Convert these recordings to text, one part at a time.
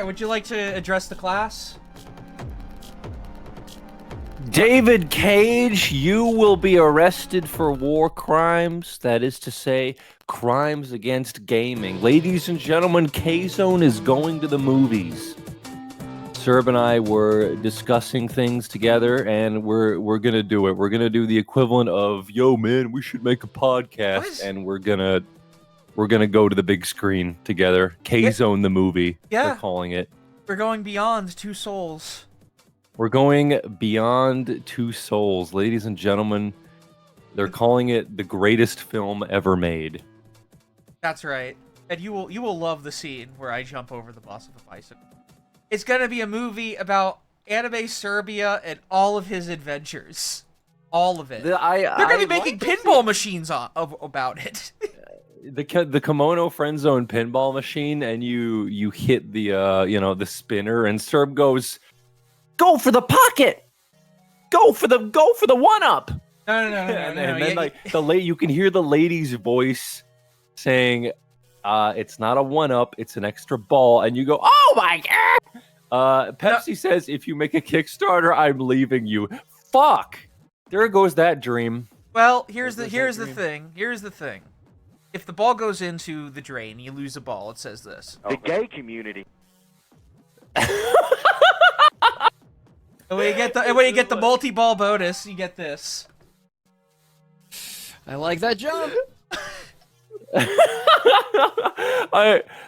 Would you like to address the class? David Cage, you will be arrested for war crimes. That is to say, crimes against gaming. Ladies and gentlemen, K-Zone is going to the movies. Serb and I were discussing things together, and we're gonna do it. We're gonna do the equivalent of, yo, man, we should make a podcast, and we're gonna go to the big screen together. K-Zone the movie. Yeah. They're calling it. We're going beyond Two Souls. We're going beyond Two Souls, ladies and gentlemen. They're calling it the greatest film ever made. That's right. And you will love the scene where I jump over the bus with a bicycle. It's gonna be a movie about anime Serbia and all of his adventures. All of it. They're gonna be making pinball machines about it. The Kimono Friendzone pinball machine, and you hit the the spinner, and Serb goes, "Go for the pocket, go for the 1-up." No. And then like you can hear the lady's voice saying, "It's not a 1-up, it's an extra ball," and you go, "Oh my god!" Pepsi says, "If you make a Kickstarter, I'm leaving you." Fuck. There goes that dream. Well, here's the thing. Here's the thing. If the ball goes into the drain, you lose a ball. It says this. The gay community. And when you get the multi-ball bonus, you get this. I like that jump.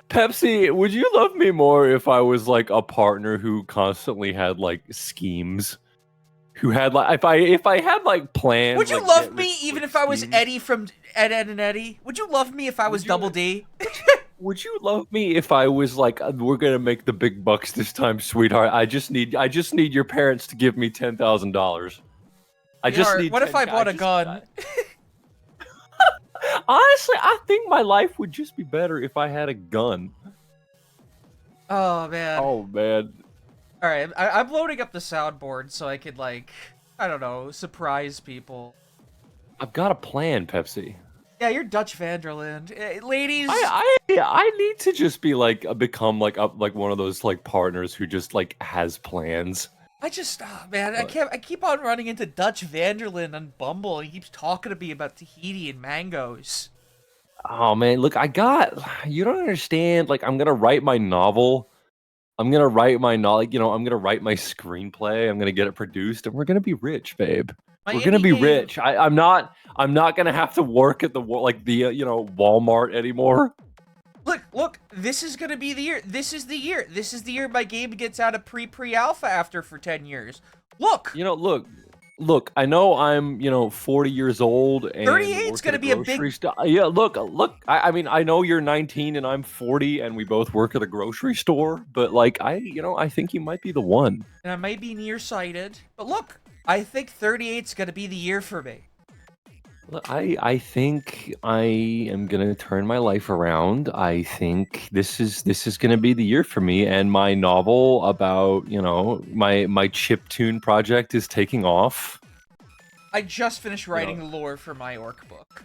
Pepsi, would you love me more if I was like a partner who constantly had like schemes? Who had like if I had like plans? Would you like, love me even if I was Eddie from Ed, Ed and Eddie? Would you love me if I was Double D? Would you love me if I was like, we're gonna make the big bucks this time, sweetheart? I just need your parents to give me $10,000. I just need. What if I bought a gun? Honestly, I think my life would just be better if I had a gun. Oh man. Oh man. All right, I'm loading up the soundboard so I could, like, I don't know, surprise people. I've got a plan, Pepsi. Yeah, you're Dutch Vanderland, ladies. I need to just be like become like one of those like partners who just like has plans. Man, I keep on running into Dutch Vanderland on Bumble. And he keeps talking to me about Tahiti and mangoes. Oh man, look, you don't understand. Like, I'm gonna write my novel I'm gonna write my knowledge. I'm gonna write my screenplay. I'm gonna get it produced, and we're gonna be rich, babe. My We're gonna indie be game- rich. I'm not. I'm not gonna have to work at the Walmart anymore. Look, this is gonna be the year. This is the year. This is the year my game gets out of pre-alpha after for 10 years. Look! Look, I know I'm, 40 years old and 38's work gonna at be a big... grocery store. Yeah, look, I mean, I know you're 19 and I'm 40 and we both work at a grocery store, but like, I think you might be the one. And I might be nearsighted, but look, I think 38's gonna be the year for me. I think I am gonna turn my life around. I think this is gonna be the year for me, and my novel about my chiptune project is taking off. I just finished writing the lore for my orc book.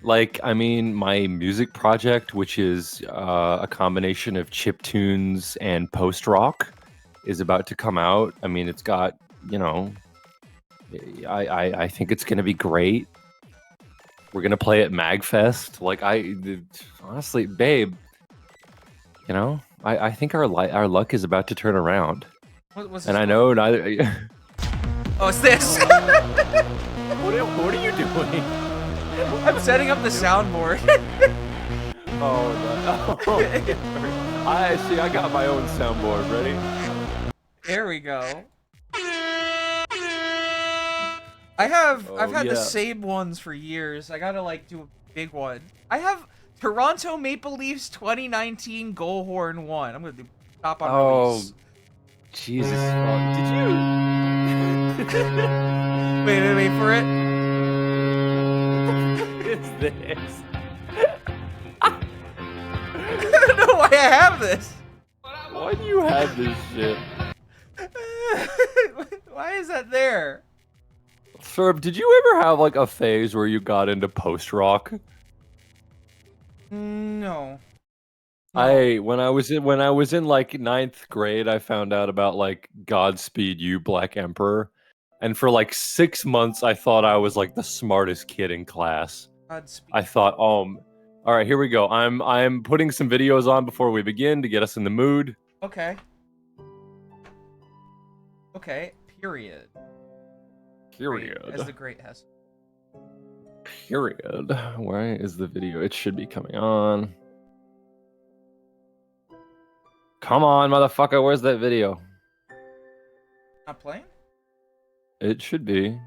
Like, I mean, my music project, which is a combination of chiptunes and post rock, is about to come out. I mean, it's got I think it's gonna be great. We're gonna play at MagFest. Like honestly, babe, I think our luck is about to turn around. What's and I know neither. Oh, it's this. What are you doing? I'm setting up the soundboard. Oh, I see. I got my own soundboard ready. There we go. I've had the same ones for years. I gotta do a big one. I have Toronto Maple Leafs 2019 Goal Horn 1. I'm gonna do top on release. Jesus. Did you? wait for it. What is this? I don't know why I have this. Why do you have this shit? Why is that there? Serb, did you ever have a phase where you got into post rock? No. When I was in ninth grade, I found out about Godspeed You Black Emperor, and for 6 months I thought I was the smartest kid in class. Godspeed. I thought, all right, here we go. I'm putting some videos on before we begin to get us in the mood. Okay. Period. As the great Hess. Period. Where is the video? It should be coming on. Come on, motherfucker. Where's that video? Not playing? It should be.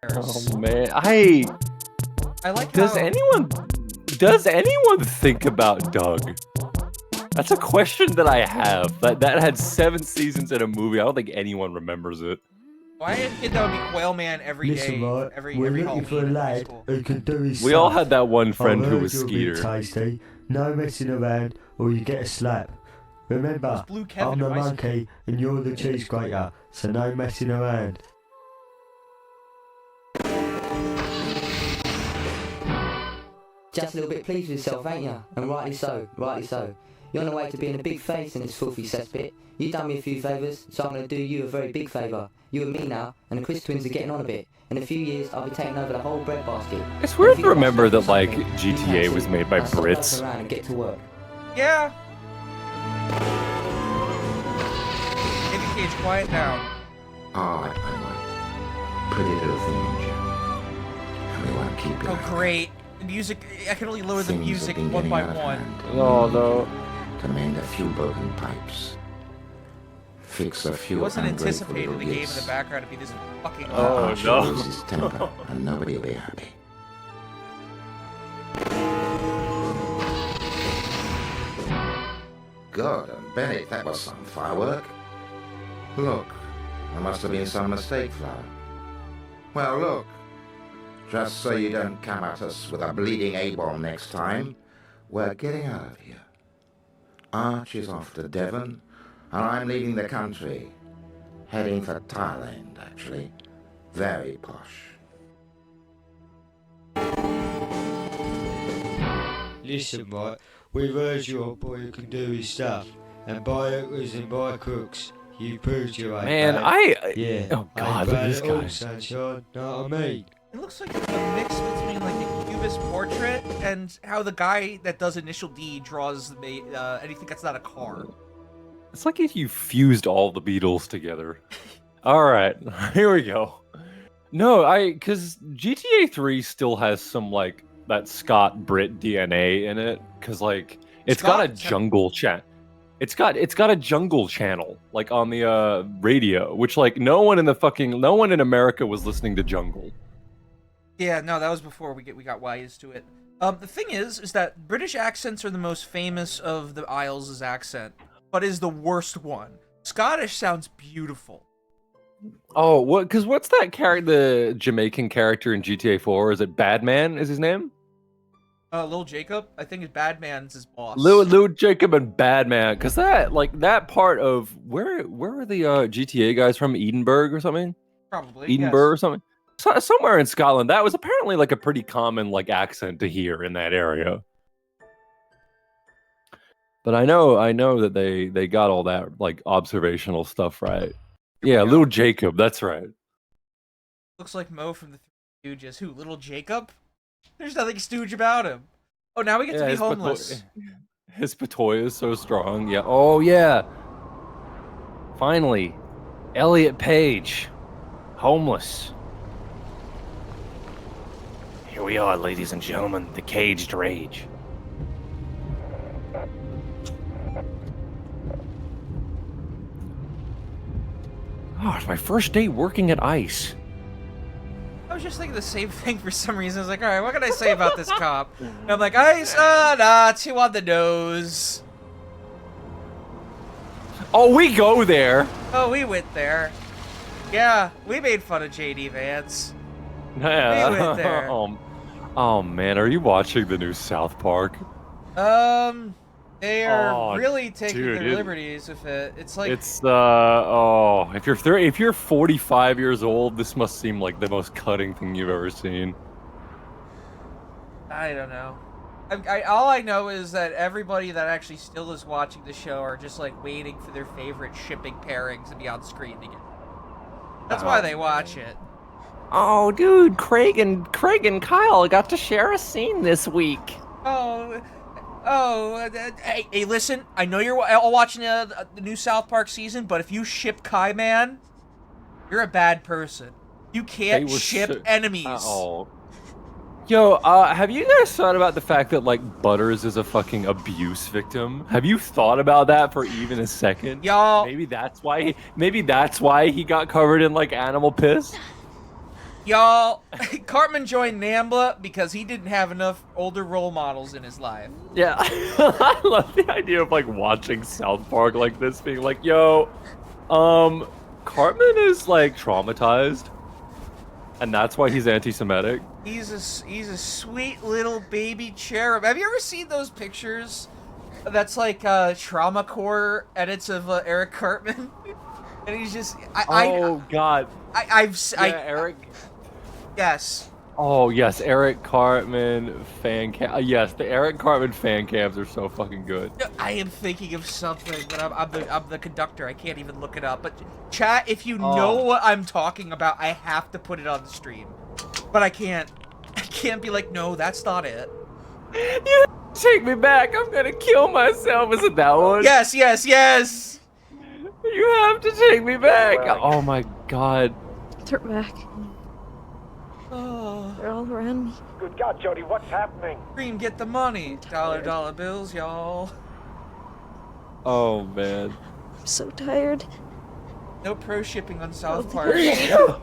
There's... Oh man, I like. Does anyone think about Doug? That's a question that I have. That had 7 seasons in a movie. I don't think anyone remembers it. Why a kid that would be Quail Man every day? Right, every we're looking Halloween for a lad who can do his We all had that one friend who was Skeeter. Tasty. No messing around, or you get a slap. Remember, Blue Kevin I'm the in my monkey and you're the cheese grater, so no messing around. Just a little bit pleased with yourself, ain't you? And rightly so, rightly so. You're on the way to being a big face in this filthy cesspit. You done me a few favours, so I'm going to do you a very big favour. You and me now, and the Chris twins are getting on a bit. In a few years, I'll be taking over the whole breadbasket. It's weird to remember that GTA was made by Brits. Around and get to work. Yeah. Baby Cage, quiet down. Alright, my pretty little thing, and we won't keep it. Oh great. The music, I can only lower the music one by one. Oh no. To mend a few broken pipes. Fix a few I wasn't ungrateful anticipating the little game in the gifts. background to be this fucking Oh, Archie no. loses his temper, and nobody will be happy. God, Bennett, that was some firework. Look, there must have been some mistake, Flower. Well, look, just so you don't come at us with a bleeding A-bomb next time, we're getting out of here. Arch is off to Devon, and I'm leaving the country. Heading for Thailand, actually. Very posh. Listen, mate, we've heard you're a boy who can do his stuff, and by hookers and by crooks, you proved you ain't Man, bad. Yeah. Oh god, ain't look at bad this at all, guy. sunshine, know what I mean? It looks like a mix between a Cubist portrait and how the guy that does Initial D draws anything that's not a car. It's like if you fused all the Beatles together. All right, here we go. No, because GTA 3 still has some like that Scott Brit DNA in it, because like it's got a jungle chat. It's got a jungle channel like on the radio, which like no one in America was listening to jungle. Yeah, no, that was before we got wise to it. The thing is that British accents are the most famous of the Isles' accent, but is the worst one. Scottish sounds beautiful. Oh, what? Because what's that character? The Jamaican character in GTA 4? Is it Badman? Is his name? Lil Jacob. I think it's Badman's his boss. Lil Jacob and Badman. Because that part of where are the GTA guys from? Edinburgh or something? Probably. Edinburgh yes. or something. Somewhere in Scotland. That was apparently like a pretty common like accent to hear in that area. But I know that they got all that like observational stuff right. Yeah, Little Jacob, that's right. Looks like Mo from the Three Stooges. Who, Little Jacob? There's nothing stooge about him. Oh, now we get to be homeless. His patoy is so strong. Yeah. Oh, yeah. Finally, Elliot Page, homeless. Here we are, ladies and gentlemen, the Caged Rage. Oh, it's my first day working at ICE. I was just thinking the same thing for some reason. I was like, all right, what can I say about this cop? And I'm like, ICE, nah, too on the nose. Oh, we go there. Oh, we went there. Yeah, we made fun of JD Vance. Yeah. We went there. Oh man, are you watching the new South Park? They are really taking their liberties with it. It's like if you're 45 years old, this must seem like the most cutting thing you've ever seen. I don't know. All I know is that everybody that actually still is watching the show are just like waiting for their favorite shipping pairings to be on screen again. That's why they watch it. Oh, dude, Craig and Kyle got to share a scene this week. Hey, listen, I know you're all watching the new South Park season, but if you ship Kai Man, you're a bad person. You can't ship enemies. Yo, have you guys thought about the fact that, like, Butters is a fucking abuse victim? Have you thought about that for even a second? Y'all... Maybe that's why he got covered in, like, animal piss? Y'all, Cartman joined NAMBLA because he didn't have enough older role models in his life. Yeah, I love the idea of like watching South Park like this, being like, yo, Cartman is like traumatized, and that's why he's anti-Semitic. He's a sweet little baby cherub. Have you ever seen those pictures? That's like trauma core edits of Eric Cartman, and he's just God. Eric. Yes. Oh yes, Eric Cartman fan cam. Yes, the Eric Cartman fan cams are so fucking good. I am thinking of something, but I'm the conductor. I can't even look it up. But chat, if you know what I'm talking about, I have to put it on the stream. But I can't. I can't be like, no, that's not it. You take me back. I'm gonna kill myself. Is it that one? Yes, yes, yes. You have to take me back. Oh my god. Turn back. Oh. They're all around me. Good God, Jody, what's happening? Cream, get the money. Dollar bills, y'all. Oh, man. I'm so tired. No pro shipping on South Park. Tell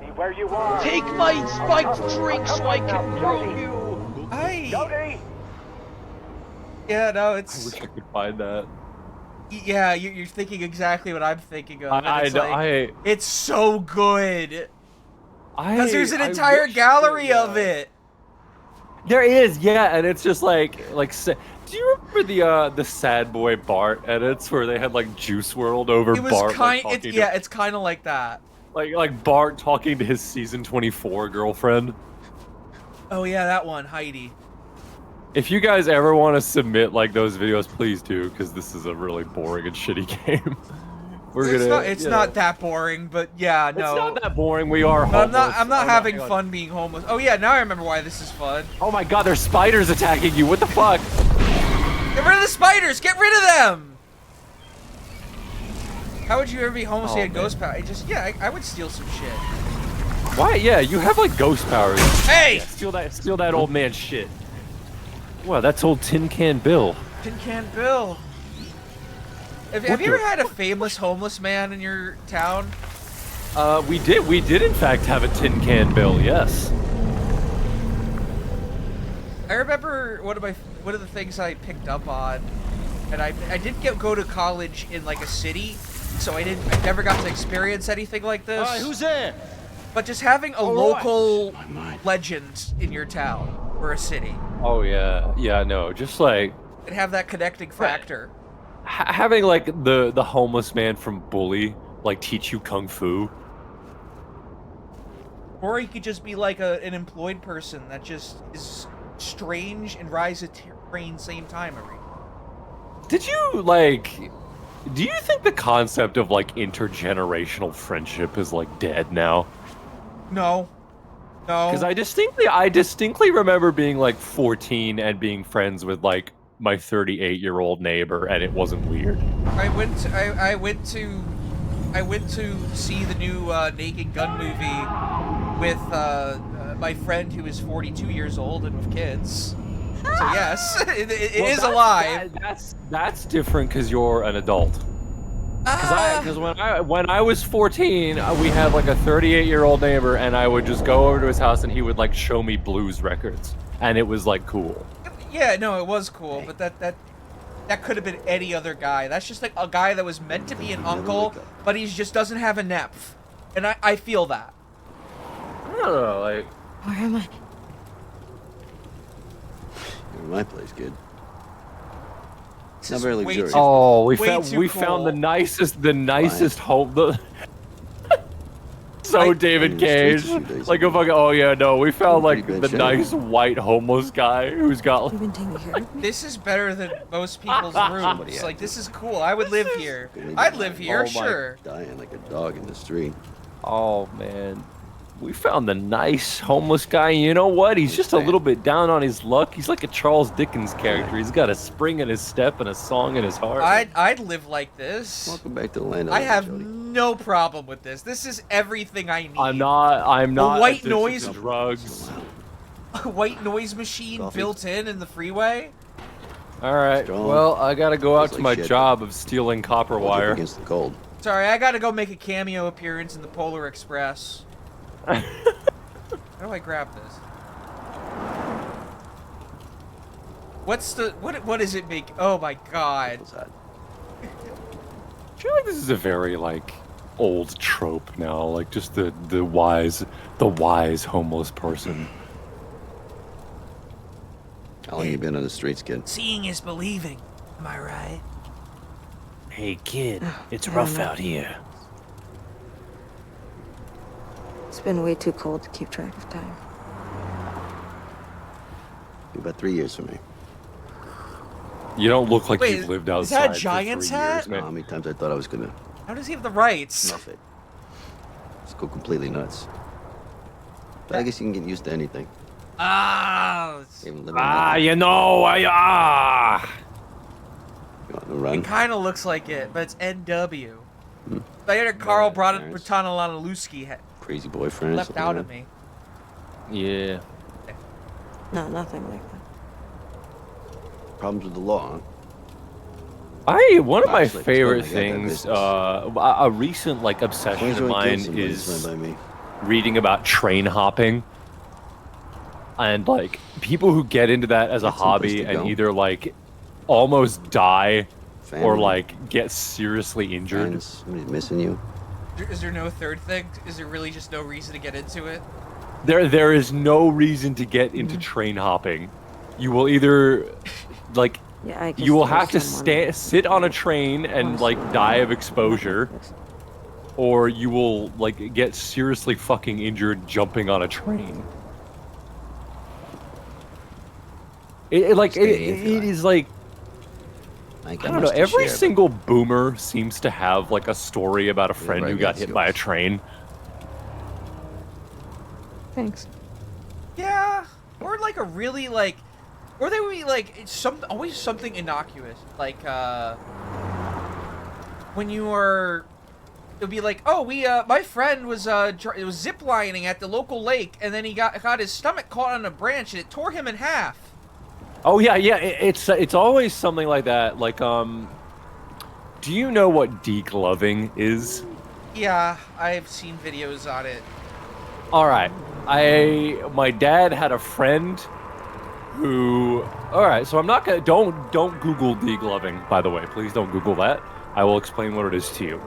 me where you are. Take my spiked drink so I can throw you. Jody! Yeah, no, it's... I wish I could find that. Yeah, you're thinking exactly what I'm thinking of. It's so good. Because there's an entire gallery of it. There is, yeah, and it's just like, do you remember the Sad Boy Bart edits where they had like Juice World over Bart? It's kind of like that. Like Bart talking to his season 24 girlfriend. Oh yeah, that one, Heidi. If you guys ever want to submit like those videos, please do, because this is a really boring and shitty game. It's not that boring, but yeah, no. It's not that boring. We are homeless. I'm not having fun being homeless. Oh yeah, now I remember why this is fun. Oh my god, there's spiders attacking you. What the fuck? Get rid of the spiders. Get rid of them. How would you ever be homeless and Oh, had ghost power? I would steal some shit. Why? Yeah, you have like ghost powers. Hey! Yeah, steal that old man shit. Wow, that's old Tin Can Bill. Tin Can Bill. Have you ever had a famous homeless man in your town? We did in fact have a Tin Can Bill, yes. I remember one of the things I picked up on, and I did go to college in like a city, so I never got to experience anything like this. Who's there? But just having a local legend in your town or a city, Oh yeah, no, just like and have that connecting factor. having like the homeless man from Bully like teach you kung fu. Or he could just be like an employed person that just is strange and rise to terrain same time every day. Do you think the concept of like intergenerational friendship is like dead now? No. Because I distinctly remember being like 14 and being friends with like my 38-year-old neighbor, and it wasn't weird. I went to see the new Naked Gun movie with my friend who is 42 years old and with kids. So yes, it is alive. That's different because you're an adult. Because when I was 14, we had like a 38-year-old neighbor, and I would just go over to his house, and he would like show me blues records, and it was like cool. Yeah, no, it was cool, but that could have been any other guy. That's just like a guy that was meant to be an uncle, but he just doesn't have a neph, and I feel that. I don't know, like. Where am I? You're in my place, kid. This Not is very way luxurious. too- Oh, we way found too found the cool. nicest home. So David in the streets Cage, a few days like a ago. fucking. Oh yeah, no, we found like Pretty the bad shape. nice white homeless guy who's got. You've been taking care of me? This is better than most people's rooms. Like, this is cool. I would live here. I'd live here, Oh my sure. Dying like a dog in the street. Oh man, we found the nice homeless guy. You know what? He's just a little bit down on his luck. He's like a Charles Dickens character. He's got a spring in his step and a song in his heart. I'd live like this. Welcome back to the land of I the have Jody. no problem with this. This is everything I need. I'm not. white addicted noise- to drugs. A white noise machine Coffee. built in the freeway. All right. Strong. Well, I gotta go out Feels to like my shit, job of stealing copper Hold up wire. against the cold. Sorry, I gotta go make a cameo appearance in the Polar Express. How do I grab this? What does it make? Oh my god. What's that? I feel like this is a very like old trope now, like just the wise homeless person. How long you been on the streets, kid? Seeing is believing. Am I right? Hey kid, it's I rough don't know. out here. It's been way too cold to keep track of time. Be about 3 years for me. You don't look like Wait, you've lived is that a outside for Giants 3 hat? years, You know man. how many times I thought I was gonna How does he have the rights? snuff it? Just go completely nuts. But I guess you can get used to anything. Ah, Even living You know, You want to run? it kind of looks like it, but it's NW. Hmm. Later, Carl Parents. Bratanolowski Crazy boyfriend. or left something out like of me. yeah. No, nothing like that. that? Problems with the law, huh? One of my Actually, it's favorite good, I got that things, business. a recent like obsession As of long as you mine don't kill somebody, is it's fine by me. reading about train hopping. And like people who get into that as a Got someplace hobby to and go. either like almost die or Family, like get seriously injured. friends, somebody's missing you. Is there no third thing? Is there really just no reason to get into it? There is no reason to get into train hopping. You will either like Yeah, I guess you will there was have to someone sit on a train and like die of exposure, like this. or you will like get seriously fucking injured jumping on a train. It is like I don't know. Every single boomer seems to have like a story about a friend who got hit by a train. Thanks. Yeah, or like a really like, or they would be like it's always something innocuous, like when you are it'll be like, oh, my friend was it was zip lining at the local lake, and then he got his stomach caught on a branch, and it tore him in half. Oh yeah, it's always something like that. Like, do you know what degloving is? Yeah, I've seen videos on it. All right, my dad had a friend who. All right, so I'm not gonna don't Google degloving. By the way, please don't Google that. I will explain what it is to you.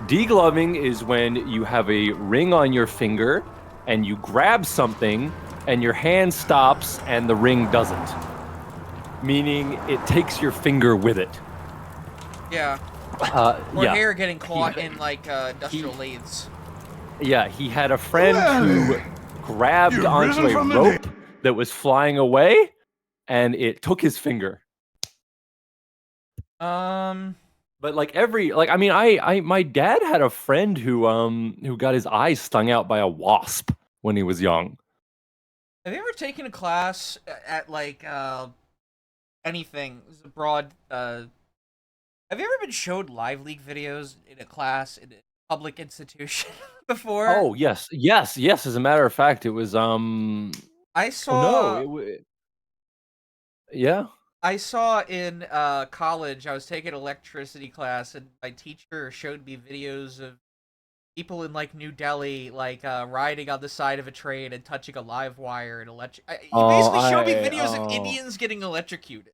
Degloving is when you have a ring on your finger and you grab something and your hand stops and the ring doesn't. Meaning it takes your finger with it. Yeah. Or yeah. hair getting caught in like industrial lathes. Yeah, he had a friend who grabbed onto a rope that was flying away and it took his finger. But like my dad had a friend who got his eyes stung out by a wasp when he was young. Have you ever taken a class at like anything abroad? Have you ever been showed live leak videos in a class in a public institution before? Oh yes. As a matter of fact, it was I saw. Yeah. I saw in college, I was taking electricity class, and my teacher showed me videos of people in like New Delhi, like riding on the side of a train and touching a live wire and he basically showed me videos of Indians getting electrocuted.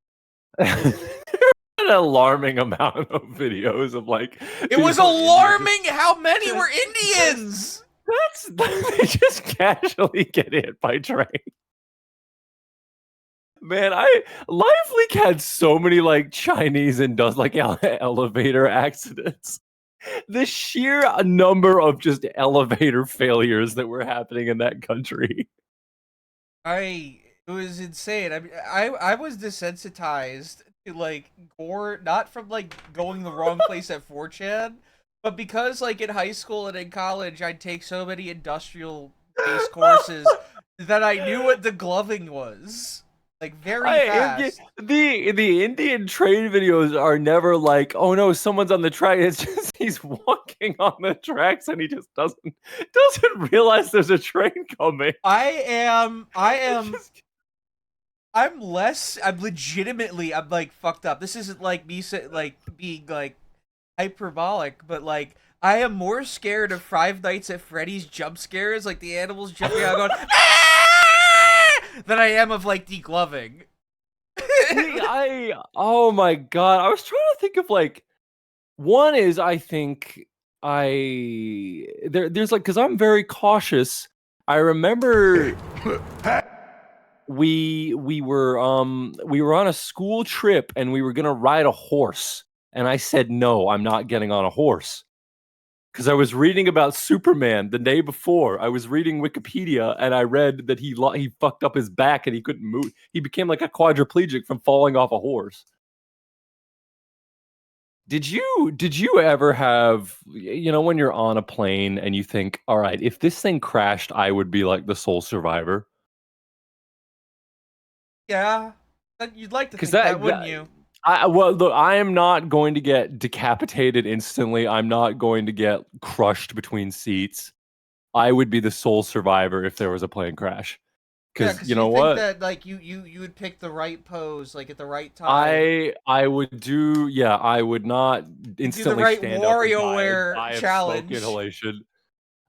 An alarming amount of videos of like. It was alarming how many were Indians. They just casually get hit by train. Man, Live Leak had so many like Chinese and does like elevator accidents. The sheer number of just elevator failures that were happening in that country. It was insane. I mean, I was desensitized to like gore, not from like going the wrong place at 4chan, but because like in high school and in college, I'd take so many industrial-based courses that I knew what degloving was. Like very fast. The Indian train videos are never like, oh no, someone's on the track. It's just he's walking on the tracks and he just doesn't realize there's a train coming. I'm like fucked up. This isn't like me like being like hyperbolic, but like I am more scared of Five Nights at Freddy's jump scares, like the animals jumping out going than I am of like degloving. Oh my god, I was trying to think of like one is I think there's like because I'm very cautious. I remember we were on a school trip and we were gonna ride a horse, and I said no, I'm not getting on a horse. Because I was reading about Superman the day before. I was reading Wikipedia, and I read that he fucked up his back and he couldn't move. He became like a quadriplegic from falling off a horse. Did you ever have, when you're on a plane and you think, all right, if this thing crashed, I would be like the sole survivor? Yeah, you'd like to think that, wouldn't you? Look, I am not going to get decapitated instantly. I'm not going to get crushed between seats. I would be the sole survivor if there was a plane crash. Because you know what? That like you would pick the right pose, like at the right time. I would do. Yeah, I would not instantly do the right stand WarioWare up and challenge. Smoke inhalation.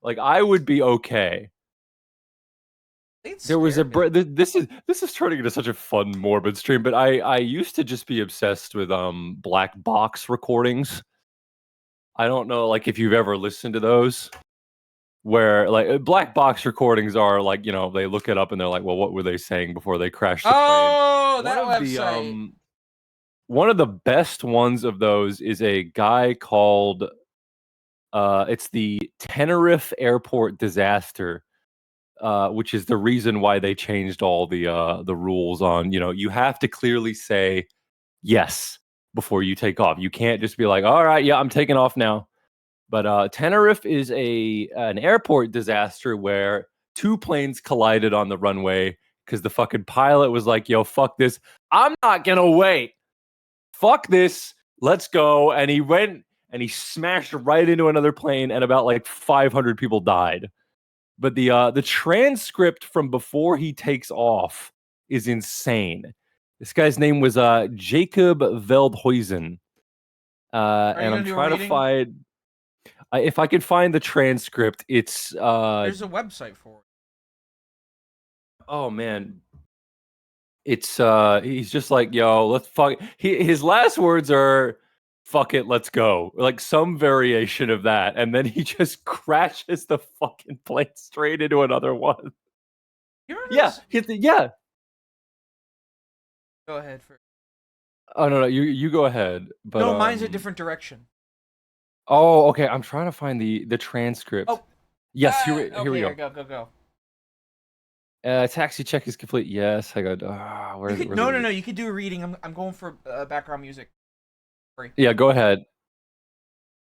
Like I would be okay. There was this is turning into such a fun Morbid stream, but I used to just be obsessed with black box recordings. I don't know like if you've ever listened to those, where like black box recordings are like, they look it up and they're like, well, what were they saying before they crashed the plane? Oh, that website. One of the best ones of those is a guy called it's the Tenerife Airport Disaster. Which is the reason why they changed all the rules on, you have to clearly say yes before you take off. You can't just be like, all right, yeah, I'm taking off now. But Tenerife is an airport disaster where two planes collided on the runway because the fucking pilot was like, yo, fuck this. I'm not gonna wait. Fuck this. Let's go. And he went and he smashed right into another plane, and about like 500 people died. But the transcript from before he takes off is insane. This guy's name was Jacob Veldhuizen. And I'm trying to find if I can find the transcript. It's there's a website for it. Oh man. It's he's just like, yo, let's fuck. His last words are fuck it, let's go. Like some variation of that. And then he just crashes the fucking plane straight into another one. You remember Yeah, yeah. Go ahead first. Oh no, you go ahead. But no, mine's a different direction. Oh, okay. I'm trying to find the transcript. Oh, yes, here we go. Go. Taxi check is complete. Yes, I got. No. You could do a reading. I'm going for background music. Sorry. Yeah, go ahead.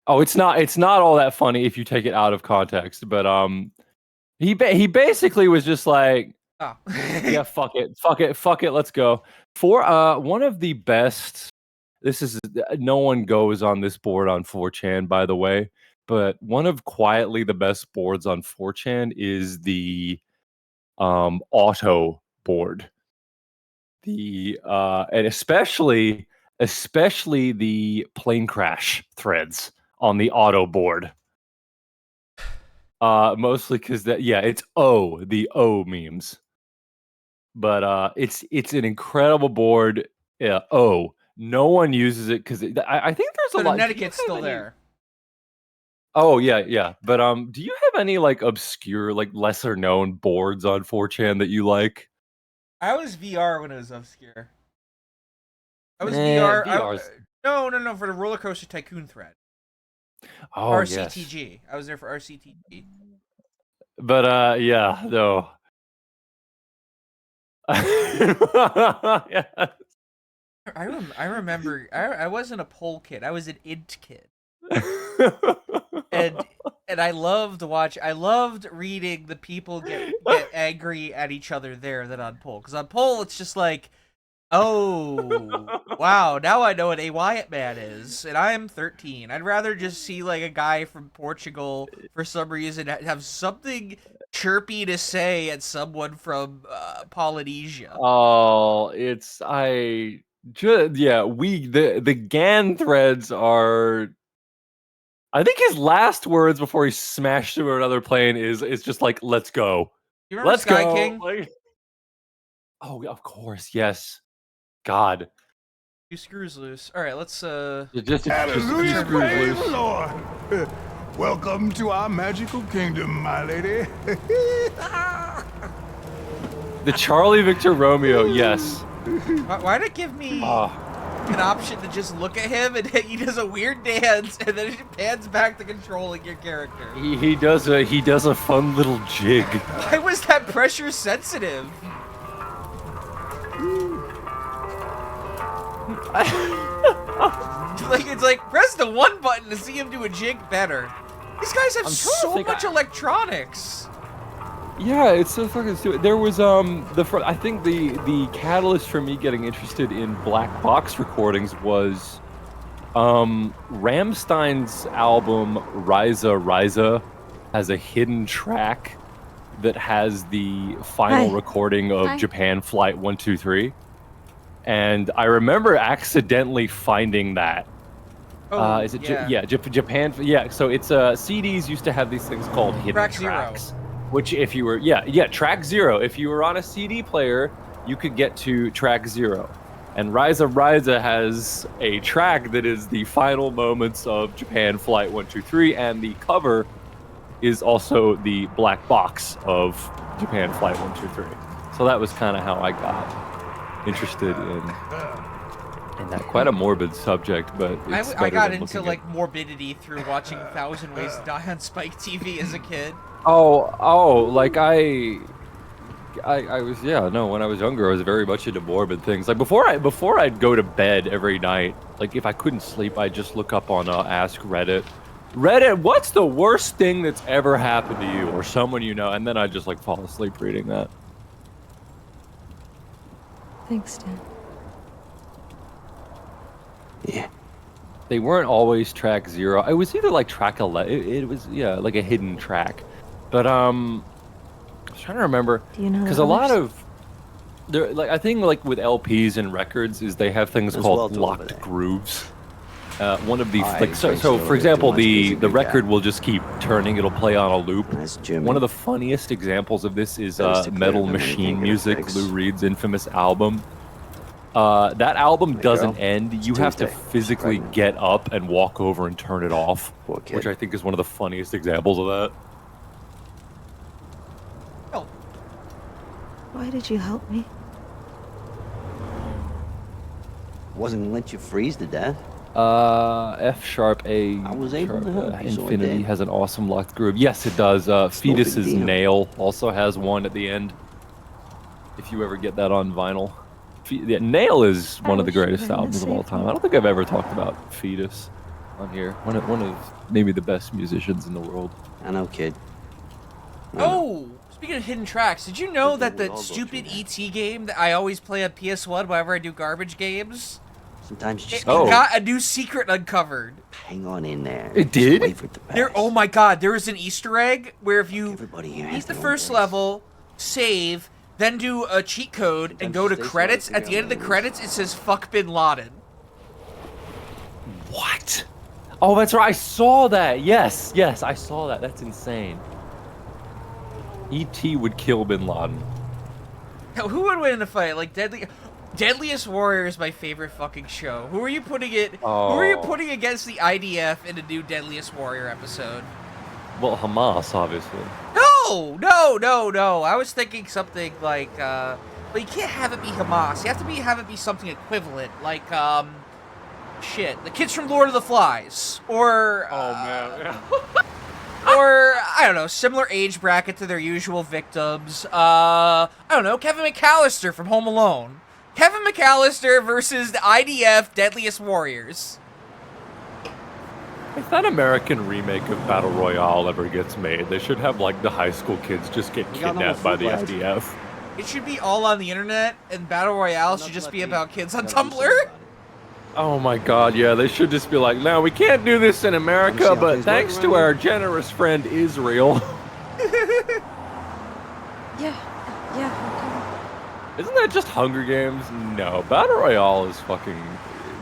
Oh, it's not all that funny if you take it out of context. But he basically was just like, oh. yeah, fuck it, let's go. For one of the best. This is no one goes on this board on 4chan, by the way. But one of quietly the best boards on 4chan is the auto board. The and especially the plane crash threads on the auto board. Mostly because it's the O memes. But it's an incredible board. Yeah, no one uses it because I think there's a lot. Connecticut's still there. Oh yeah. But do you have any like obscure, like lesser known boards on 4chan that you like? I was VR when it was obscure. I was VR. No, for the Roller Coaster Tycoon thread. Oh, RCTG. Yes. I was there for RCTG. But yeah, no. Yeah. I remember. I wasn't a pole kid. I was an int kid. and I loved I loved reading the people get angry at each other there than on poll. Because on poll it's just like, oh wow, now I know what a Wyatt man is, and I am 13. I'd rather just see like a guy from Portugal for some reason have something chirpy to say at someone from Polynesia. Oh, the GAN threads are. I think his last words before he smashed through another plane is just like, let's go. You remember Sky King? Like, oh, of course, yes. God. Two screws loose. All right, let's just Hallelujah, praise the Lord. Welcome to our magical kingdom, my lady. The Charlie Victor Romeo, yes. Why'd it give me an option to just look at him and he does a weird dance and then it pans back to controlling your character? He does a fun little jig. Why was that pressure sensitive? It's like press the one button to see him do a jig better. These guys have so much electronics. Yeah, it's so fucking stupid. There was I think the catalyst for me getting interested in black box recordings was Rammstein's album Ryza has a hidden track that has the final recording of Japan Flight 123. And I remember accidentally finding that. Oh, is it Japan? Yeah, so it's CDs used to have these things called hidden tracks. Which if you were, track 0. If you were on a CD player, you could get to track 0. And Ryza has a track that is the final moments of Japan Flight 123, and the cover is also the black box of Japan Flight 123. So that was kind of how I got interested in that. Quite a morbid subject, but it's I got into like morbidity through watching 1,000 Ways to Die on Spike TV as a kid. Oh, like I was, when I was younger, I was very much into morbid things. Like before I'd go to bed every night, like if I couldn't sleep, I'd just look up on Ask Reddit. What's the worst thing that's ever happened to you or someone you know? And then I'd just like fall asleep reading that. Thanks, Dan. Yeah. They weren't always track 0. It was either like track 11. It was like a hidden track. But I was trying to remember because a lot of I think like with LPs and records is they have things called locked grooves. One of the so for example the record will just keep turning. It'll play on a loop. One of the funniest examples of this is Metal Machine Music, Lou Reed's infamous album. That album doesn't end. You have to physically get up and walk over and turn it off, which I think is one of the funniest examples of that. Why did you help me? Wasn't gonna let you freeze to death. F sharp A. I was able to help you, so I Infinity did. has an awesome locked groove. Yes, it does. Fetus's Nail also has one at the end. If you ever get that on vinyl. Nail is one of the greatest albums of all time. I don't think I've ever talked about Fetus on here. One of maybe the best musicians in the world. I know, kid. Oh, speaking of hidden tracks, did you know that the stupid ET game that I always play on PS1 whenever I do garbage games? Sometimes you just It got a new secret uncovered. hang on in there. It did? Wait for it to pass. Oh my god, there was an Easter egg where if you Everybody here beat has the their own first voice. level, save, then do a cheat code and go to credits, at the end of the credits it says fuck Bin Laden. What? Oh, that's right. I saw that. Yes, I saw that. That's insane. E.T. would kill Bin Laden. Now, who would win in a fight? Like Deadliest Warrior is my favorite fucking show. Who are you putting Who are you putting against the IDF in a new Deadliest Warrior episode? Well, Hamas, obviously. No. I was thinking something like, but you can't have it be Hamas. You have to have it be something equivalent, like, shit, the kids from Lord of the Flies, or, Oh man. or I don't know, similar age bracket to their usual victims. I don't know, Kevin McAllister from Home Alone. Kevin McAllister versus the IDF Deadliest Warriors. If that American remake of Battle Royale ever gets made, they should have like the high school kids just get kidnapped by the FDF. It should be all on the internet, and Battle Royale should just be about kids on Tumblr. Oh my god, yeah, they should just be like, no, we can't do this in America, but thanks to our generous friend Israel. Yeah, I'm Isn't that just Hunger Games? No, Battle Royale is fucking...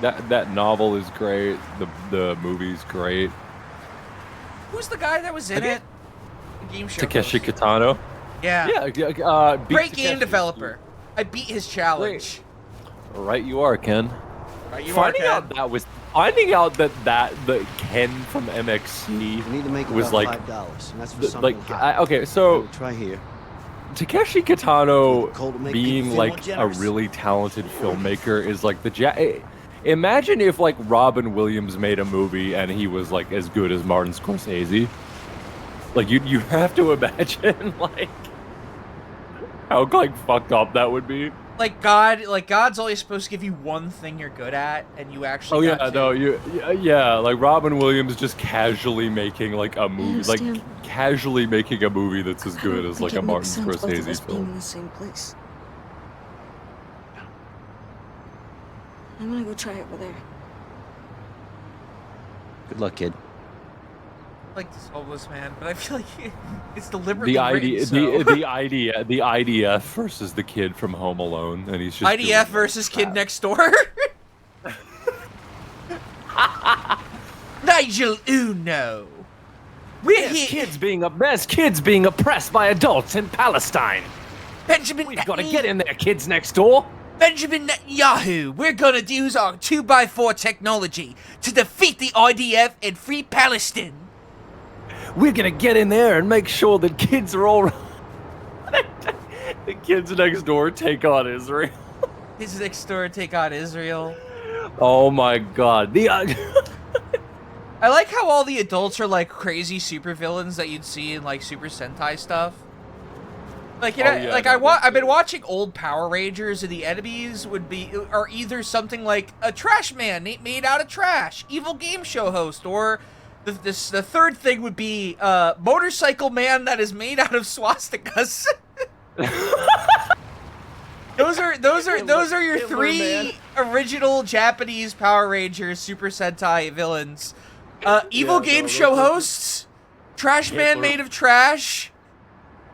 That novel is great, the movie's great. Who's the guy that was in it? The game show Takeshi host. Kitano? Yeah. Beat Great Takeshi. game developer. I beat his challenge. Right you are, Ken. Right, you Finding are, out Ken. that was... Finding out that the Ken from MXC You need to make was about like... $5, and that's for the- something like, hot. okay, so... Try here. Takeshi Kitano Cold to make being people feel like more a generous. really talented filmmaker is like imagine if like Robin Williams made a movie and he was like as good as Martin Scorsese. Like you have to imagine like how like fucked up that would be. Like God's only supposed to give you one thing you're good at, and you actually. Oh yeah, no, like Robin Williams just casually making like a movie, like understand. casually making a movie that's as good as like a Martin Both of us Scorsese being film. in the same place. I'm gonna go try it over there. Good luck, kid. Like this homeless man, but I feel like it's deliberately The written the IDF versus the kid from Home Alone, and he's just IDF versus Kid Next Door. Nigel Uno. We're here. There's kids being oppressed by adults in Palestine. Benjamin. We've got to get in there, kids next door. Benjamin Netanyahu, we're gonna use our 2x4 technology to defeat the IDF and free Palestine. We're gonna get in there and make sure that kids are all right. The kids next door take on Israel. His next door take on Israel. Oh my god. I like how all the adults are like crazy supervillains that you'd see in like Super Sentai stuff. Like, you know, yeah, like that I've been watching old Power Rangers, and the enemies are either something like a trash man made out of trash, evil game show host, or the third thing would be motorcycle man that is made out of swastikas. Those are your three. original Japanese Power Rangers Super Sentai villains. Evil game show hosts, Trash Man made of trash,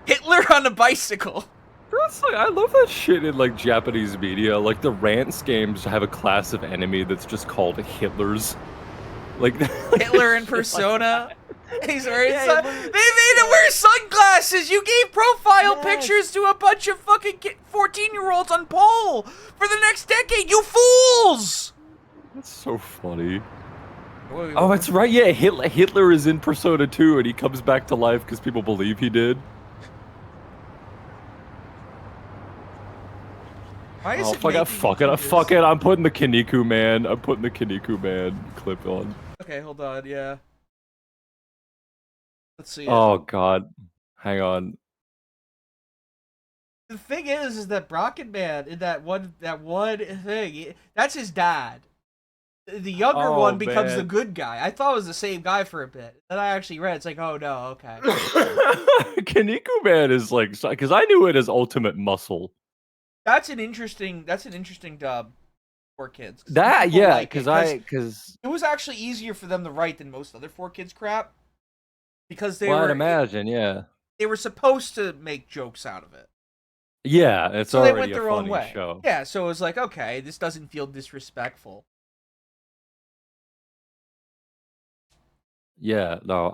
Hitler on a bicycle. That's like, I love that shit in like Japanese media. Like the Rants games have a class of enemy that's just called Hitlers. Like Hitler in Persona. He's wearing they made him wear sunglasses. You gave profile pictures to a bunch of fucking 14-year-olds on pole for the next decade. You fools! That's so funny. Oh, that's right. Yeah, Hitler is in Persona 2, and he comes back to life because people believe he did. Why is fuck it. I'm putting the Kinniku Man. I'm putting the Kinniku Man clip on. Okay, hold on. Yeah. Let's see. Oh God, hang on. The thing is that Brocken Man in that one thing, that's his dad. The younger one becomes the good guy. I thought it was the same guy for a bit. Then I actually read. It's like, oh no, okay. Kinniku Man is like, because I knew it as Ultimate Muscle. That's an interesting dub for kids. That because it was actually easier for them to write than most other 4Kids crap. Because they I'd imagine, yeah. They were supposed to make jokes out of it. Yeah, it's so already they went their a own funny way. show. Yeah, so it was like, okay, this doesn't feel disrespectful. Yeah, no,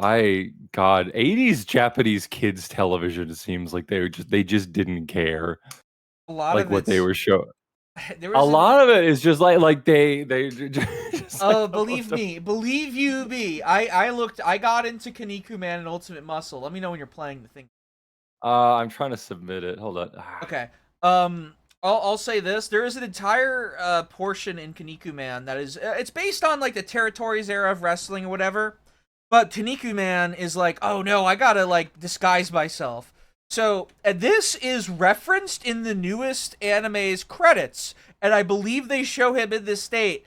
God, 80s Japanese kids television seems like they just didn't care. A lot like of what they were showing. A lot of it is just like they just believe you me. I got into Kinniku Man and Ultimate Muscle. Let me know when you're playing the thing. I'm trying to submit it. Hold on. Okay. I'll say this. There is an entire portion in Kinniku Man that is it's based on like the Territories era of wrestling or whatever. But Kinniku Man is like, oh no, I gotta like disguise myself. So this is referenced in the newest anime's credits, and I believe they show him in this state.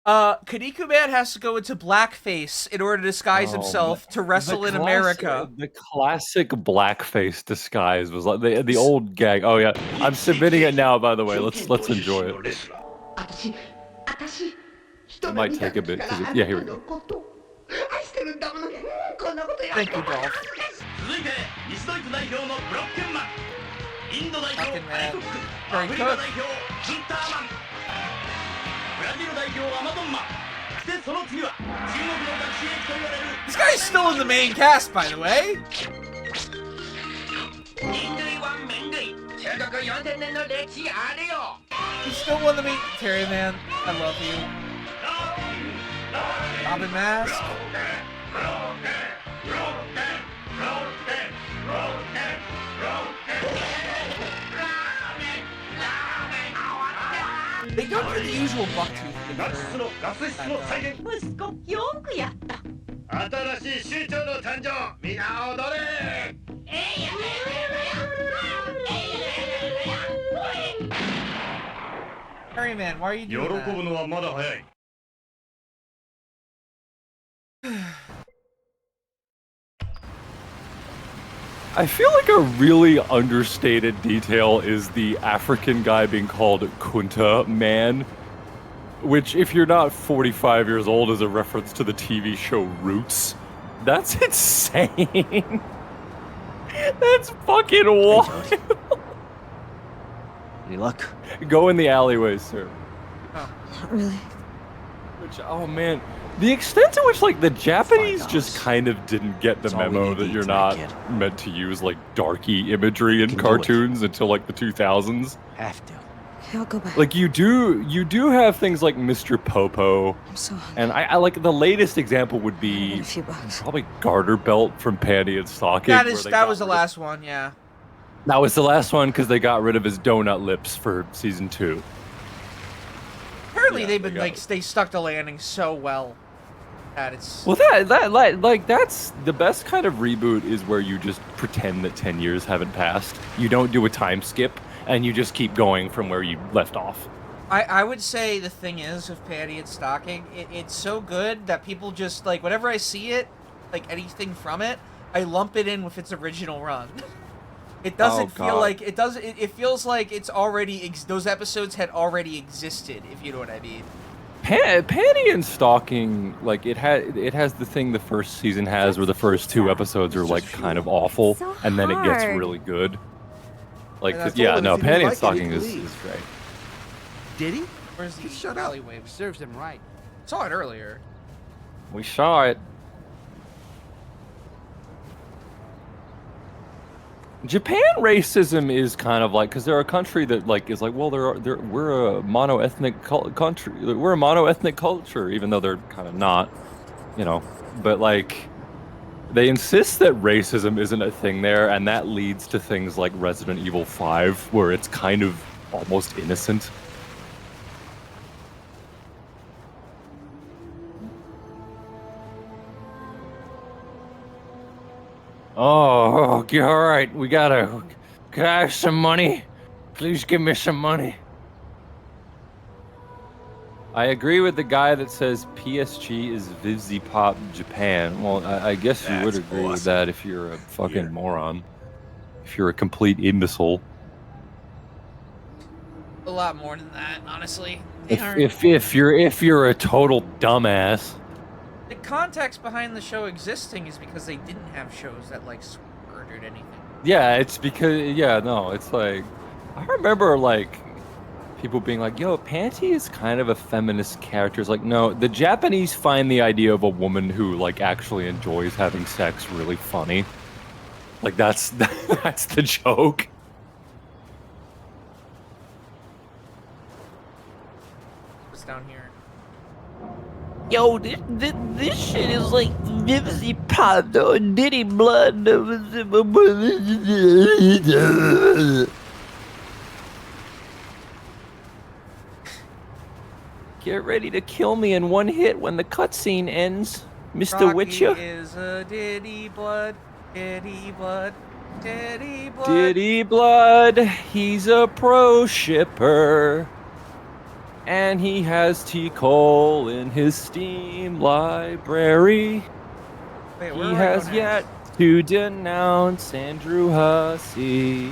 Kinniku Man has to go into blackface in order to disguise himself to wrestle in America. The classic blackface disguise was like the old gag. Oh yeah, I'm submitting it now. By the way, let's enjoy it. It might take a bit. Yeah, here we go. Thank you, Dolph. Fucking man. Very cook. This guy's still in the main cast, by the way. He's still one of the main. Terry, man, I love you. Robin Mask. They don't do the usual bucktooth. Harry man, why are you doing that? I feel like a really understated detail is the African guy being called Kunta Man, which, if you're not 45 years old, is a reference to the TV show Roots. That's insane. That's fucking wild. Any luck? Go in the alleyways, sir. Not really. Which, oh man, the extent to which, like, the Japanese just kind of didn't get the memo that you're not meant to use, like, darky imagery in cartoons until, like, the 2000s. Have to. Okay, I'll go back. Like, you do have things like Mr. Popo. I'm so hungry. And I like, the latest example would I be need a few bucks. probably Garter Belt from Panty and Stocking. That was the last one, yeah. That was the last one because they got rid of his donut lips for season 2. Apparently they stuck the landing so well that it's... Well, that's the best kind of reboot is where you just pretend that 10 years haven't passed. You don't do a time skip, and you just keep going from where you left off. I would say the thing is with Patty and Stocking, it's so good that people just, like, whenever I see it, like anything from it, I lump it in with its original run. It doesn't feel God. like it does. It feels like it's already those episodes had already existed. If you know what I mean. Panty and Stalking, like it has the thing the first season has, where the first 2 episodes are like kind of awful, so and then it gets hard. really good. Like, And I told yeah, him no, if he didn't Panty and like it, Stalking he could is leave. great. Did he? Where's the Shut up. alleyway? We Serves him right. saw it earlier. We saw it. Japan racism is kind of like, because they're a country that like is like, well, we're a mono-ethnic country. We're a mono-ethnic culture, even though they're kind of not, you know. But like, they insist that racism isn't a thing there, and that leads to things like Resident Evil 5, where it's kind of almost innocent. Oh, okay, all right. Can I have some money? Please give me some money. I agree with the guy that says PSG is Vivzipop Japan. Well, I guess you would That's agree with awesome. that if you're a fucking moron. If you're a complete imbecile. A lot more than that, honestly. They aren't- If you're a total dumbass. The context behind the show existing is because they didn't have shows that like murdered anything. Yeah, it's because it's like I remember like people being like, "Yo, Panty is kind of a feminist character." It's like, no, the Japanese find the idea of a woman who like actually enjoys having sex really funny. Like that's the joke. What's down here? Yo, this shit is like Nipsey Pop, though. Diddy Blood. Get ready to kill me in one hit when the cutscene ends, Mr. Rocky Witcher. is a Diddy Blood, Diddy Blood, Diddy Blood. Diddy Blood, he's a pro shipper. And he has T. Cole in his Steam library. Wait, where He do I go has next? yet to denounce Andrew Hussey.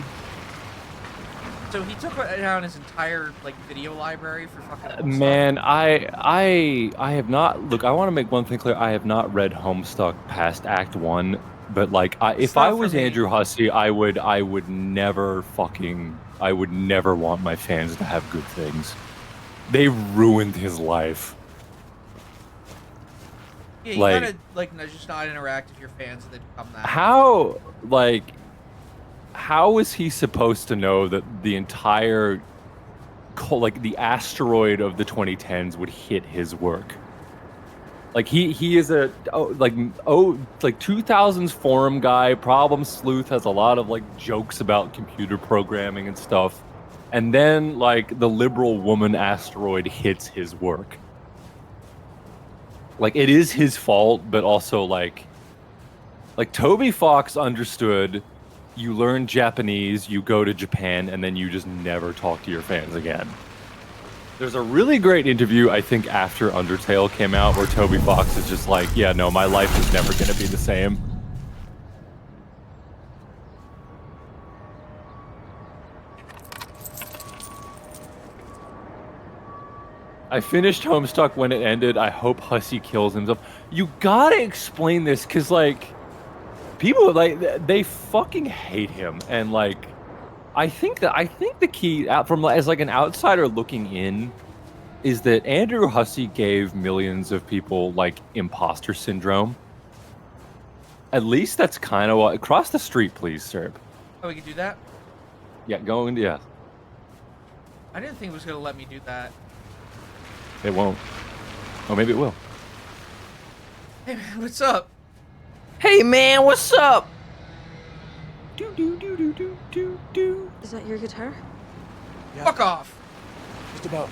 So he took down his entire like video library for fucking. Homestuck? Man, I have not. Look, I want to make one thing clear. I have not read Homestuck past Act 1, but like, if not I for was me. Andrew Hussey, I would never want my fans to have good things. They ruined his life. Yeah, you like- gotta like just not interact with your fans and then become that. How is he supposed to know that the entire the asteroid of the 2010s would hit his work? Like he is a 2000s forum guy, problem sleuth, has a lot of like jokes about computer programming and stuff. And then like the liberal woman asteroid hits his work. Like it is his fault, but also like Toby Fox understood. You learn Japanese, you go to Japan, and then you just never talk to your fans again. There's a really great interview, I think, after Undertale came out, where Toby Fox is just like, yeah, no, my life is never going to be the same. I finished Homestuck when it ended. I hope Hussey kills himself. You gotta explain this, because, like, people, like, they fucking hate him. And, like, I think the key, as, like, an outsider looking in, is that Andrew Hussey gave millions of people, like, imposter syndrome. At least that's kind of what... Cross the street, please, sir. Oh, we can do that? Yeah, yeah. I didn't think it was gonna let me do that. It won't. Oh, maybe it will. Hey, man, what's up? Hey, man, what's up? Is that your guitar? Fuck off! Just about.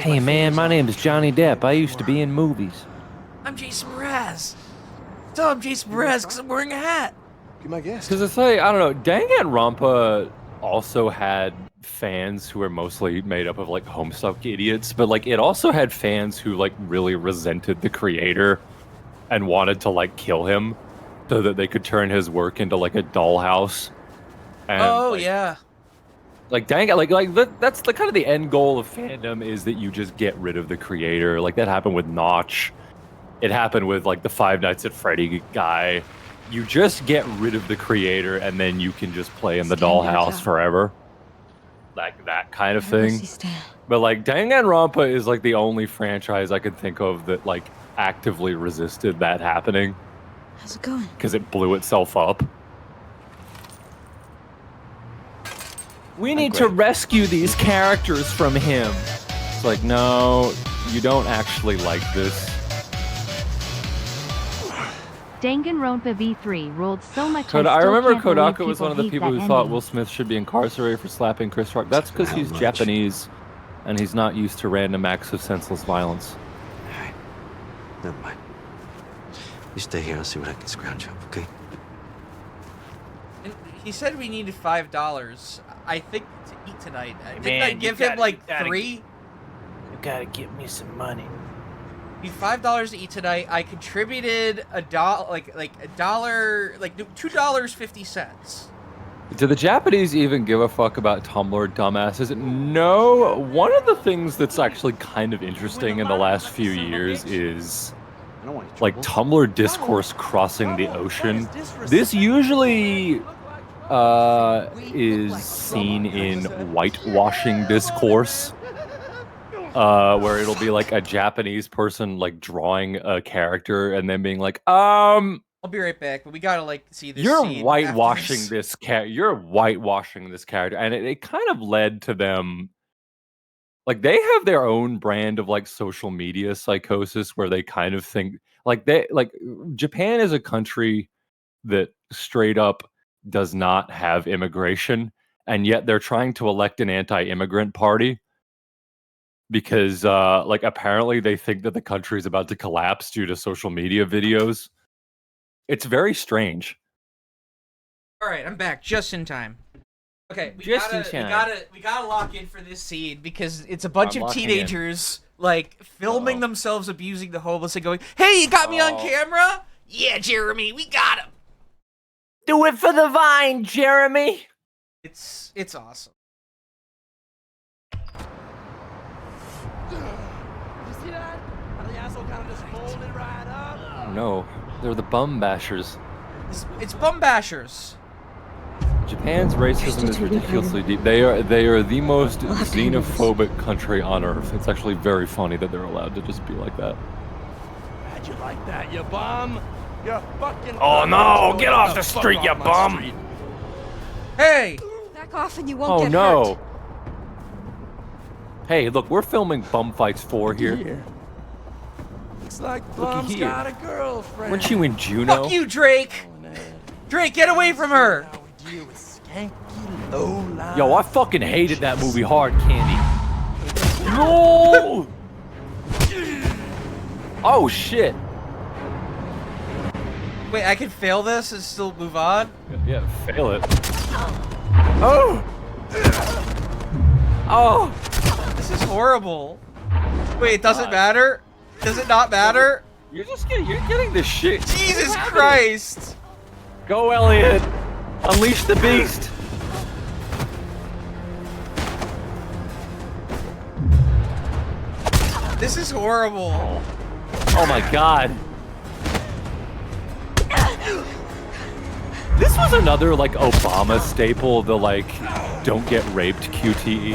Hey, man, my name is Johnny Depp. I used to be in movies. I'm Jason Mraz. Tell I'm Jason Mraz because I'm wearing a hat. Be my guest. Because it's like, I don't know, Danganronpa also had fans who were mostly made up of, like, Homestuck idiots, but, like, it also had fans who, like, really resented the creator and wanted to, like, kill him so that they could turn his work into, like, a dollhouse. And, Oh like, yeah. Like dang, that's the kind of the end goal of fandom is that you just get rid of the creator. Like that happened with Notch. It happened with like the Five Nights at Freddy guy. You just get rid of the creator, and then you can just play in the dollhouse forever. Like that kind of thing. But like Danganronpa is like the only franchise I could think of that like actively resisted that happening. How's it going? Because it blew itself up. We need to rescue these characters from him. It's like, no, you don't actually like this. Danganronpa V3 rolled so much. I remember Kodaka was one of the people who thought Will Smith should be incarcerated for slapping Chris Rock. That's because he's Japanese, and he's not used to random acts of senseless violence. Alright. Never mind. You stay here, I'll see what I can scrounge up, okay? And he said we needed $5. I think to eat tonight. Didn't man, I you give him gotta- like you gotta- 3? You gotta give me some money. Need $5 to eat tonight. I contributed $2.50. Do the Japanese even give a fuck about Tumblr dumbasses? No. One of the things that's actually kind of interesting in the last few years is like Tumblr discourse crossing the ocean. This usually is seen in whitewashing discourse. Where it'll be like a Japanese person like drawing a character and then being like, I'll be right back, but we gotta like see this. you're scene whitewashing after this character. You're whitewashing this character, and it kind of led to them. Like they have their own brand of like social media psychosis, where they kind of think like Japan is a country that straight up does not have immigration, and yet they're trying to elect an anti-immigrant party. Because like apparently they think that the country is about to collapse due to social media videos. It's very strange. All right, I'm back just in time. Okay, we Just in gotta time. lock in for this scene because it's a bunch I'm of locking in. teenagers like filming themselves abusing the homeless and going, "Hey, you got me on camera? Yeah, Jeremy, we got him." Do it for the vine, Jeremy. It's awesome. Oh, no, they're the bum bashers. It's bum bashers. Japan's racism is ridiculously deep. They are the most xenophobic country on earth. It's actually very funny that they're allowed to just be like that. How'd you like that, you bum? You fucking. Oh no! Get off the street, you bum! Hey! Back off and you won't Oh get no! hurt. Hey, look, we're filming Bum Fights 4 here. Looks like Looky Bum's here. got a girlfriend. Weren't you in Juno? Fuck you, Drake! Drake, get away from her! Yo, I fucking hated that movie hard, Candy. No! Oh shit! Wait, I can fail this and still move on? Yeah, fail it. Oh! Oh! This is horrible. Wait, it doesn't matter? Does it not matter? You're getting this shit. Jesus Christ! Go, Elliot! Unleash the beast! This is horrible. Oh my god. This was another like Obama staple, the like don't get raped QTE.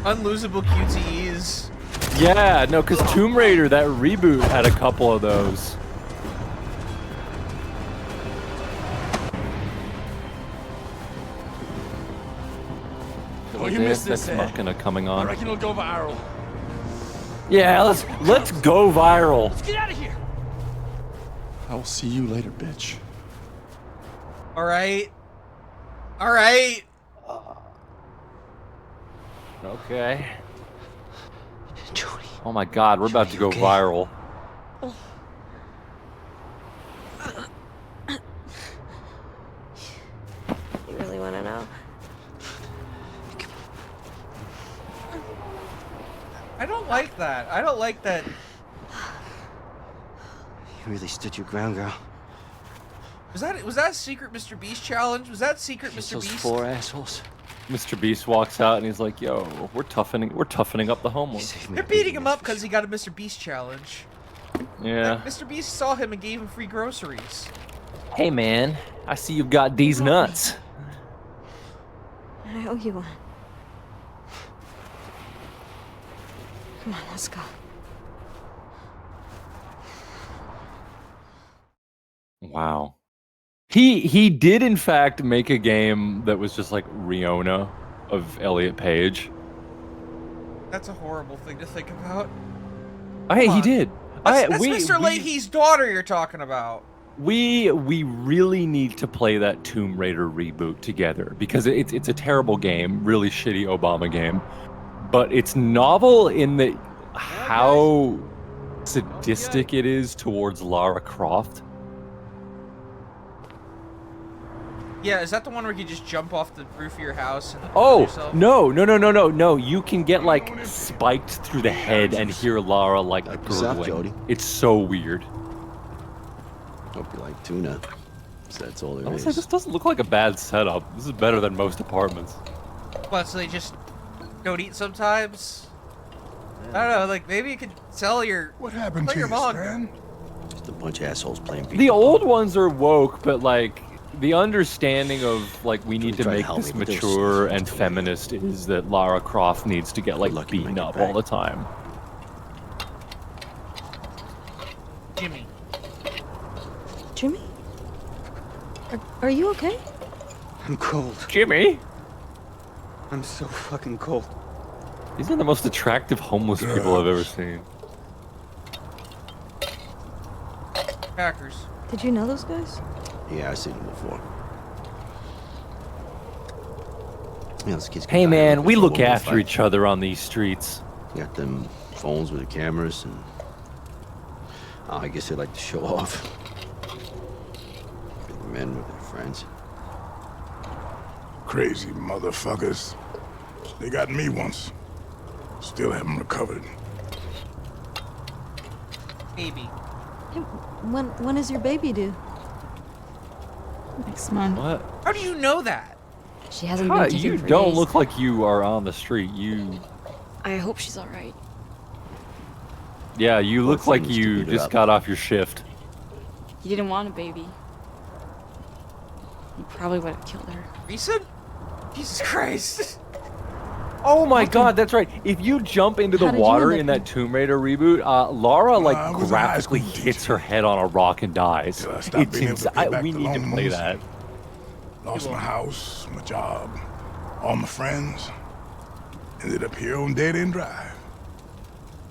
Unlosable QTEs. Yeah, no, because Tomb Raider, that reboot, had a couple of those. Oh, you missed this, Ex Machina coming on. I reckon it'll go viral. Yeah, let's go viral. Let's get out of here. I will see you later, bitch. Alright. Alright. Okay. Oh my god, we're about to go viral. You really want to know? I don't like that. I don't like that. You really stood your ground, girl. Was that a secret Mr. Beast challenge? Was that secret Mr. Those Beast? 4 assholes. Mr. Beast walks out and he's like, "Yo, we're toughening up the homeless." They're beating him up because he got a Mr. Beast challenge. Yeah. Mr. Beast saw him and gave him free groceries. Hey man, I see you've got these nuts. I owe you one. Come on, let's go. Wow. He did in fact make a game that was just like Riona of Elliot Page. That's a horrible thing to think about. Hey, he did. That's Mr. Leahy's daughter you're talking about. We really need to play that Tomb Raider reboot together because it's a terrible game, really shitty Obama game, but it's novel in the how sadistic it is towards Lara Croft. Yeah, is that the one where you just jump off the roof of your house and Oh, yourself? no. You can get like spiked through the head and hear Lara like yourself, gurgling. Jody. It's so weird. Hope you like tuna. So that's all there I was is. like, this doesn't look like a bad setup. This is better than most apartments. What, so they just don't eat sometimes? I don't know, like maybe you could sell your What happened sell to your you, mug. Stan? Just a bunch of assholes playing The old ones are woke, but like the understanding of like we need to Try to make help this me, but they're mature and feminist is that Lara Croft needs to get like lucky to beaten make it up back. all the time. Jimmy. Jimmy? Are you okay? I'm cold. Jimmy? I'm so fucking cold. These are the most attractive homeless people I've ever seen. Packers. Did you know those guys? Yeah, I've seen them before. Yeah, those kids Hey can die man, looking we for a look woman to after fight. each other on these streets. Got them phones with the cameras and... Oh, I guess they like to show off. Big men with their friends. Crazy motherfuckers. They got me once. Still haven't recovered. Baby. Hey, when is your baby due? Next month. What? How do you know that? She hasn't Huh, been taken you for don't days. look like you are on the street. You... I hope she's all right. Yeah, you Well, look like things to you beat her just up. got off your shift. You didn't want a baby. You probably would have killed her. Recent? Jesus Christ. Oh my god, that's right. If you jump into the How did you water end in up that Tomb Raider reboot, Lara like I was a high graphically school hits her head on a rock and dies. Till I stopped being able to pay back We the need to play loans. that. Lost my house, my job, all my friends. Ended up here on Dead End Drive.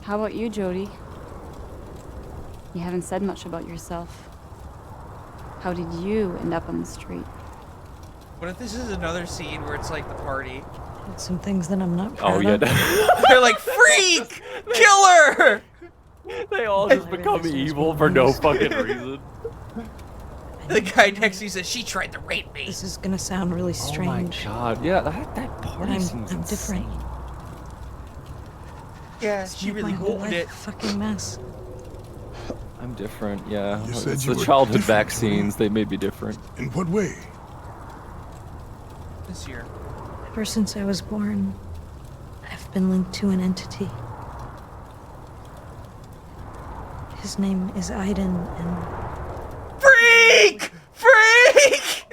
How about you, Jody? You haven't said much about yourself. How did you end up on the street? What if this is another scene where it's like the party? Some things that I'm not proud Oh yeah. of. They're like, freak! Killer! They all just become evil for no fucking reason. The guy next to you says, she tried to rape me. This is gonna sound really strange. Oh my god, yeah, that but party seems I'm different. insane. Yeah, It's she made really my whole wanted life it. a fucking mess. I'm different, yeah. You said It's you the were childhood different, vaccines, they may be different. In what way? This year. Ever since I was born, I've been linked to an entity. His name is Aiden, and Freak! Freak!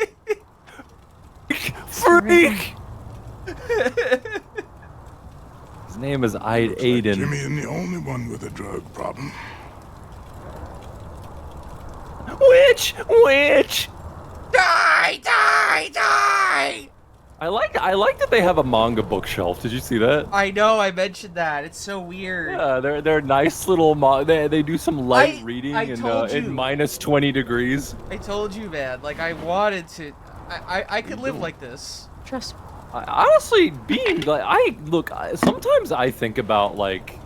Freak! His name is Aiden. Jimmy isn't the only one with a drug problem. Witch! Witch! Die! Die! Die! I like that they have a manga bookshelf. Did you see that? I know, I mentioned that. It's so weird. Yeah, they're nice little they do some light reading I and told you. in minus 20 degrees. I told you, man. Like, I wanted to... I could live like this. trust me. Honestly, being like sometimes I think about like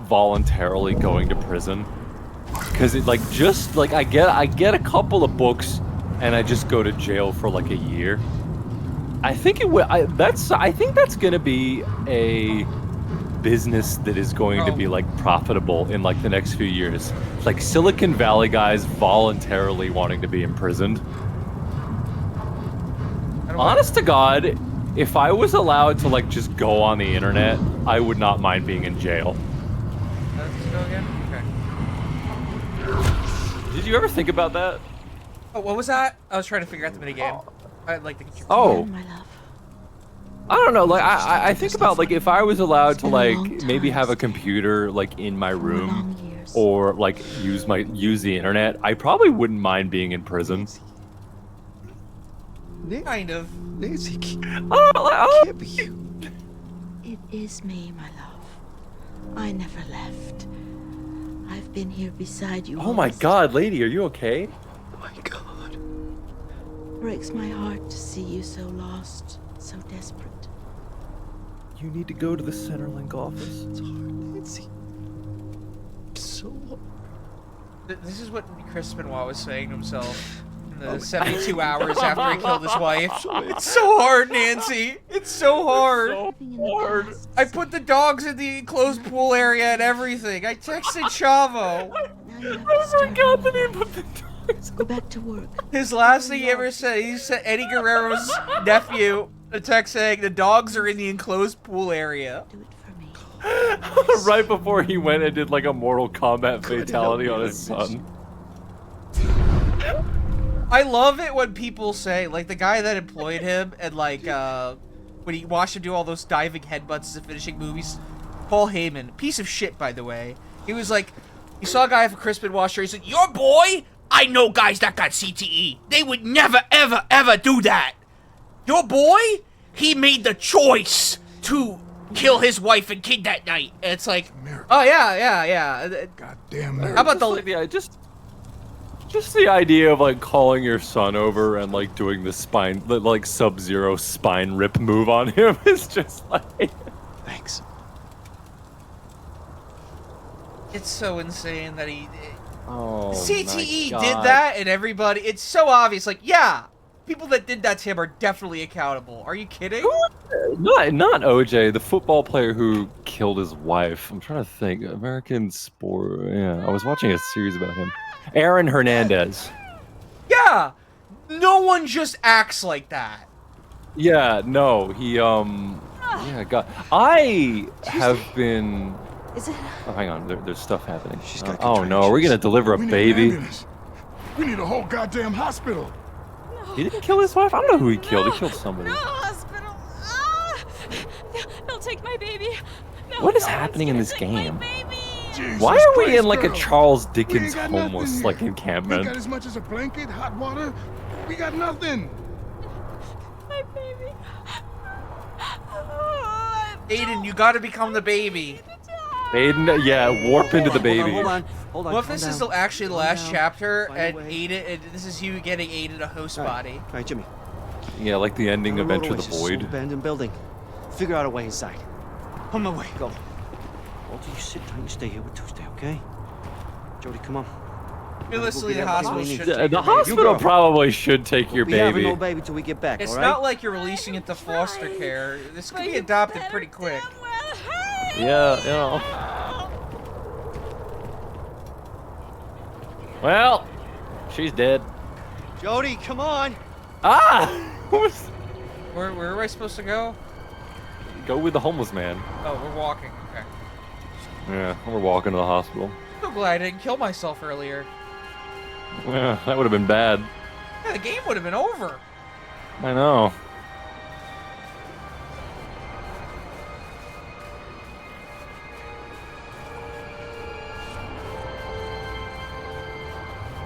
voluntarily going to prison because it like just like I get a couple of books and I just go to jail for like a year. I think it would. I think that's gonna be a business that is going to be like profitable in like the next few years. Like Silicon Valley guys voluntarily wanting to be imprisoned. Honest to God, if I was allowed to like just go on the internet, I would not mind being in jail. Let's go again. Okay. Did you ever think about that? Oh, what was that? I was trying to figure out the minigame. I'd like to get your My love. I don't know, like I think about like if I was allowed to like maybe have a computer like in my room or like use the internet, I probably wouldn't mind being in prison. Kind of. Nancy, I can't be you. It is me, my love. I never left. I've been here beside you. Oh my God, lady, are you okay? Oh my God. Breaks my heart to see you so lost, so desperate. You need to go to the Centerlink office. It's hard, Nancy. So hard. This is what Chris Benoit was saying to himself in the 72 hours after he killed his wife. It's so hard, Nancy. It's so hard. So hard. I put the dogs in the enclosed pool area and everything. I texted Chavo. I forgot that he put the dogs. Go back to work. His last thing he ever said, he sent Eddie Guerrero's nephew a text saying the dogs are in the enclosed pool area. Do it for me. Right before he went and did like a Mortal Kombat fatality on his son. I love it when people say, like the guy that employed him and like when he watched him do all those diving headbutts and finishing movies, Paul Heyman, piece of shit by the way. He was like, he saw a guy for Chris Benoit show, he said, "Your boy? I know guys that got CTE. They would never, ever, ever do that. Your boy? He made the choice to kill his wife and kid that night." And it's like, oh yeah. Goddamn miracle. How about the just the idea of like calling your son over and like doing the spine, like Sub-Zero spine rip move on him is just like, thanks. It's so insane that he. Oh, CTE my did God. that, and everybody. It's so obvious. Like, yeah, people that did that to him are definitely accountable. Are you kidding? Not OJ, the football player who killed his wife. I'm trying to think. American sport. Yeah, I was watching a series about him. Aaron Hernandez. Yeah, no one just acts like that. Yeah, no, he yeah, God, I have been. Is it? Oh, hang on, there's stuff happening. She's got oh no, are we gonna deliver a We need baby? an ambulance. We need a whole goddamn hospital. He didn't kill his wife. I don't know who he killed. He killed somebody. No, hospital. Ah! Don't take my baby. No, What is no one's happening in gonna this take my game? baby. Jesus Why are we Christ, in like a girl. Charles We ain't Dickens got nothing homeless here. like We ain't got encampment? as much as a blanket, hot water. We got nothing. My baby. Aiden, you gotta become the baby. Aiden, yeah, warp into the baby. Hold on. What if this is actually the last chapter, and Aiden, and this is you getting Aiden a host body? All right, Jimmy. Yeah, like the ending of Enter the Oasis, Void. old abandoned building. Figure out a way inside. On my way. Go. Walter, you sit tight and stay here with Tuesday, okay? Jody, come on. Realistically, the We'll get hospital everything we should need. take The your baby. hospital probably should take your We have baby. no baby till we get back, It's all right? not like you're releasing it to foster care. This could be adopted pretty quick. Yeah, you know. Well, she's dead. Jody, come on. Ah! Where am I supposed to go? Go with the homeless man. Oh, we're walking. Okay. Yeah, we're walking to the hospital. So glad I didn't kill myself earlier. Yeah, that would have been bad. Yeah, the game would have been over. I know.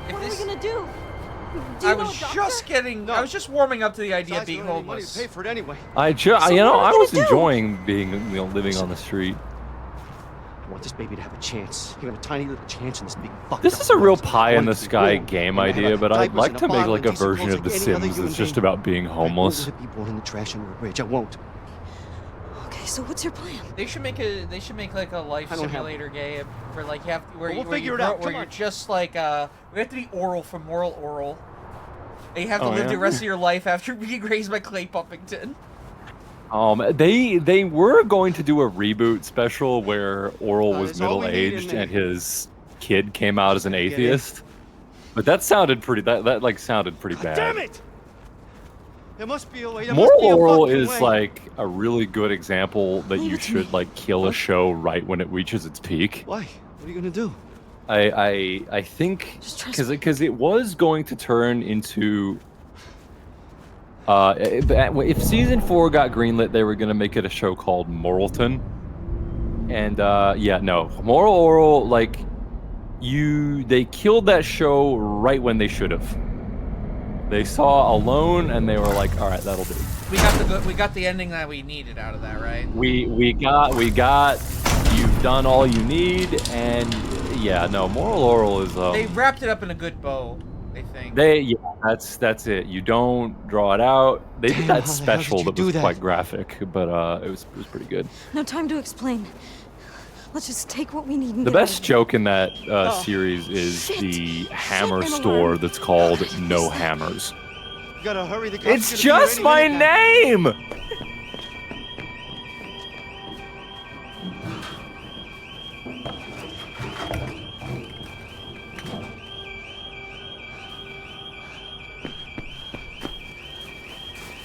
What are we gonna do? I was just warming up to the idea of being Money to homeless. pay for it anyway. You know, I was enjoying being, living on the street. I want this baby to have a chance. You have a tiny little chance in this big fucked This up is a real world. pie I in want the it to be sky real. game I wanna have idea, but I'd diapers like and to a make bottle like a and decent version clothes of The like any other Sims human that's just being. about being homeless. I won't be born in the trash under a bridge. I won't. Okay, so what's your plan? They should make like a life I don't have simulator game where like you have Well, we'll figure it out. where Come you're on. just like we have to be oral from moral oral. And you have to Oh, live yeah? the rest of your life after being raised by Clay Puffington. They were going to do a reboot special where Oral was that's all we need in middle-aged there. and his kid came out as an atheist. But that sounded pretty. That like sounded pretty bad. Damn it! There must be a way. There Moral must be a Oral fucking is way. like a really good example that you should like kill a show right when it reaches its peak. Why? What are you gonna do? I think because it was going to turn into if season 4 got greenlit, they were gonna make it a show called Moralton. And yeah, no, Moral Oral, like they killed that show right when they should have. They saw Alone and they were like, all right, that'll do. We got the ending that we needed out of that, right? We got you've done all you need, and yeah, no, Moral Oral is they wrapped it up in a good bow, I think. That's it. You don't draw it out. They did that special that was quite graphic, but it was pretty good. No time to explain. Let's just take what we need and The get out best of here. joke in that series is the hammer store that's called No Hammers. You gotta hurry. The cops It's are gonna be just here my any minute now. name!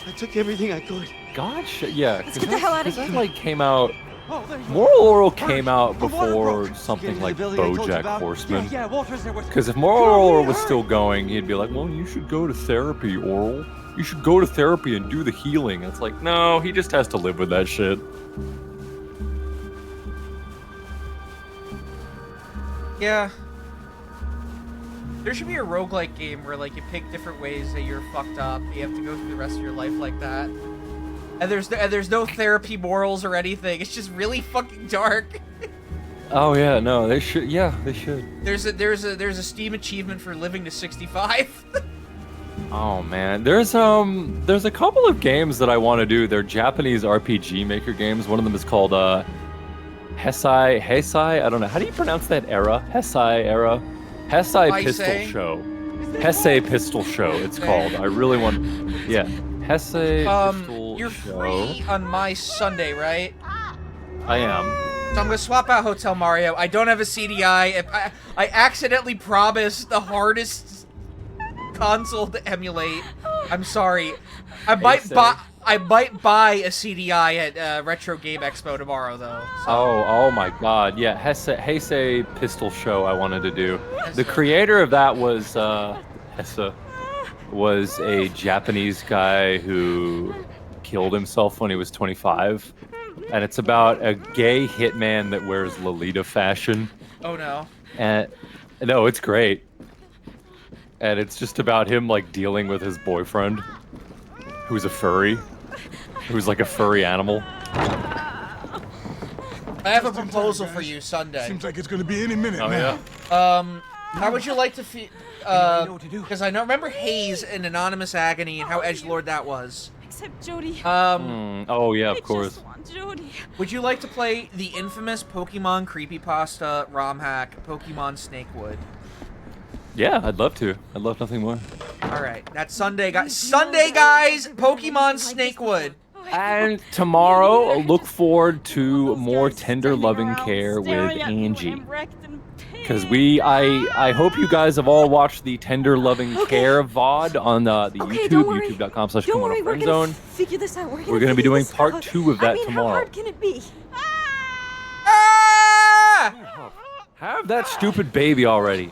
I took everything I could. Gosh, yeah. Let's get the hell out of That here. like came out. Oh, there you go. Moral Oral came out The water before broke. something Getting to like the building I told you BoJack about. Horseman. Yeah, water's there with. Because if Moral Oral was still going, he'd be like, well, you should go to therapy, Oral. You should go to therapy and do the healing. It's like, no, he just has to live with that shit. Yeah. There should be a roguelike game where like you pick different ways that you're fucked up. You have to go through the rest of your life like that. And there's no therapy morals or anything. It's just really fucking dark. Oh yeah, no, they should. Yeah, they should. There's a Steam achievement for living to 65. Oh man, there's a couple of games that I want to do. They're Japanese RPG Maker games. One of them is called Heisei. I don't know. How do you pronounce that era? Heisei era. Heisei Pistol Show. Heisei Pistol Show. It's called. I really want. Yeah. Heisei Pistol You're Show. free on my Sunday, right? I am. So I'm gonna swap out Hotel Mario. I don't have a CDI. I accidentally promised the hardest console to emulate. I'm sorry. I might buy a CDI at Retro Game Expo tomorrow, though. So. Oh my God! Yeah, Heisei Pistol Show. I wanted to do. The creator of that was was a Japanese guy who killed himself when he was 25, and it's about a gay hitman that wears Lolita fashion. Oh no! And no, it's great. And it's just about him like dealing with his boyfriend, who's a furry, who's like a furry animal. I have a proposal for you Sunday. Seems like it's gonna be any minute Oh now. yeah. How would you like to feel? Because I remember Hayes in Anonymous Agony and how edgelord that was. Except Jody. Oh yeah, of course. Just want Jody. Would you like to play the infamous Pokemon creepypasta ROM hack, Pokemon Snakewood? Yeah, I'd love to. I'd love nothing more. All right, that's Sunday, guys. Sunday, guys. Pokemon Snakewood. And tomorrow, look forward to more tender loving care with Angie. Because I hope you guys have all watched the tender loving care VOD on the YouTube, youtube.com/KEMONOFRIENDZONE. Figure this out. We're going to be doing part 2 of that tomorrow. How hard can it be? Ah! Have that stupid baby already.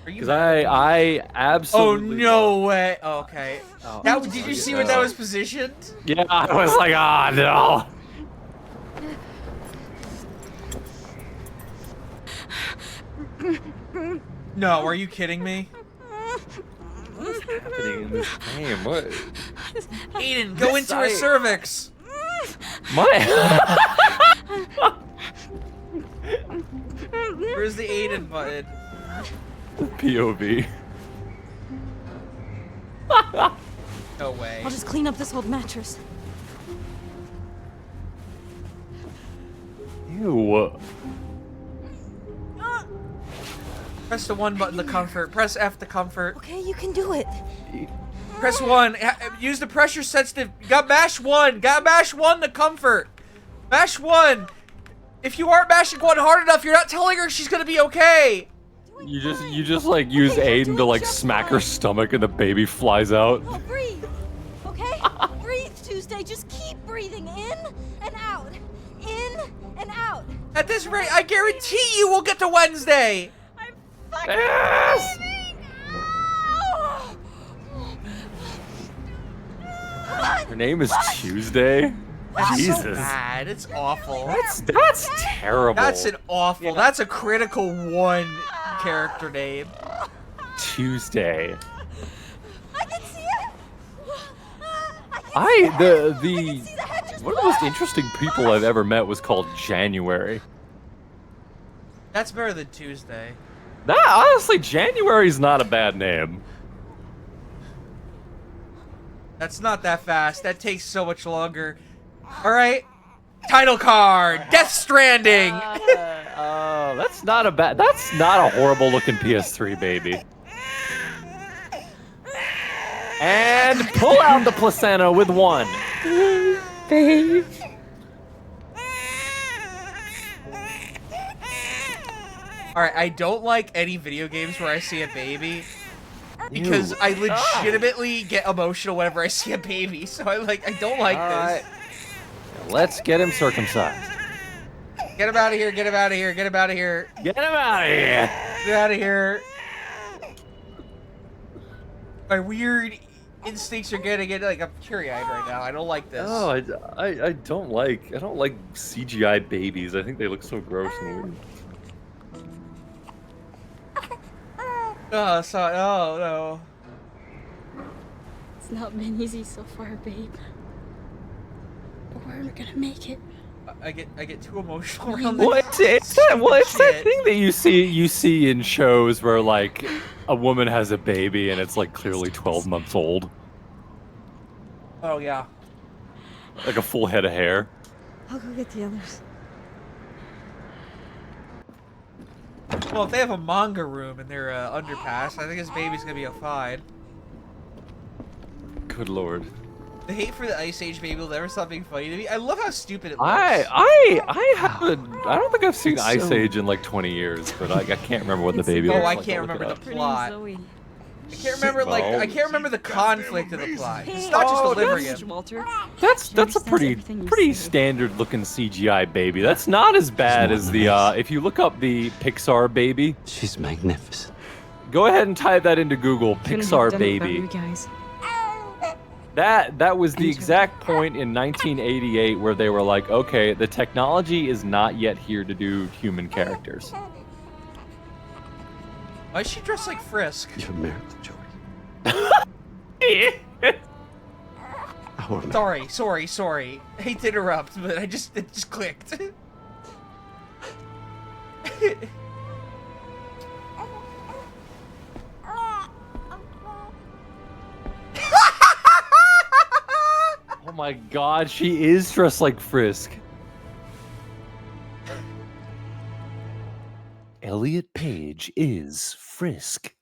Because I absolutely. Oh no way! Oh, okay. Did you see where that was positioned? Yeah, I was like, ah, no. No, are you kidding me? What's happening in this game? What? Aiden, go into her cervix. Where's the Aiden button? POV. No way. I'll just clean up this old mattress. Ew. Press the 1 button to comfort. Press F to comfort. Okay, you can do it. Press 1. Use the pressure sensitive. Got mash 1. Got mash 1 to comfort. Mash 1. If you aren't mashing 1 hard enough, you're not telling her she's gonna be okay. You just like use Aiden to like smack her stomach and the baby flies out. Oh, breathe. Okay? Breathe, Tuesday. Just keep breathing in and out. In and out. At this rate, I guarantee you we'll get to Wednesday. Yes! Her name is Tuesday. That's Jesus. so bad. It's awful. That's terrible. That's an awful. That's a critical 1 character name. Tuesday. I can see it. One of the most interesting people I've ever met was called January. That's better than Tuesday. Honestly, January's not a bad name. That's not that fast. That takes so much longer. All right. Title card. Death Stranding. That's not a horrible looking PS3 baby. And pull out the placenta with 1. Babe. Alright, I don't like any video games where I see a baby. Because I legitimately get emotional whenever I see a baby. So I don't like this. Let's get him circumcised. Get him out of here, get him out of here, get him out of here. Get him out of here. Get out of here. My weird instincts are getting it. Like, I'm teary-eyed right now. I don't like this. Oh, I don't like CGI babies. I think they look so gross and weird. Oh, no. It's not been easy so far, babe. But we're gonna make it. I get too emotional around this. Well, it's that thing that you see in shows where like a woman has a baby and it's like clearly 12 months old. Oh yeah. Like a full head of hair. I'll go get the others. Well, if they have a manga room in their underpass, I think this baby's gonna be fine. Good lord. The hate for the Ice Age baby will never stop being funny to me. I love how stupid it looks. I don't think I've seen Ice Age in like 20 years, but I can't remember what the baby looks like. I can't remember the plot. I can't remember I can't remember the conflict of the plot. It's not just delivering it. That's a pretty standard looking CGI baby. That's not as bad as the if you look up the Pixar baby. She's magnificent. Go ahead and type that into Google, Pixar baby. That was the exact point in 1988 where they were like, okay, the technology is not yet here to do human characters. Why is she dressed like Frisk? You're married to Joey. Sorry. I hate to interrupt, but it just clicked. Oh my god, she is dressed like Frisk. Elliot Page is Frisk.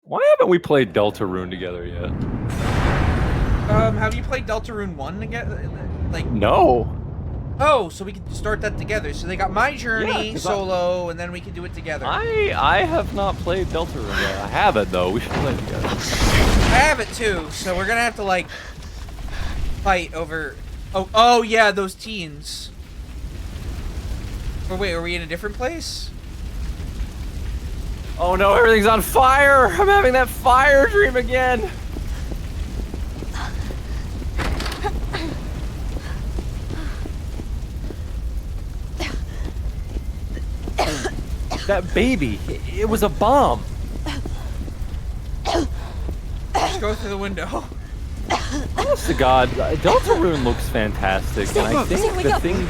Why haven't we played Deltarune together yet? Have you played Deltarune 1 together? Like no. Oh, so we can start that together. So they got My Journey solo, and then we can do it together. I have not played Deltarune yet. I have it though. We should play it together. I have it too. So we're gonna have to like fight over. Oh yeah, those teens. Or wait, are we in a different place? Oh no, everything's on fire! I'm having that fire dream again! That baby, it was a bomb. Just go through the window. Honest to God, Deltarune looks fantastic, and I think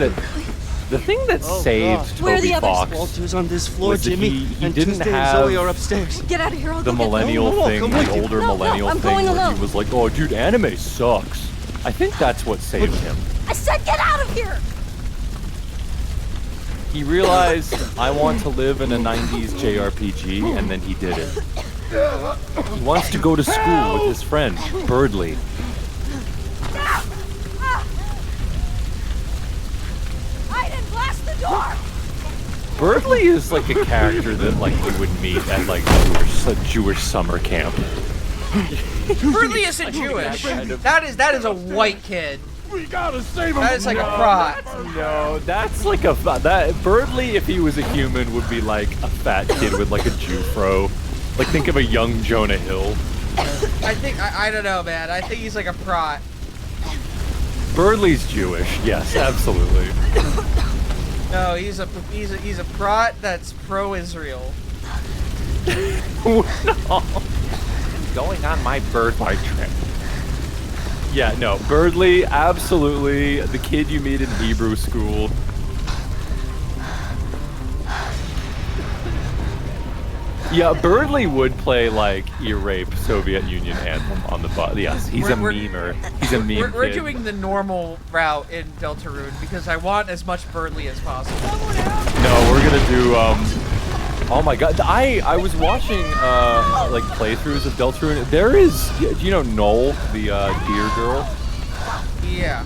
the thing that saved Toby Fox Walter's on this floor, was that Jimmy, he and didn't Tuesday have and Zoe are upstairs. Get out of here, I'll the go get them. millennial No, thing, come the with you. older No, millennial I'm thing, going where alone. he was like, "Oh, dude, anime sucks." I think that's what saved him. I said get out of here! He realized, I want to live in a 90s JRPG, and then he did it. He wants to go to school with his friend, Birdley. I didn't blast the door! Birdley is like a character that like you would meet at like a Jewish summer camp. Birdley isn't Jewish. That is a white kid. We gotta save him. That is like a prot. No, that's like that Birdley, if he was a human, would be like a fat kid with like a Jew fro. Like think of a young Jonah Hill. I don't know, man. I think he's like a prot. Birdley's Jewish, yes, absolutely. No, he's a prot that's pro-Israel. No. Going on my Birdley trip. Yeah, no, Birdley, absolutely the kid you meet in Hebrew school. Yeah, Birdley would play like E-Rape Soviet Union anthem on the bus. Yes, he's a memer. He's a meme We're kid. doing the normal route in Deltarune because I want as much Birdley as possible. No, we're gonna do oh my god, I was watching like playthroughs of Deltarune. There is, do you know Noel, the deer girl? Yeah.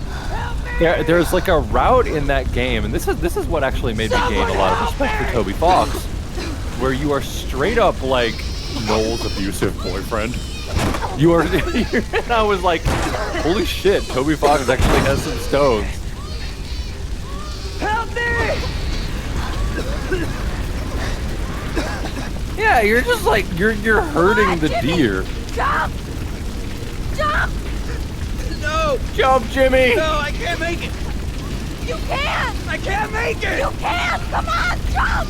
Yeah, there's like a route in that game, and this is what actually made me gain a lot of respect for Toby Fox, where you are straight up like Noel's abusive boyfriend. You are, and I was like, holy shit, Toby Fox actually has some stones. Help me! Yeah, you're just like, you're hurting the deer. Jump! Jump! No! Jump, Jimmy! No, I can't make it! You can! I can't make it! You can! Come on, jump!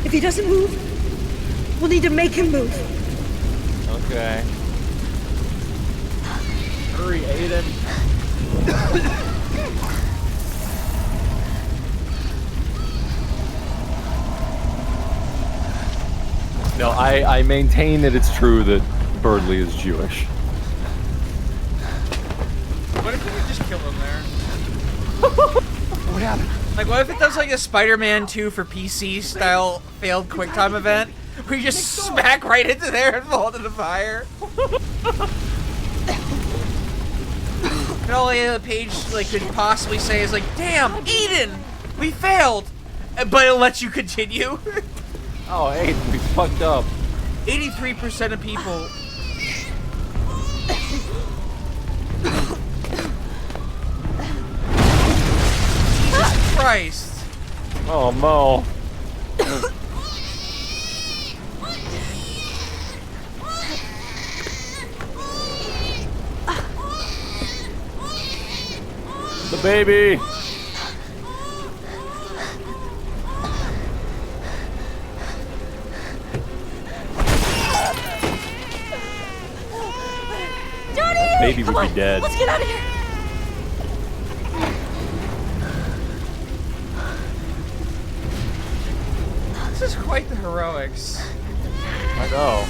If he doesn't move, we'll need to make him move. Okay. Hurry, Aiden. No, I maintain that it's true that Birdley is Jewish. What if we could just kill him there? What happened? Like, what if it does like a Spider-Man 2 for PC style failed QuickTime event? Where you just smack right into there and fall into the fire? And all the page like could possibly say is like, damn, Aiden, we failed! But it lets you continue. Oh, Aiden, we fucked up. 83% of people. Jesus Christ. Oh, Mo. The baby. Baby would be dead. Let's get out of here. This is quite the heroics. I know.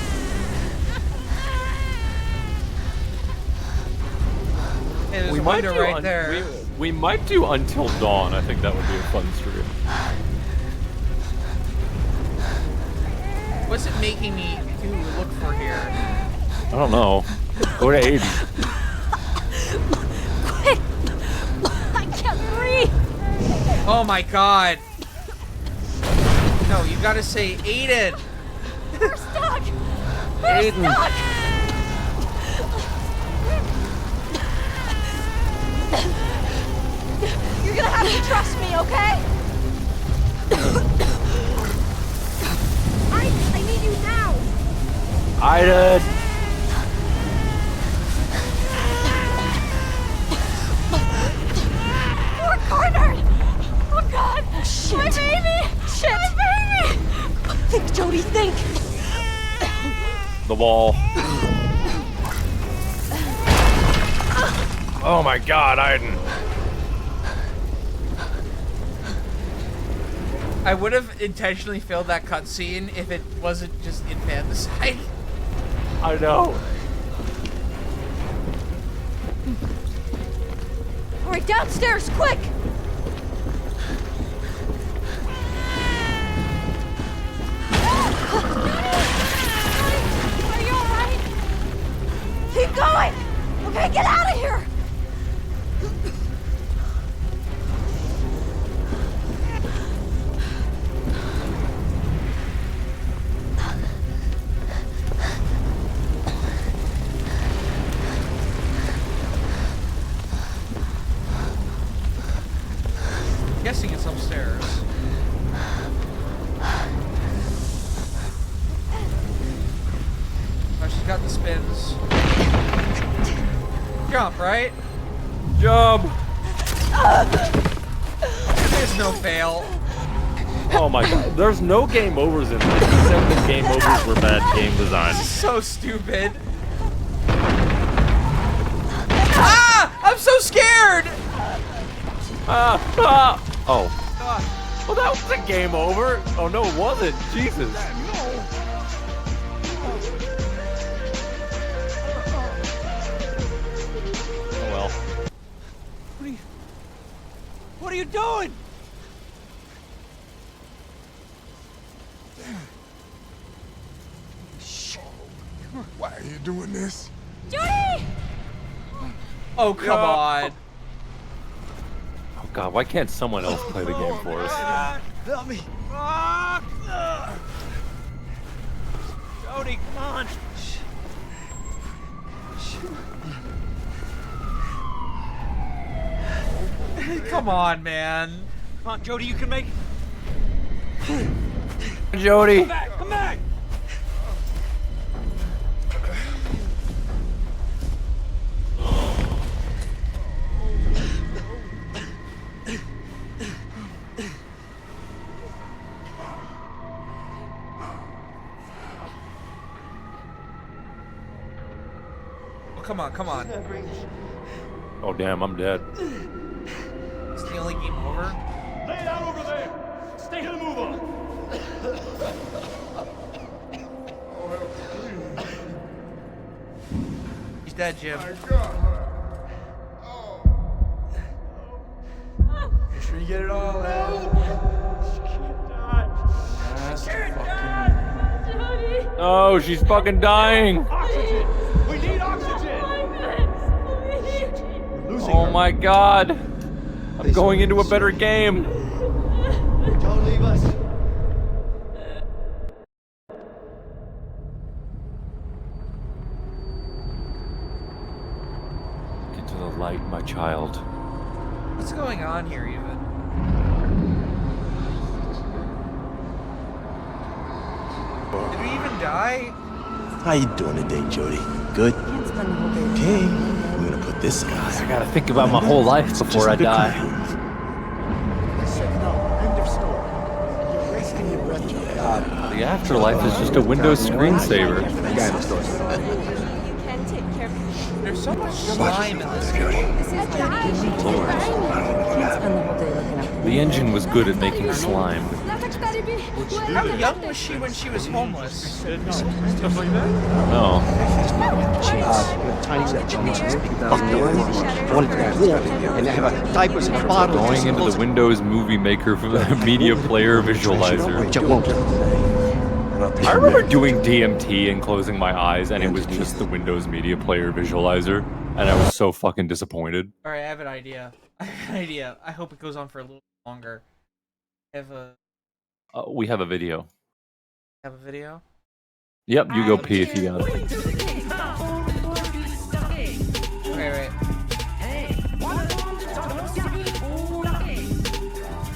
Hey, there's a window right there. We might do Until Dawn. I think that would be a fun stream. What's it making me do look for here? I don't know. Go to Aiden. Quick! I can't breathe! Oh my god. No, you gotta say Aiden. We're stuck! We're Aiden. stuck! You're gonna have to trust me, okay? I need you now! Aiden. We're cornered! Oh god! Shit! My baby! Shit! My baby! Think, Jody, think! The wall. Oh my god, Aiden. I would have intentionally failed that cutscene if it wasn't just infanticide. I know. Alright, downstairs, quick! Are you alright? Keep going! Okay, get out of here! got the spins. Jump, right? Jump! There's no fail. Oh my god, there's no game overs in this, except the game overs were bad game design. So stupid. Ah! I'm so scared! Oh. Well, that was a game over. Oh no, it wasn't. Jesus. Oh well. What are you doing? Why are you doing this? Jody! Oh, come on. Oh god, why can't someone else play the game for us? Help me. Jody, come on. Come on, man. Come on, Jody, you can make it. Jody. Come back, come back. Come on, come on. Oh damn, I'm dead. It's the only game over. Lay it out over there. Stay here to move on. He's dead, Jim. Make sure you get it all out. Oh, she's fucking dying. Oxygen. We need oxygen. Oh my god. I'm going into a better game. Don't leave us. Get to the light, my child. What's going on here, even? Did we even die? How you doing today, Jody? Good? Okay, we're gonna put this aside. I gotta think about my whole life before I die. I said no, end of story. You're wasting your breath, Jody. The afterlife is just a Windows screensaver. There's so much slime in this game. The engine was good at making slime. How young was she when she was homeless? Stuff like that? Oh. And they have a diapers and bottles. Going into the Windows Movie Maker for the media player visualizer. I remember doing DMT and closing my eyes, and it was just the Windows Media Player visualizer, and I was so fucking disappointed. Alright, I have an idea. I hope it goes on for a little longer. I have a... We have a video. Have a video? Yep, you go pee if you got it. Okay, wait.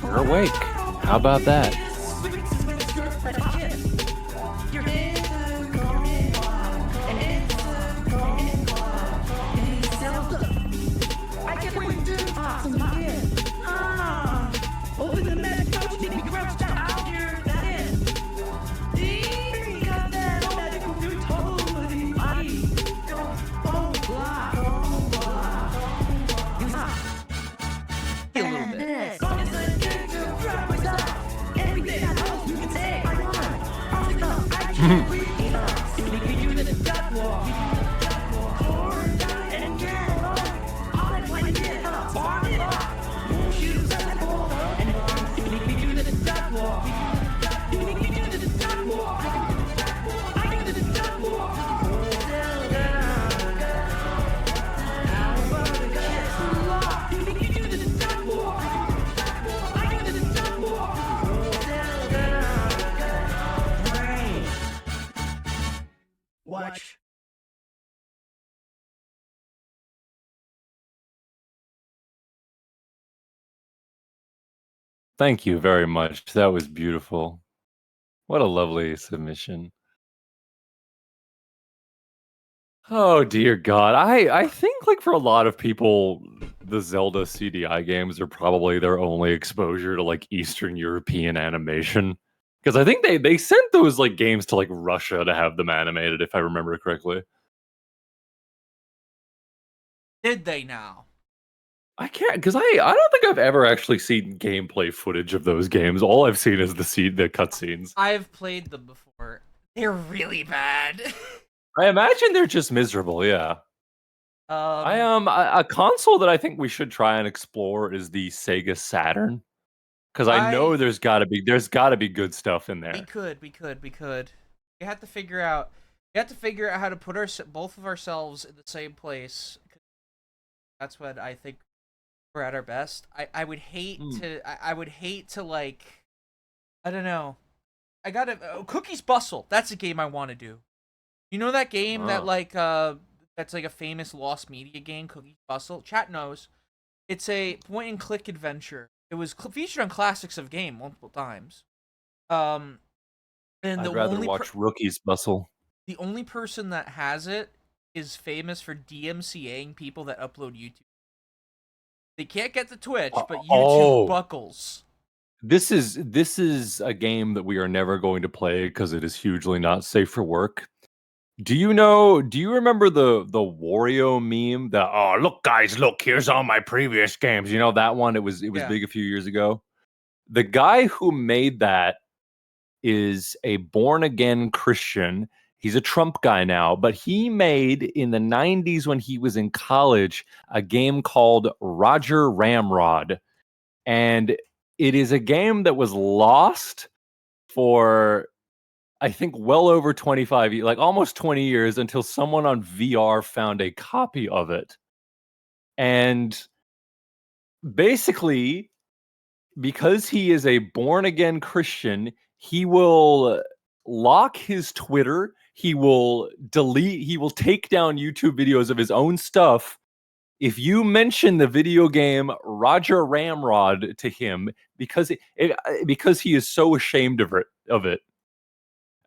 You're awake. How about that? Watch. Thank you very much. That was beautiful. What a lovely submission. Oh dear God. I think like for a lot of people, the Zelda CDI games are probably their only exposure to like Eastern European animation. Because I think they sent those like games to like Russia to have them animated, if I remember correctly. Did they now? I can't because I don't think I've ever actually seen gameplay footage of those games. All I've seen is the cutscenes. I've played them before. They're really bad. I imagine they're just miserable. Yeah. A console that I think we should try and explore is the Sega Saturn, because I know there's got to be good stuff in there. We could. We have to figure out how to put both of ourselves in the same place. That's when I think we're at our best. I would hate to like, I don't know. I gotta Cookies Bustle. That's a game I want to do. You know that game that like that's like a famous lost media game, Cookies Bustle? Chat knows. It's a point and click adventure. It was featured on Classics of Game multiple times. And I'd rather watch Rookies Bustle. The only person that has it is famous for DMCAing people that upload YouTube. They can't get to Twitch, but YouTube buckles. This is a game that we are never going to play because it is hugely not safe for work. Do you remember the Wario meme? Look guys, look, here's all my previous games. You know that one? It was big a few years ago. The guy who made that is a born-again Christian. He's a Trump guy now, but he made in the 90s when he was in college a game called Roger Ramrod. And it is a game that was lost for, I think, well over 25 years, like almost 20 years, until someone on VR found a copy of it. And basically, because he is a born-again Christian, he will lock his Twitter, he will take down YouTube videos of his own stuff if you mention the video game Roger Ramrod to him, because he is so ashamed of it.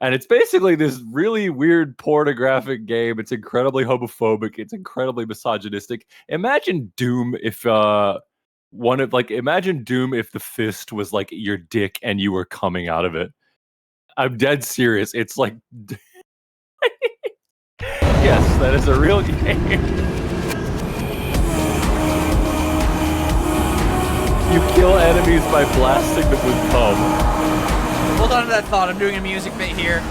And it's basically this really weird pornographic game. It's incredibly homophobic. It's incredibly misogynistic. Imagine Doom if imagine Doom if the fist was like your dick and you were coming out of it. I'm dead serious. It's like yes, that is a real game. You kill enemies by blasting them with cum. Hold on to that thought. I'm doing a music bit here.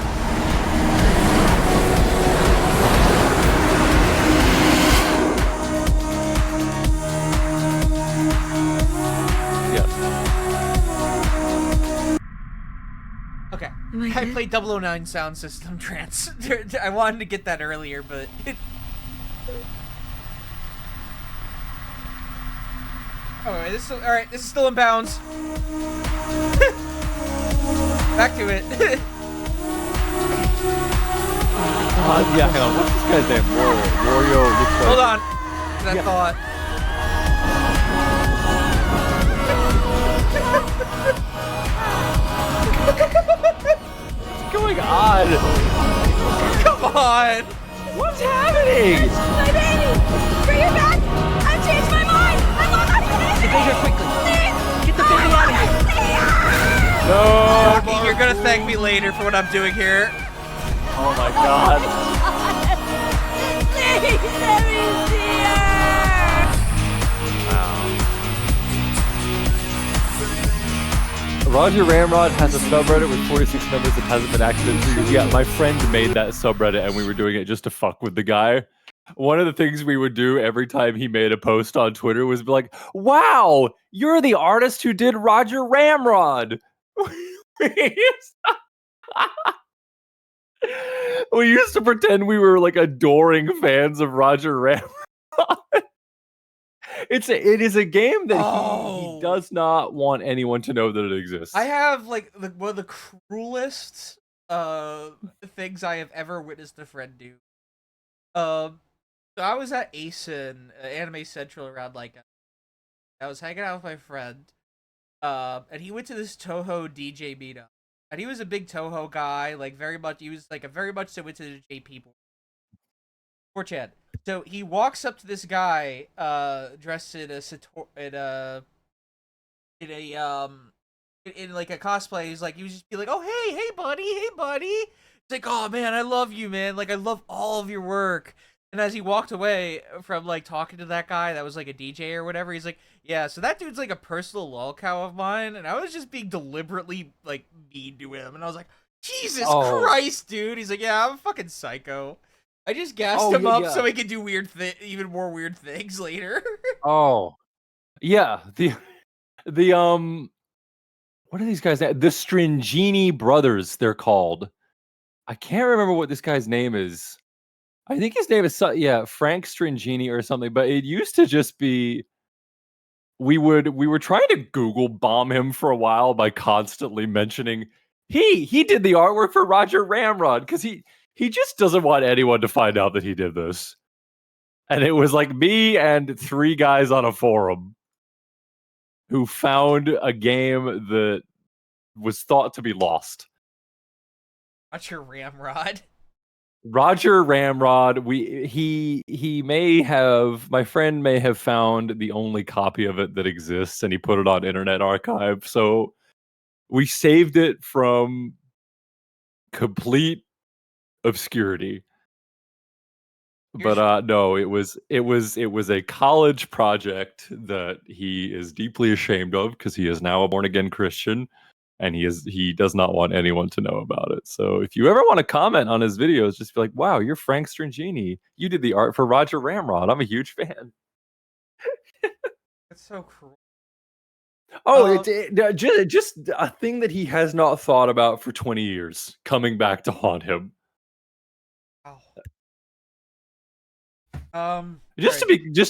Okay. I played 009 Sound System Trance. I wanted to get that earlier, but... Alright, this is still in bounds. Back to it. Yeah, hang on. What's this guy's name? Wario looks like... Hold on. That thought. What's going on? Come on! What's happening? My baby! Bring her back! I've changed my mind! I won't let you Get her quickly! Get the baby out of here! No! Rocky, you're gonna thank me later for what I'm doing here. Oh my god. Please, let me see her! Roger Ramrod has a subreddit with 46 members that hasn't been active in 2 years. Yeah, my friend made that subreddit and we were doing it just to fuck with the guy. One of the things we would do every time he made a post on Twitter was be like, wow, you're the artist who did Roger Ramrod. We used to pretend we were like adoring fans of Roger Ramrod. It is a game that he does not want anyone to know that it exists. I have like one of the cruelest things I have ever witnessed a friend do. So I was at ASIN, Anime Central, around like I was hanging out with my friend, and he went to this Toho DJ meetup, and he was a big Toho guy, like very much. He was like a very much so into the J people. 4chan. So he walks up to this guy, dressed in in like a cosplay. He's like, he was just be like, "Oh hey buddy, hey buddy." He's like, "Oh man, I love you, man. Like I love all of your work." And as he walked away from like talking to that guy that was like a DJ or whatever, he's like, "Yeah, so that dude's like a personal lol cow of mine," and I was just being deliberately like mean to him, and I was like, "Jesus Christ, dude!" He's like, "Yeah, I'm a fucking psycho. I just gassed him up so he could do even more weird things later." Oh, yeah. The what are these guys? The Stringini brothers, they're called. I can't remember what this guy's name is. I think his name is Frank Stringini or something. But it used to just be we were trying to Google bomb him for a while by constantly mentioning he did the artwork for Roger Ramrod because he just doesn't want anyone to find out that he did this. And it was like me and 3 guys on a forum who found a game that was thought to be lost. Roger Ramrod. Roger Ramrod, he may have, my friend may have found the only copy of it that exists and he put it on Internet Archive. So we saved it from complete obscurity. But no, it was a college project that he is deeply ashamed of because he is now a born again Christian, and he does not want anyone to know about it. So if you ever want to comment on his videos, just be like, "Wow, you're Frank Stringini. You did the art for Roger Ramrod. I'm a huge fan." That's so cruel. Oh, just a thing that he has not thought about for 20 years coming back to haunt him. Just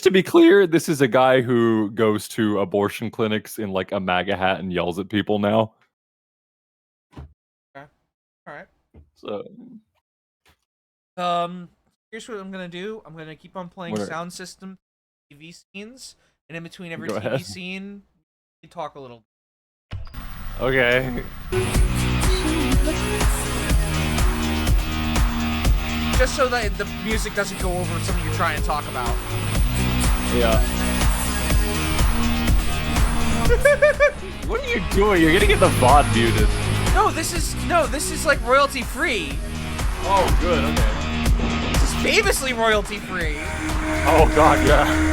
to be clear, this is a guy who goes to abortion clinics in like a MAGA hat and yells at people now. Okay. All right. So, here's what I'm gonna do. I'm gonna keep on playing sound system TV scenes, and in between every TV scene, you talk a little. Okay. Just so that the music doesn't go over something you're trying to talk about. Yeah. What are you doing? You're gonna get the VOD muted. No, this is like royalty free. Oh, good. Okay. This is famously royalty free. Oh God, yeah.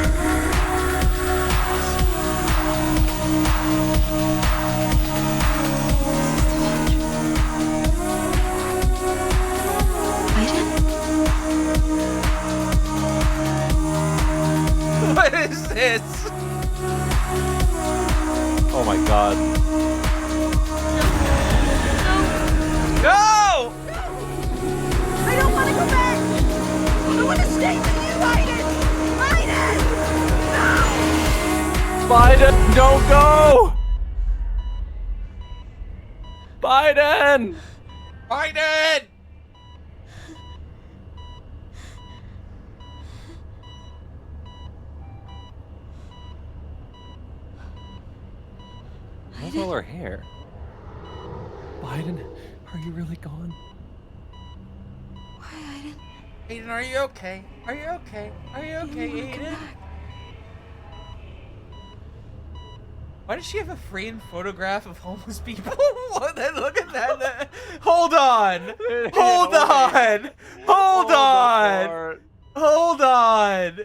What is this? Oh my God. No! I don't want to go back! I want to stay with you, Biden! Biden! No! Biden, don't go! Biden! Biden! Where's all her hair? Biden, are you really gone? Why, Aiden? Aiden, are you okay? Are you okay? Are you okay, Aiden? Why does she have a framed photograph of homeless people? Look at that. Hold on. Hold on. Hold on. Hold on.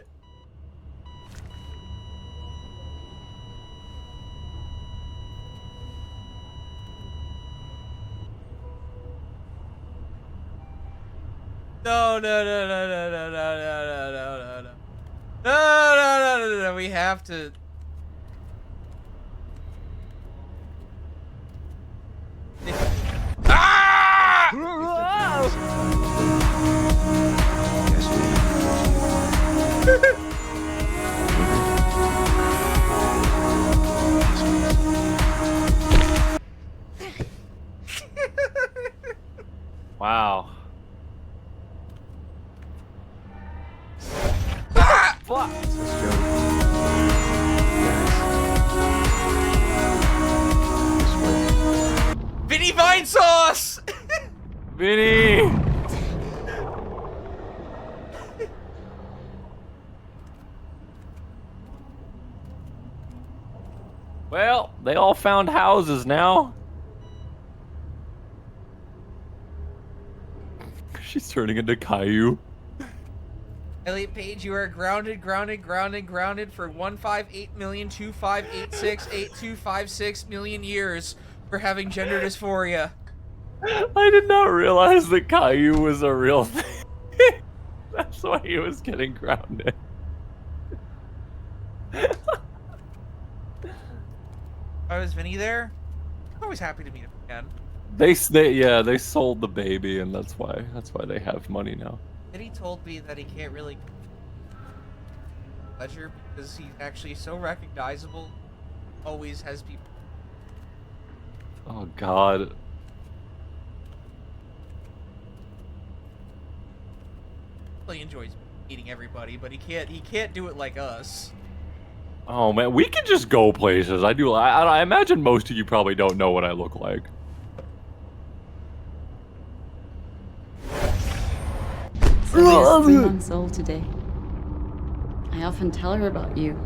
No. No. We have to. Wow. Fuck. Vinny Vine Sauce! Vinny! They all found houses now. She's turning into Caillou. Elliot Page, you are grounded for 158,258,68256 million years for having gender dysphoria. I did not realize that Caillou was a real thing. That's why he was getting grounded. Oh, is Vinny there? I'm always happy to meet him again. They sold the baby, and that's why they have money now. Vinny told me that he can't really pleasure because he's actually so recognizable. Always has people. Oh God. Really enjoys meeting everybody, but he can't do it like us. Oh man, we can just go places. I imagine most of you probably don't know what I look like. Sylvia's 3 months old today. I often tell her about you,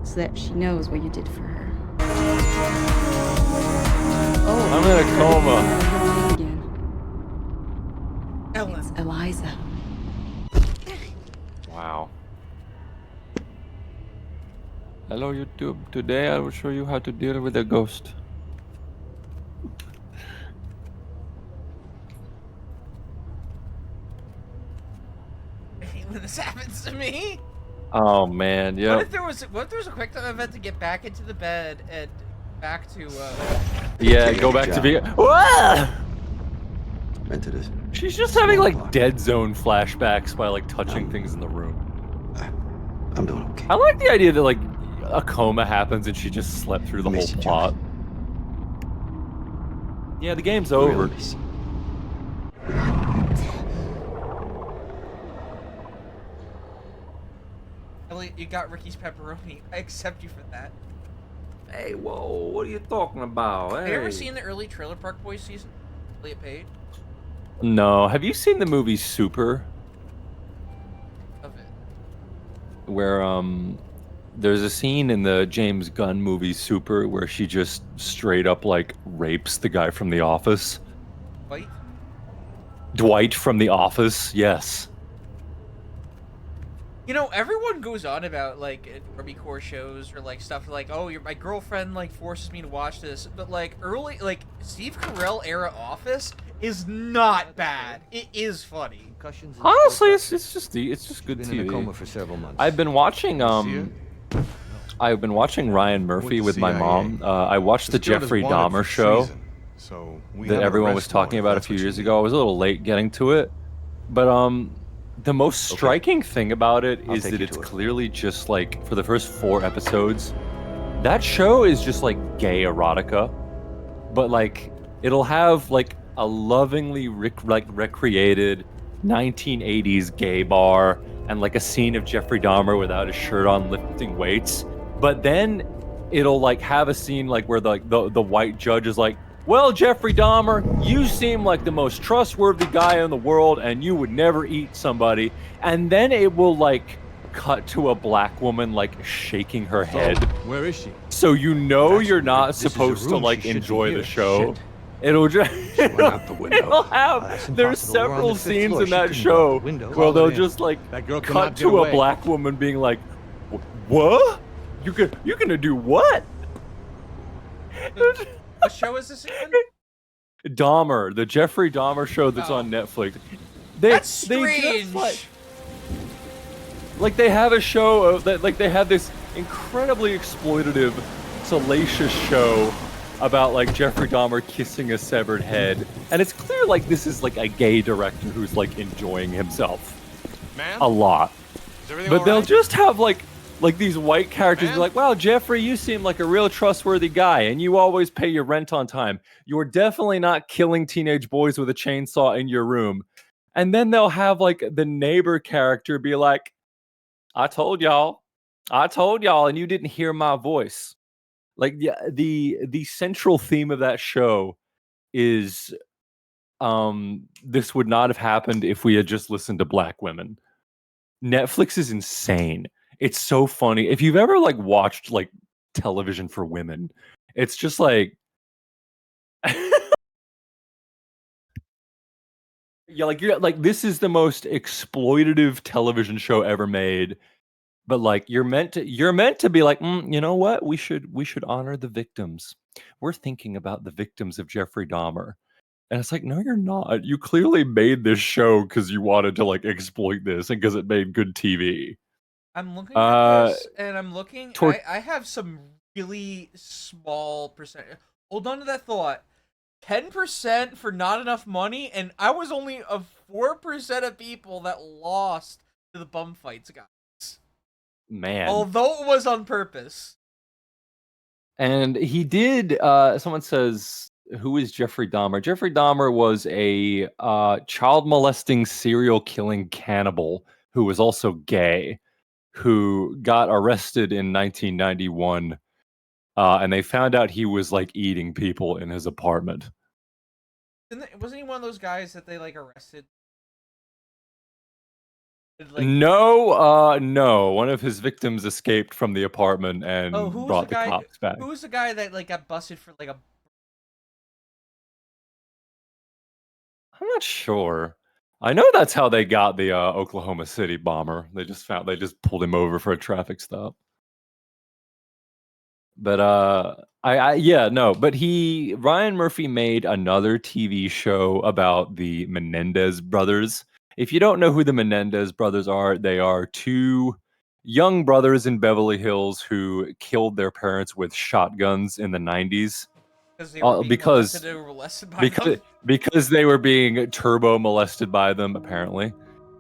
so that she knows what you did for her. Oh, I'm in a coma. Again. Ellen. It's Eliza. Wow. Hello YouTube. Today I will show you how to deal with a ghost. I hate when this happens to me. Oh man, yeah. What if there was a quick time event to get back into the bed and back to Yeah, go back to being. Whoa! Into this. She's just having like dead zone flashbacks by like touching things in the room. I'm doing okay. I like the idea that like a coma happens and she just slept through the whole plot. Yeah, the game's over. Elliot, you got Ricky's pepperoni. I accept you for that. Hey, whoa, what are you talking about? Have you ever seen the early Trailer Park Boys season? Elliot Page? No. Have you seen the movie Super? Of it. Where there's a scene in the James Gunn movie Super where she just straight up like rapes the guy from The Office. Dwight? Dwight from The Office, yes. You know, everyone goes on about like Army Corps shows or like stuff like, oh, my girlfriend like forces me to watch this, but like early like Steve Carell era Office is not bad. It is funny. Honestly, it's just good Been TV. in a coma for several months. I've been watching Ryan Murphy with my mom. I watched the Jeffrey Dahmer show that everyone was talking about a few years ago. I was a little late getting to it, but the most striking thing about it is that it's clearly just like for the first 4 episodes, that show is just like gay erotica, but like it'll have like a lovingly recreated 1980s gay bar and like a scene of Jeffrey Dahmer without his shirt on lifting weights. But then it'll like have a scene like where the white judge is like, well, Jeffrey Dahmer, you seem like the most trustworthy guy in the world and you would never eat somebody. And then it will like cut to a black woman like shaking her head. Where is she? So you know you're not supposed to like enjoy the show. It'll just it'll have there's several scenes in that show where they'll just like cut to a black woman being like, what? You're gonna do what? What show is this again? Dahmer, the Jeffrey Dahmer show that's on Netflix. That's strange. Like they have a show of that, like they have this incredibly exploitative, salacious show about like Jeffrey Dahmer kissing a severed head, and it's clear like this is like a gay director who's like enjoying himself a lot. But they'll just have like these white characters be like, wow, Jeffrey, you seem like a real trustworthy guy and you always pay your rent on time. You're definitely not killing teenage boys with a chainsaw in your room. And then they'll have like the neighbor character be like, I told y'all, and you didn't hear my voice. Like the central theme of that show is this would not have happened if we had just listened to black women. Netflix is insane. It's so funny. If you've ever like watched like television for women, It's just like, yeah, like you're like this is the most exploitative television show ever made. But like you're meant to be like, you know what? We should honor the victims. We're thinking about the victims of Jeffrey Dahmer. And it's like, no, you're not. You clearly made this show because you wanted to like exploit this and because it made good TV. I'm looking at this and I'm looking. Tor- I have some really small percentage. Hold on to that thought. 10% for not enough money, and I was only of 4% of people that lost to the bum fights, guys. Man. Although it was on purpose. And he did. Someone says, "Who is Jeffrey Dahmer?" Jeffrey Dahmer was a child molesting, serial killing cannibal who was also gay, who got arrested in 1991, and they found out he was like eating people in his apartment. Wasn't he one of those guys that they like arrested? No, no. One of his victims escaped from the apartment and brought the cops back. Who was the guy that like got busted for like a? I'm not sure. I know that's how they got the Oklahoma City bomber. They just pulled him over for a traffic stop. But but Ryan Murphy made another TV show about the Menendez brothers. If you don't know who the Menendez brothers are, they are two young brothers in Beverly Hills who killed their parents with shotguns in the 90s. Because they were being turbo molested by them, apparently.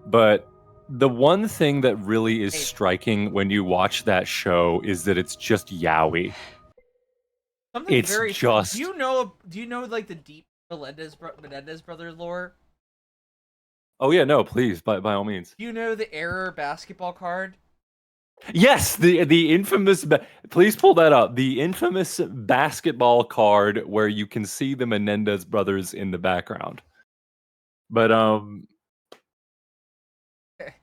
But the one thing that really is striking when you watch that show is that it's just yaoi. Something very just. Do you know like the deep Menendez brother lore? Oh yeah, no, please, by all means. Do you know the error basketball card? Yes, the infamous. Please pull that up. The infamous basketball card where you can see the Menendez brothers in the background. But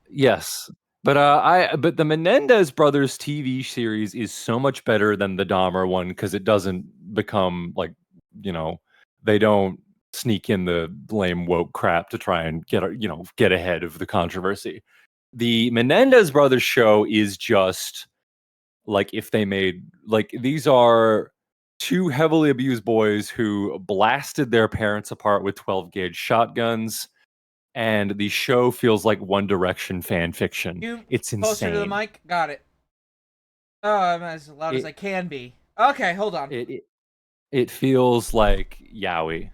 yes, but the Menendez brothers TV series is so much better than the Dahmer one because it doesn't become like, they don't sneak in the lame woke crap to try and get ahead of the controversy. The Menendez brothers show is just like if they made like these are two heavily abused boys who blasted their parents apart with 12-gauge shotguns, and the show feels like One Direction fan fiction. It's insane. Closer to the mic. Got it. Oh, I'm as loud as I can be. Okay, hold on. It feels like yaoi.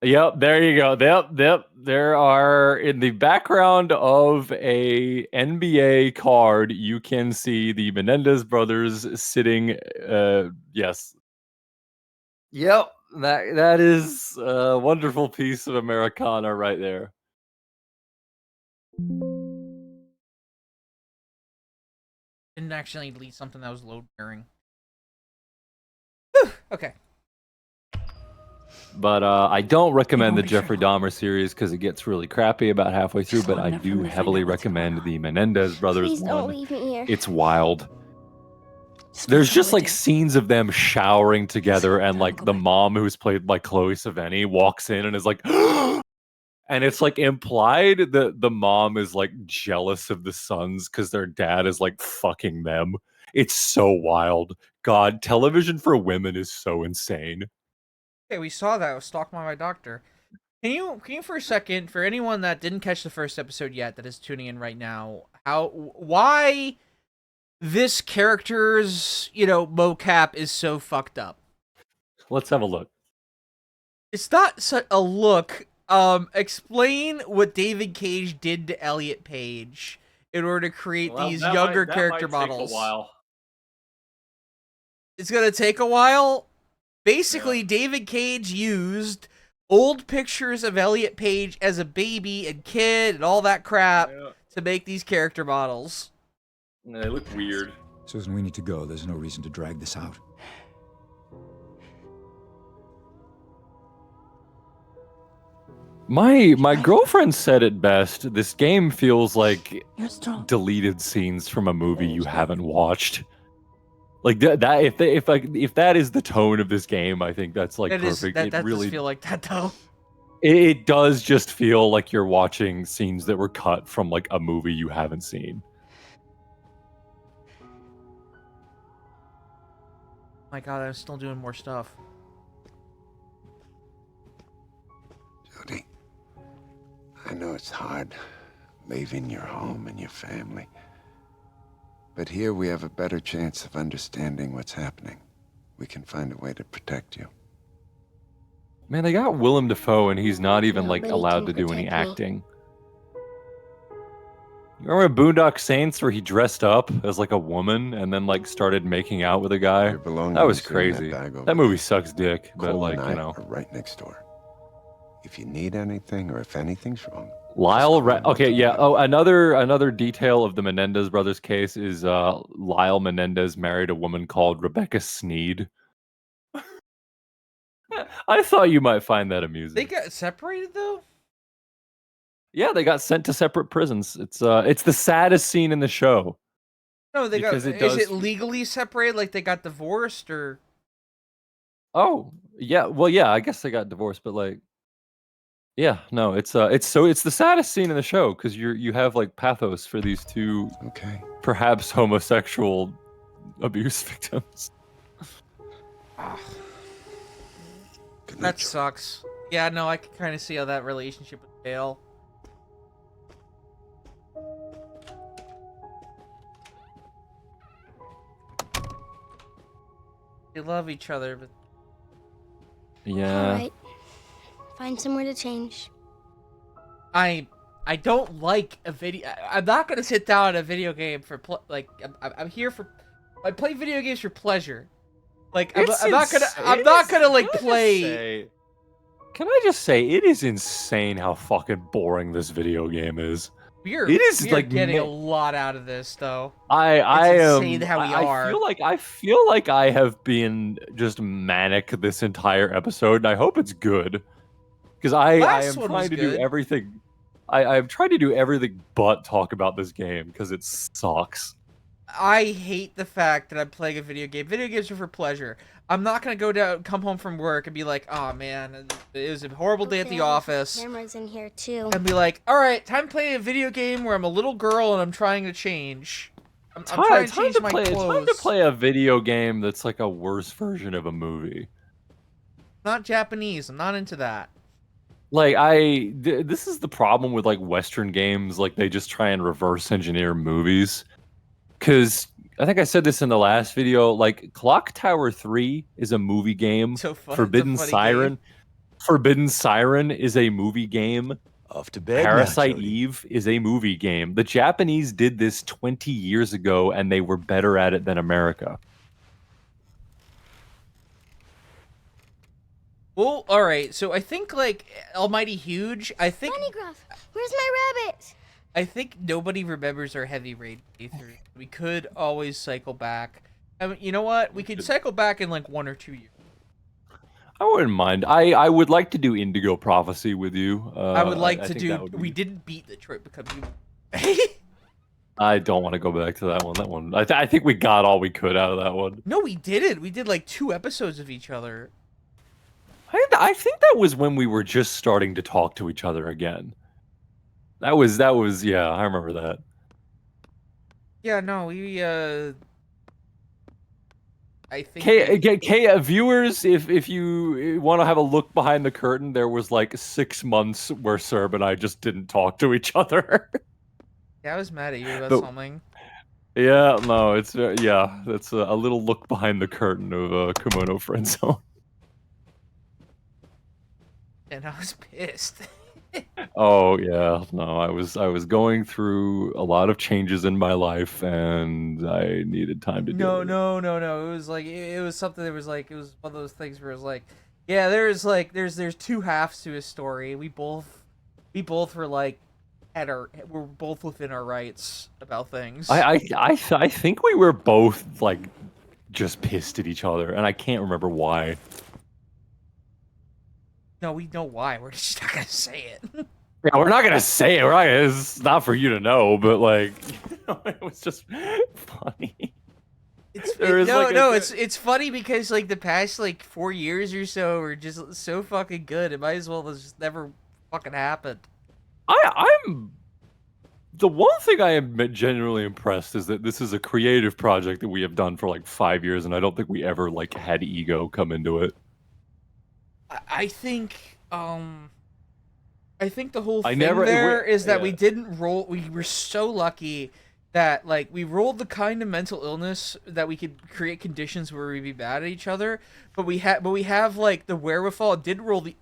Yep, there you go. Yep. There are in the background of a NBA card, you can see the Menendez brothers sitting. Yes. Yep, that is a wonderful piece of Americana right there. Didn't actually delete something that was load bearing. Okay. But I don't recommend the Jeffrey Dahmer series because it gets really crappy about halfway through, but I do heavily recommend the Menendez brothers Please don't one. leave me here. It's wild. There's just like scenes of them showering together, and like the mom, who's played by Chloe Sevigny, walks in and is like, and it's like implied that the mom is like jealous of the sons because their dad is like fucking them. It's so wild. God, television for women is so insane. Okay, we saw that. I was stalked by my doctor. Can you for a second, for anyone that didn't catch the first episode yet, that is tuning in right now, why this character's, mocap is so fucked up? Let's have a look. It's not a look. Explain what David Cage did to Elliot Page in order to create these younger character models. Take a while. It's gonna take a while. Basically, David Cage used old pictures of Elliot Page as a baby and kid and all that crap to make these character models. They look weird. Susan, we need to go. There's no reason to drag this out. My girlfriend said it best. This game feels like deleted scenes from a movie you haven't watched. Like that if that is the tone of this game, I think that's like perfect. That it really does feel like that though. it does just feel like you're watching scenes that were cut from like a movie you haven't seen. My God, I'm still doing more stuff. Jody, I know it's hard leaving your home and your family, but here we have a better chance of understanding what's happening. We can find a way to protect you. Man, they got Willem Dafoe and he's not even like Nobody allowed to can do any protect me. acting. You remember Boondock Saints where he dressed up as like a woman and then like started making out with a guy? That was belongings are in that crazy. bag over That movie sucks dick, but Cole like, and you I know. are right next door. If you need anything or if anything's wrong, Okay, yeah. Oh, another detail of the Menendez brothers case is Lyle Menendez married a woman called Rebecca Sneed. I thought you might find that amusing. They got separated though? Yeah, they got sent to separate prisons. It's the saddest scene in the show. No, they got. Because it Is does- it legally separated? Like they got divorced, or? Oh, yeah. Well, yeah, I guess they got divorced, but like, yeah, no, it's the saddest scene in the show because you have like pathos for these two, perhaps homosexual abuse victims. That sucks. Yeah, no, I can kind of see how that relationship would fail. They love each other, but Yeah. Alright. Find somewhere to change. I don't like a video. I'm not gonna sit down at a video game for I'm here for. I play video games for pleasure. Like I'm not gonna like play. Can I just say it is insane how fucking boring this video game is. We're getting a lot out of this though. I It's am. insane how we I are. feel like I have been just manic this entire episode, and I hope it's good. Because I Last am one trying was to do good. everything. I've tried to do everything but talk about this game because it sucks. I hate the fact that I'm playing a video game. Video games are for pleasure. I'm not gonna come home from work and be like, oh man, it was a horrible day at the office. Cameras in here too. And be like, all right, time to play a video game where I'm a little girl and I'm trying to change. I'm trying to change my It's time clothes. to play a video game that's like a worse version of a movie. Not Japanese. I'm not into that. Like this is the problem with like Western games. Like they just try and reverse engineer movies. Because I think I said this in the last video. Like Clock Tower 3 is a movie game. So fun. Forbidden It's a funny Siren. game. Forbidden Siren is a movie game. Off to bed. Parasite Eve is a movie game. The Japanese did this 20 years ago, and they were better at it than America. Well, all right. So I think like Almighty Huge. I think Where's my rabbit? I think nobody remembers our heavy rain playthrough. We could always cycle back. I mean, you know what? We could cycle back in like 1 or 2 years. I wouldn't mind. I would like to do Indigo Prophecy with you. I would like to think do. that would be- We didn't beat Detroit Become Human. I don't want to go back to that one. That one. I think we got all we could out of that one. No, we didn't. We did like 2 episodes of each other. I think that was when we were just starting to talk to each other again. That was yeah, I remember that. Yeah, no, we I think Viewers, if you want to have a look behind the curtain, there was like 6 months where Serb and I just didn't talk to each other. Yeah, I was mad at you about But- something. Yeah, no, it's yeah, that's a little look behind the curtain of Kimono Friend Zone. And I was pissed. Oh yeah, no, I was going through a lot of changes in my life, and I needed time to No, do it. no. It was like it was something that was like it was one of those things where it was like, yeah, there's 2 halves to a story. We both were like we're both within our rights about things. I think we were both like just pissed at each other, and I can't remember why. No, we know why. We're just not gonna say it. Yeah, we're not gonna say it, right? It's not for you to know, but like, it was just funny. It's funny because like the past like 4 years or so are just so fucking good. It might as well have just never fucking happened. I'm the one thing I am genuinely impressed is that this is a creative project that we have done for like 5 years, and I don't think we ever like had ego come into it. I think the whole thing is that we didn't roll. We were so lucky that like we rolled the kind of mental illness that we could create conditions where we'd be bad at each other, but we have like the wherewithal. Didn't roll the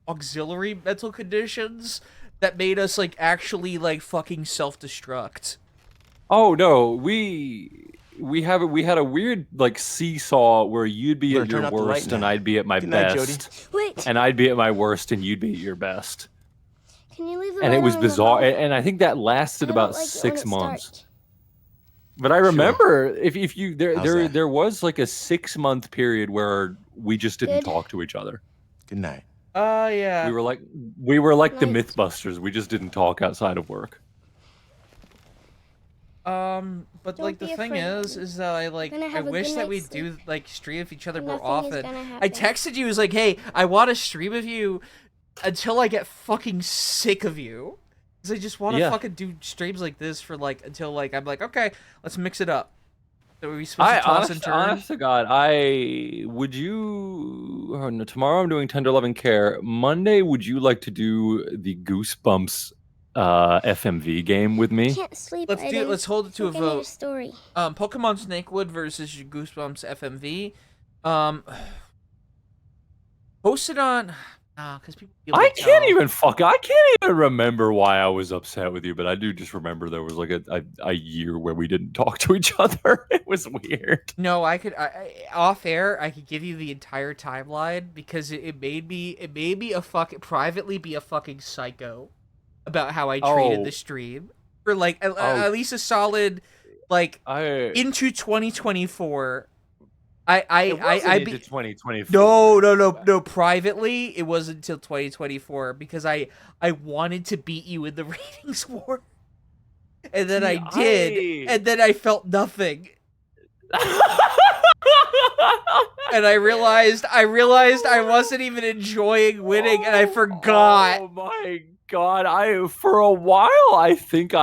auxiliary mental conditions that made us like actually like fucking self-destruct. Oh no, we had a weird like seesaw where you'd be at your worst and I'd be at my best. Wait. And I'd be at my worst and you'd be at your best. Can you leave the And it light was on in the bizarre, hall? and I think that lasted about like it when 6 it's months. dark. But I remember if you How's that? there was like a 6-month period where we just didn't talk to each other. Good night. Yeah. We were like the Mythbusters. We just didn't talk outside of work. But like the be thing afraid. is that I Gonna have a wish good that night's we'd do like stream with each other more Nothing is often. gonna I happen. texted you, was like, hey, I want to stream with you until I get fucking sick of you. Because I just want to fucking do streams like this for like until like I'm like, okay, let's mix it up. So we supposed to toss and turn? Honest to God, tomorrow I'm doing Tender Loving Care. Monday, would you like to do the Goosebumps FMV game with me? I can't sleep. Let's hold it to a Think I need vote. story. Pokemon Snakewood versus Goosebumps FMV. Post it on. Because people. I can't even remember why I was upset with you, but I do just remember there was like a year where we didn't talk to each other. It was weird. No, I could off air. I could give you the entire timeline because it made me privately be a fucking psycho about how I treated the stream for like at least a solid like into 2024. I into 2024. No. Privately, it wasn't until 2024 because I wanted to beat you in the ratings war, and then I did, and then I felt nothing, and I realized I wasn't even enjoying winning, and I forgot. Oh my God! For a while I think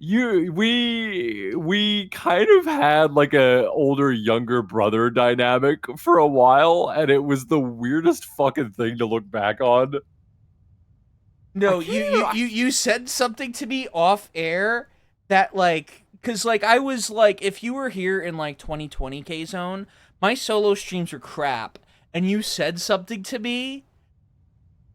we kind of had like a older younger brother dynamic for a while, and it was the weirdest fucking thing to look back on. No, you said something to me off air that like, cause like I was like, if you were here in like 2020 K-Zone, my solo streams were crap, and you said something to me,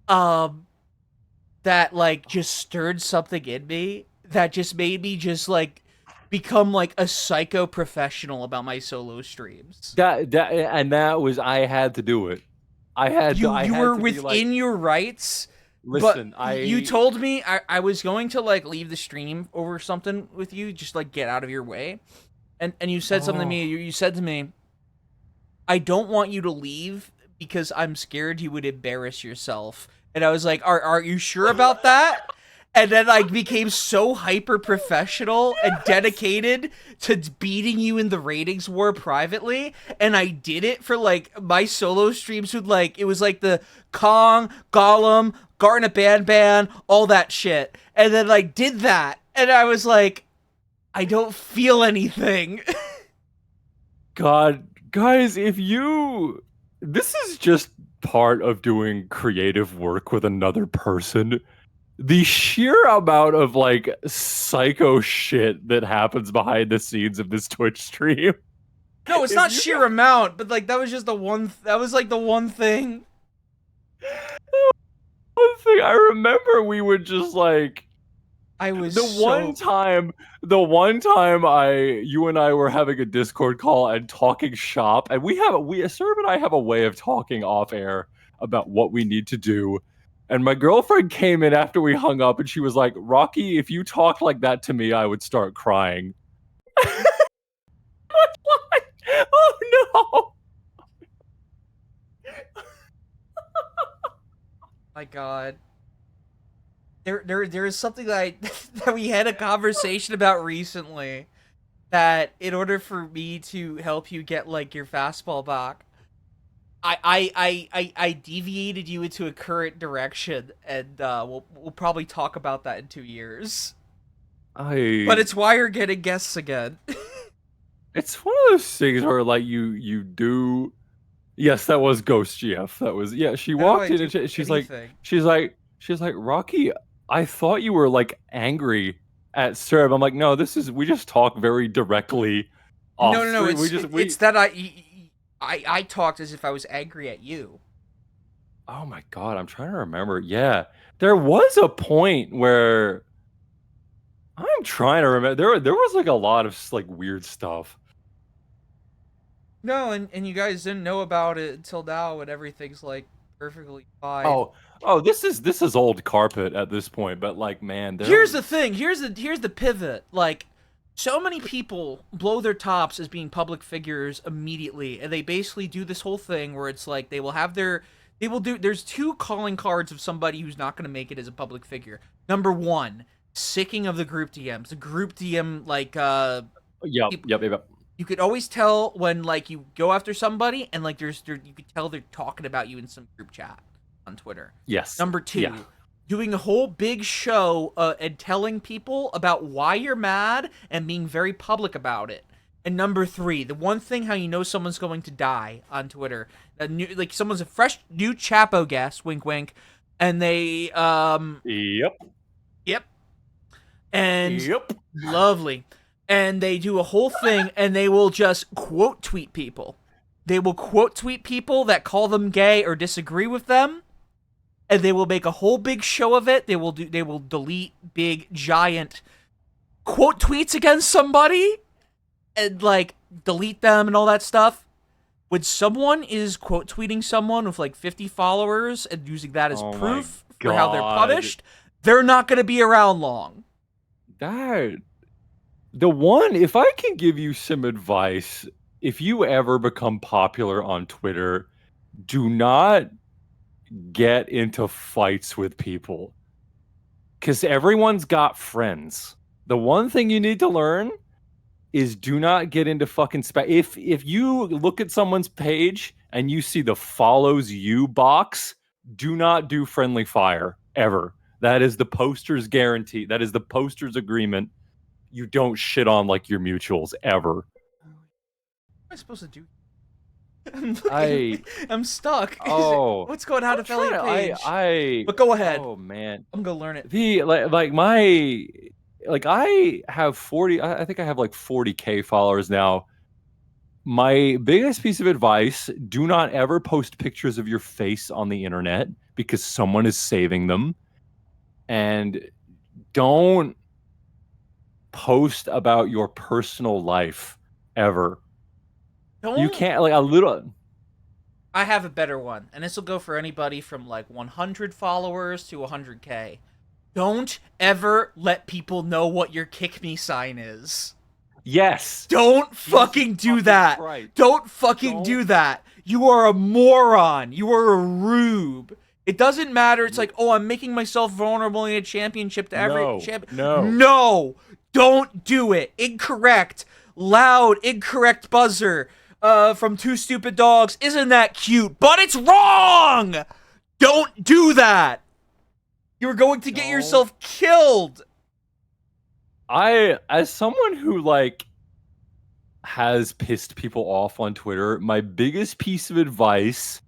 that like just stirred something in me. That just made me just like become like a psycho professional about my solo streams. That was I had to do it. You were within your rights. Listen, you told me I was going to like leave the stream over something with you, just like get out of your way, and you said something to me. You said to me, I don't want you to leave because I'm scared you would embarrass yourself. And I was like, are you sure about that? And then I became so hyper professional and dedicated to beating you in the ratings war privately. And I did it for like my solo streams with like, it was like the Kong, Gollum, Garten of Ban, all that shit. And then I did that. And I was like, I don't feel anything. God, guys, this is just part of doing creative work with another person. The sheer amount of like psycho shit that happens behind the scenes of this Twitch stream. No, it's not sheer amount, but like that was just the one thing. One thing I remember, we would just like. One time you and I were having a Discord call and talking shop, and Serb and I have a way of talking off air about what we need to do. And my girlfriend came in after we hung up, and she was like, Rocky, if you talked like that to me, I would start crying. Oh, no! My God. There is something that we had a conversation about recently that in order for me to help you get like your fastball back, I deviated you into a current direction, and we'll probably talk about that in 2 years. But it's why you're getting guests again. It's one of those things where like you do. Yes, that was Ghost GF. That was She walked in and she's like, Rocky, I thought you were like angry at Serb. I'm like, no, we just talk very directly. No. It's that I talked as if I was angry at you. Oh my god, I'm trying to remember. Yeah, there was a point where I'm trying to remember. There was like a lot of like weird stuff. No, and you guys didn't know about it until now, when everything's like perfectly fine. Oh, this is old carpet at this point. But like, man, here's the thing. Here's the pivot. Like, so many people blow their tops as being public figures immediately, and they basically do this whole thing where it's like there's 2 calling cards of somebody who's not going to make it as a public figure. Number 1, sicking of the group DMs. The group DM, like, Yep. You could always tell when, like, you go after somebody and, like, you could tell they're talking about you in some group chat on Twitter. Yes. Number 2, doing a whole big show and telling people about why you're mad and being very public about it. And number 3, the one thing how you know someone's going to die on Twitter. Like, someone's a fresh new Chapo guest, wink wink, and they, Yep. And... Yep. Lovely. And they do a whole thing, and they will just quote tweet people. They will quote tweet people that call them gay or disagree with them, and they will make a whole big show of it. They will delete big giant quote tweets against somebody, and like delete them and all that stuff. When someone is quote tweeting someone with like 50 followers and using that as proof for how they're punished, they're not going to be around long. If I can give you some advice, if you ever become popular on Twitter, do not get into fights with people. Because everyone's got friends. The one thing you need to learn is do not get into fucking If you look at someone's page and you see the follows you box, do not do friendly fire, ever. That is the poster's guarantee. That is the poster's agreement. You don't shit on like your mutuals ever. What am I supposed to do? I'm stuck. Oh, what's going on with Elliot page? But go ahead. Oh man, I'm gonna learn it. I have 40. I think I have like 40K followers now. My biggest piece of advice: do not ever post pictures of your face on the internet because someone is saving them, and don't post about your personal life ever. You can't I have a better one, and this will go for anybody from like 100 followers to 100K. Don't ever let people know what your kick me sign is. Yes. Don't fucking do that. Don't fucking do that. You are a moron. You are a rube. It doesn't matter. It's like, oh, I'm making myself vulnerable in a championship to every champion. No. Don't do it. Incorrect. Loud, incorrect buzzer from Two Stupid Dogs. Isn't that cute? But it's wrong! Don't do that. You're going to get yourself killed. As someone who like has pissed people off on Twitter, my biggest piece of advice: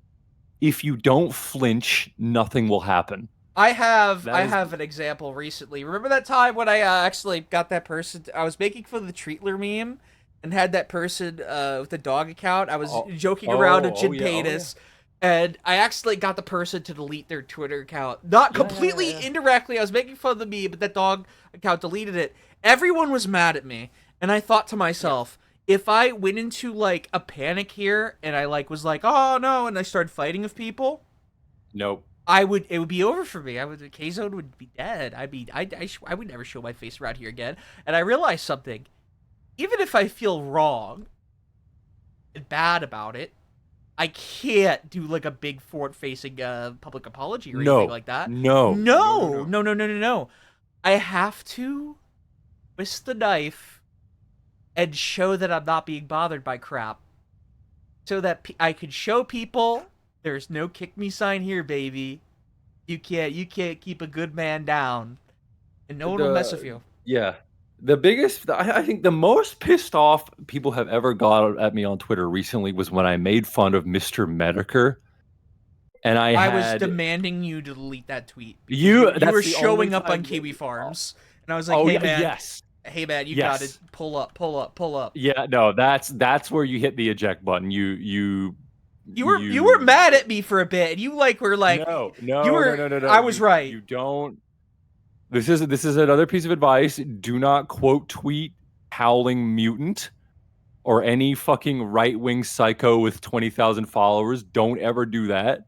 if you don't flinch, nothing will happen. I have an example recently. Remember that time when I actually got that person? I was making fun of the Treatler meme and had that person with the dog account. I was joking around with Jin Paytas, and I actually got the person to delete their Twitter account. Not completely indirectly. I was making fun of the meme, but that dog account deleted it. Everyone was mad at me, and I thought to myself, if I went into like a panic here and I like was like, oh no, and I started fighting with people, nope. it would be over for me. K-Zone would be dead. I would never show my face around here again. And I realized something. Even if I feel wrong and bad about it, I can't do like a big forward-facing public apology or anything like that. No. I have to twist the knife and show that I'm not being bothered by crap. So that I could show people there's no kick me sign here, baby. You can't keep a good man down. And no one will mess with you. Yeah. The biggest, I think the most pissed off people have ever got at me on Twitter recently was when I made fun of Mr. Medicare. And I was demanding you to delete that tweet. You were showing up on Kiwi Farms. And I was like, hey, man. Hey, man, you got to pull up. Yeah, no, that's where you hit the eject button. You were mad at me for a bit. And you were like, no. I was right. You don't. This is another piece of advice. Do not quote tweet Howling Mutant or any fucking right-wing psycho with 20,000 followers. Don't ever do that.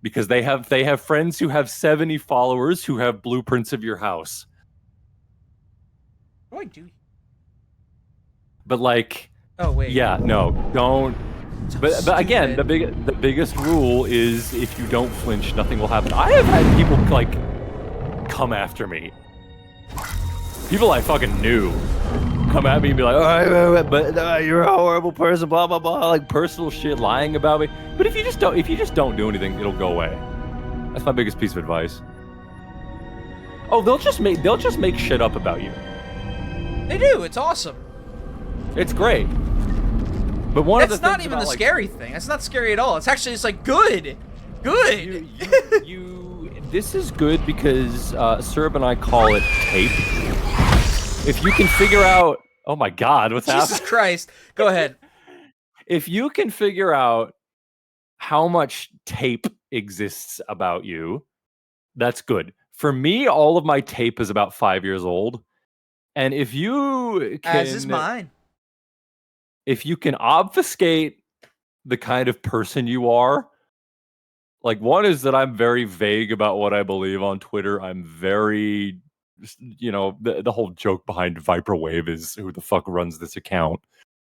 Because they have friends who have 70 followers who have blueprints of your house. What do I do? But like, oh wait, yeah, no, don't. But again, the biggest rule is if you don't flinch, nothing will happen. I have had people like come after me. People I fucking knew come at me and be like, "Oh, but you're a horrible person," blah blah blah, like personal shit, lying about me. But if you just don't do anything, it'll go away. That's my biggest piece of advice. Oh, they'll just make shit up about you. They do. It's awesome. It's great. But that's not even the scary thing. That's not scary at all. It's actually just like good. This is good because Serb and I call it tape. If you can figure out, oh my God, what's happening? Jesus Christ. Go ahead. If you can figure out how much tape exists about you, that's good. For me, all of my tape is about 5 years old. And if you can, as is mine. If you can obfuscate the kind of person you are, like one is that I'm very vague about what I believe on Twitter. I'm very, the whole joke behind Viperwave is who the fuck runs this account.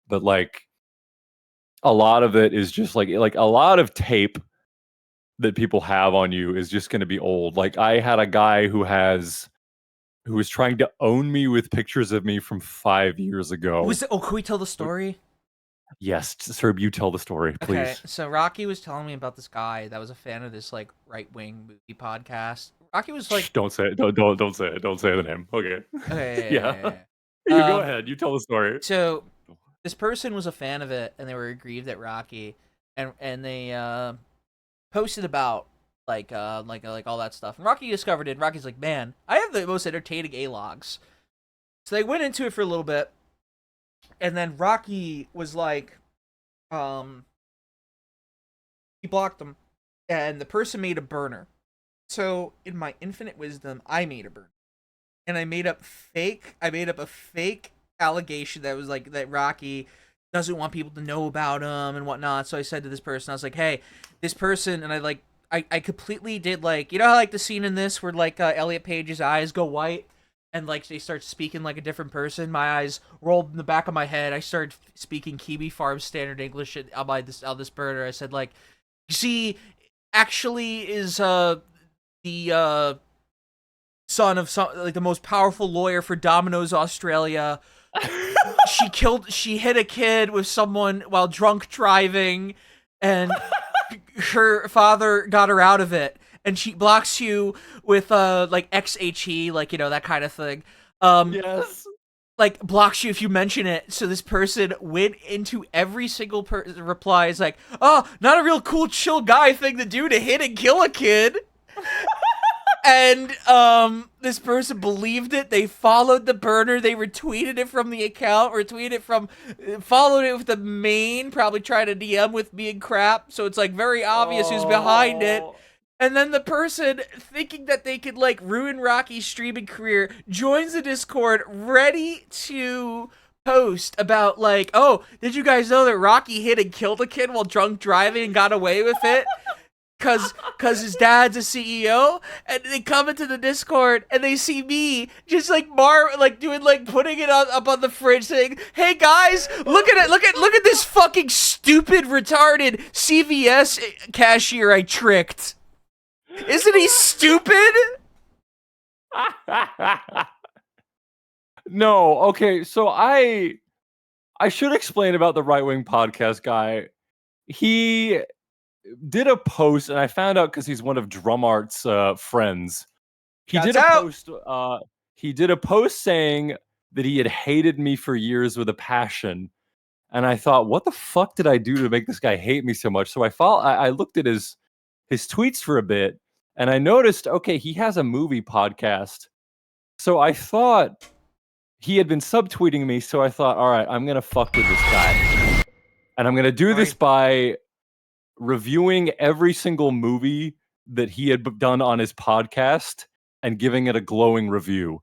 But like a lot of it is just like a lot of tape that people have on you is just going to be old. Like I had a guy who was trying to own me with pictures of me from 5 years ago. Can we tell the story? Yes, Serb, you tell the story, please. Okay, so Rocky was telling me about this guy that was a fan of this like right-wing movie podcast. Rocky was like, don't say it. Don't say it. Don't say the name. Okay. Yeah. You go ahead. You tell the story. So this person was a fan of it, and they were aggrieved at Rocky, and they posted about like all that stuff. And Rocky discovered it. And Rocky's like, man, I have the most entertaining A-logs. So they went into it for a little bit, and then Rocky was like, he blocked them, and the person made a burner. So in my infinite wisdom, I made a burner, and I made up a fake allegation that was like that Rocky doesn't want people to know about him and whatnot. So I said to this person, I was like, hey, this person, and I completely did like, you know how like the scene in this where like Elliot Page's eyes go white and like they start speaking like a different person. My eyes rolled in the back of my head. I started speaking Kiwi Farm standard English on this burner. I said like, you see, actually is the son of the most powerful lawyer for Domino's Australia. She hit a kid with someone while drunk driving, and her father got her out of it, and she blocks you with like XHE, like, you know, that kind of thing. Yes. Like blocks you if you mention it. So this person went into every single replies like, oh, not a real cool chill guy thing to do to hit and kill a kid. And this person believed it. They followed the burner. They retweeted it from the account, followed it with the main, probably tried to DM with me and crap. So it's like very obvious who's behind it. And then the person, thinking that they could like ruin Rocky's streaming career, joins the Discord ready to post about like, oh, did you guys know that Rocky hit and killed a kid while drunk driving and got away with it? Cause his dad's a CEO, and they come into the Discord and they see me just like putting it up on the fridge, saying, "Hey guys, look at this fucking stupid retarded CVS cashier I tricked. Isn't he stupid?" No, okay, so I should explain about the right wing podcast guy. He did a post, and I found out because he's one of Drum Art's friends. He did a post. He did a post saying that he had hated me for years with a passion, and I thought, what the fuck did I do to make this guy hate me so much? So I looked at his tweets for a bit, and I noticed, okay, he has a movie podcast. So I thought he had been subtweeting me. So I thought, all right, I'm gonna fuck with this guy, and I'm gonna do this by reviewing every single movie that he had done on his podcast and giving it a glowing review.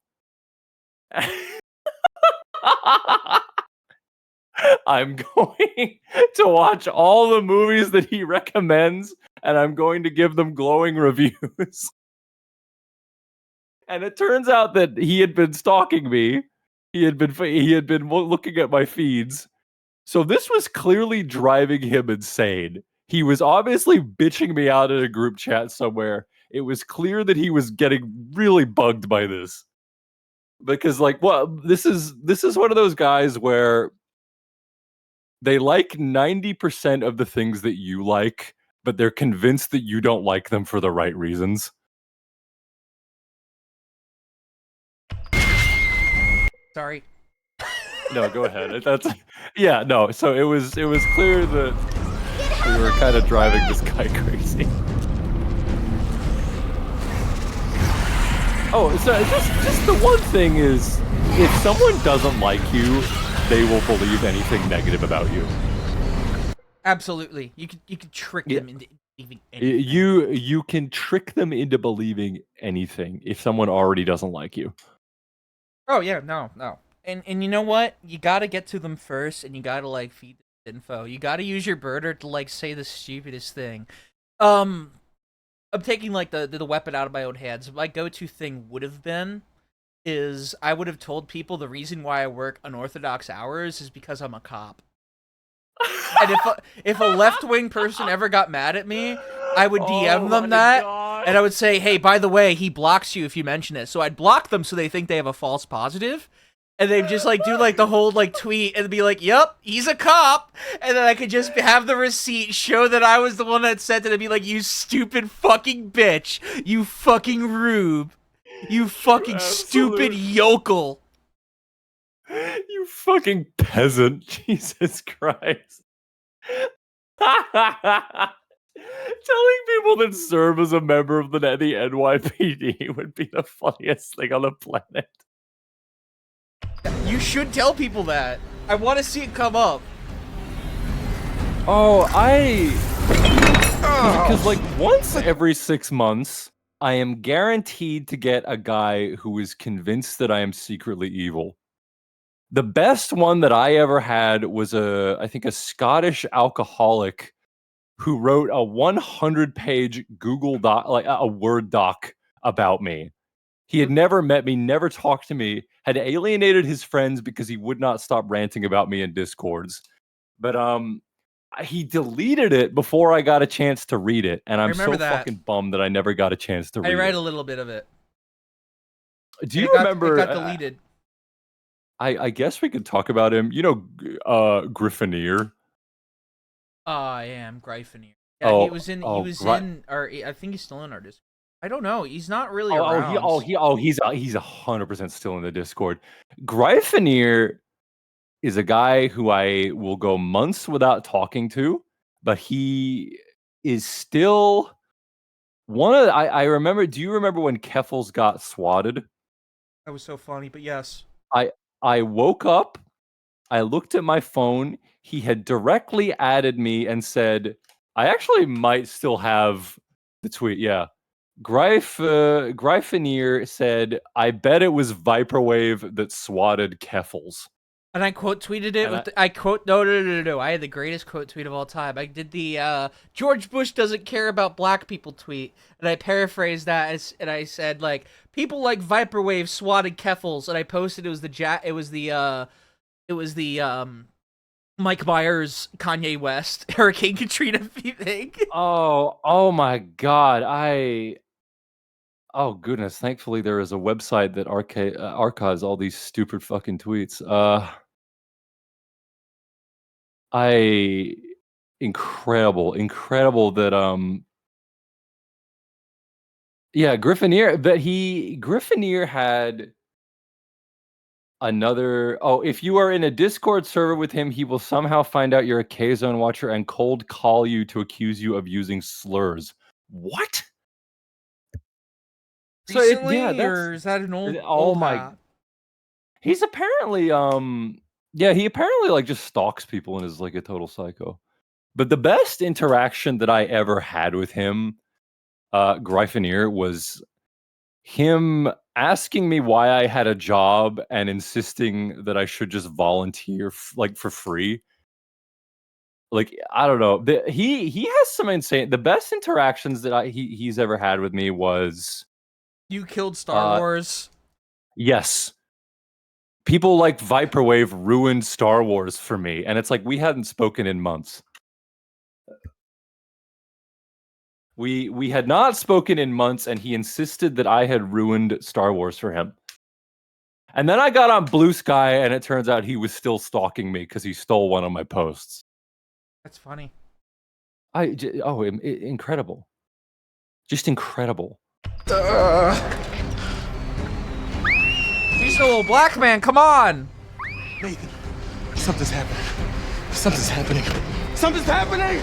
I'm going to watch all the movies that he recommends, and I'm going to give them glowing reviews. And it turns out that he had been stalking me. He had been looking at my feeds. So this was clearly driving him insane. He was obviously bitching me out in a group chat somewhere. It was clear that he was getting really bugged by this. Because this is one of those guys where they like 90% of the things that you like, but they're convinced that you don't like them for the right reasons. Sorry. No, go ahead. Yeah, no. So it was clear that we were kind of driving this guy crazy. Oh, so just the one thing is, if someone doesn't like you, they will believe anything negative about you. Absolutely. You can trick them into believing anything. You can trick them into believing anything if someone already doesn't like you. Oh yeah, no. And you know what? You gotta get to them first, and you gotta feed the info. You gotta use your birder to say the stupidest thing. I'm taking the weapon out of my own hands. My go-to thing would have been is I would have told people the reason why I work unorthodox hours is because I'm a cop. And if a left-wing person ever got mad at me, I would DM them that, and I would say, hey, by the way, he blocks you if you mention it. So I'd block them so they think they have a false positive, and they'd just do the whole tweet and be like, yep, he's a cop, and then I could just have the receipt, show that I was the one that sent it, and be like, you stupid fucking bitch, you fucking rube, you fucking stupid yokel. You fucking peasant. Jesus Christ. Telling people that serve as a member of the NYPD would be the funniest thing on the planet. You should tell people that. I want to see it come up. Oh, because once every 6 months, I am guaranteed to get a guy who is convinced that I am secretly evil. The best one that I ever had was I think a Scottish alcoholic who wrote a 100-page Google doc, a Word doc about me. He had never met me, never talked to me, had alienated his friends because he would not stop ranting about me in Discords. But he deleted it before I got a chance to read it, and I'm so fucking bummed that I never got a chance to read it. I read a little bit of it. Do you remember? It got deleted. I guess we could talk about him. You know, Griffinier. I am Griffinier. Yeah, he was in, or I think he's still in our Discord. I don't know. He's not really around. He's 100% still in the Discord. Griffinier is a guy who I will go months without talking to, but he is still one of I remember. Do you remember when Keffels got swatted? That was so funny, but yes. I woke up, I looked at my phone, he had directly added me and said, I actually might still have the tweet, yeah. Griffinier said, I bet it was Viperwave that swatted Keffels. And I quote tweeted it with no. I had the greatest quote tweet of all time. I did the George Bush doesn't care about black people tweet, and I paraphrased that and I said people like Viperwave swatted Keffels, and I posted it was the Mike Myers Kanye West Hurricane Katrina thing. Oh my god. Oh goodness, thankfully there is a website that archives all these stupid fucking tweets. Incredible that yeah, Griffinier had another. Oh, if you are in a Discord server with him, he will somehow find out you're a K-Zone watcher and cold call you to accuse you of using slurs. What? Recently, yeah, or is that an old? Oh my! He's apparently yeah, he apparently like just stalks people and is like a total psycho. But the best interaction that I ever had with him, Griffinier, was him asking me why I had a job and insisting that I should just volunteer like for free. Like, I don't know. He has some insane. The best interactions that he's ever had with me was You killed Star Wars. Yes. People like Viperwave ruined Star Wars for me, and it's like we hadn't spoken in months. We had not spoken in months, and he insisted that I had ruined Star Wars for him. And then I got on Blue Sky, and it turns out he was still stalking me because he stole one of my posts. That's funny. Incredible. Just incredible. He's a little black man, come on! Nathan, something's happening. Something's happening. Something's happening!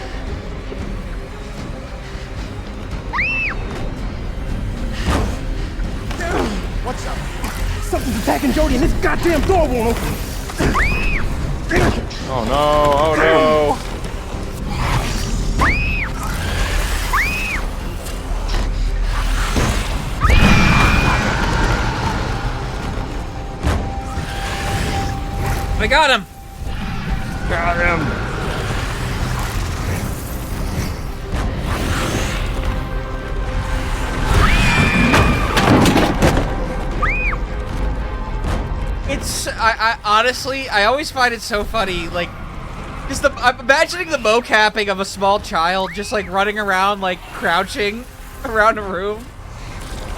What's up? Something's attacking Jody and this goddamn door won't open. Oh no, oh no. I got him! Got him! I honestly, I always find it so funny, like, just I'm imagining the mocapping of a small child just like running around, like crouching around a room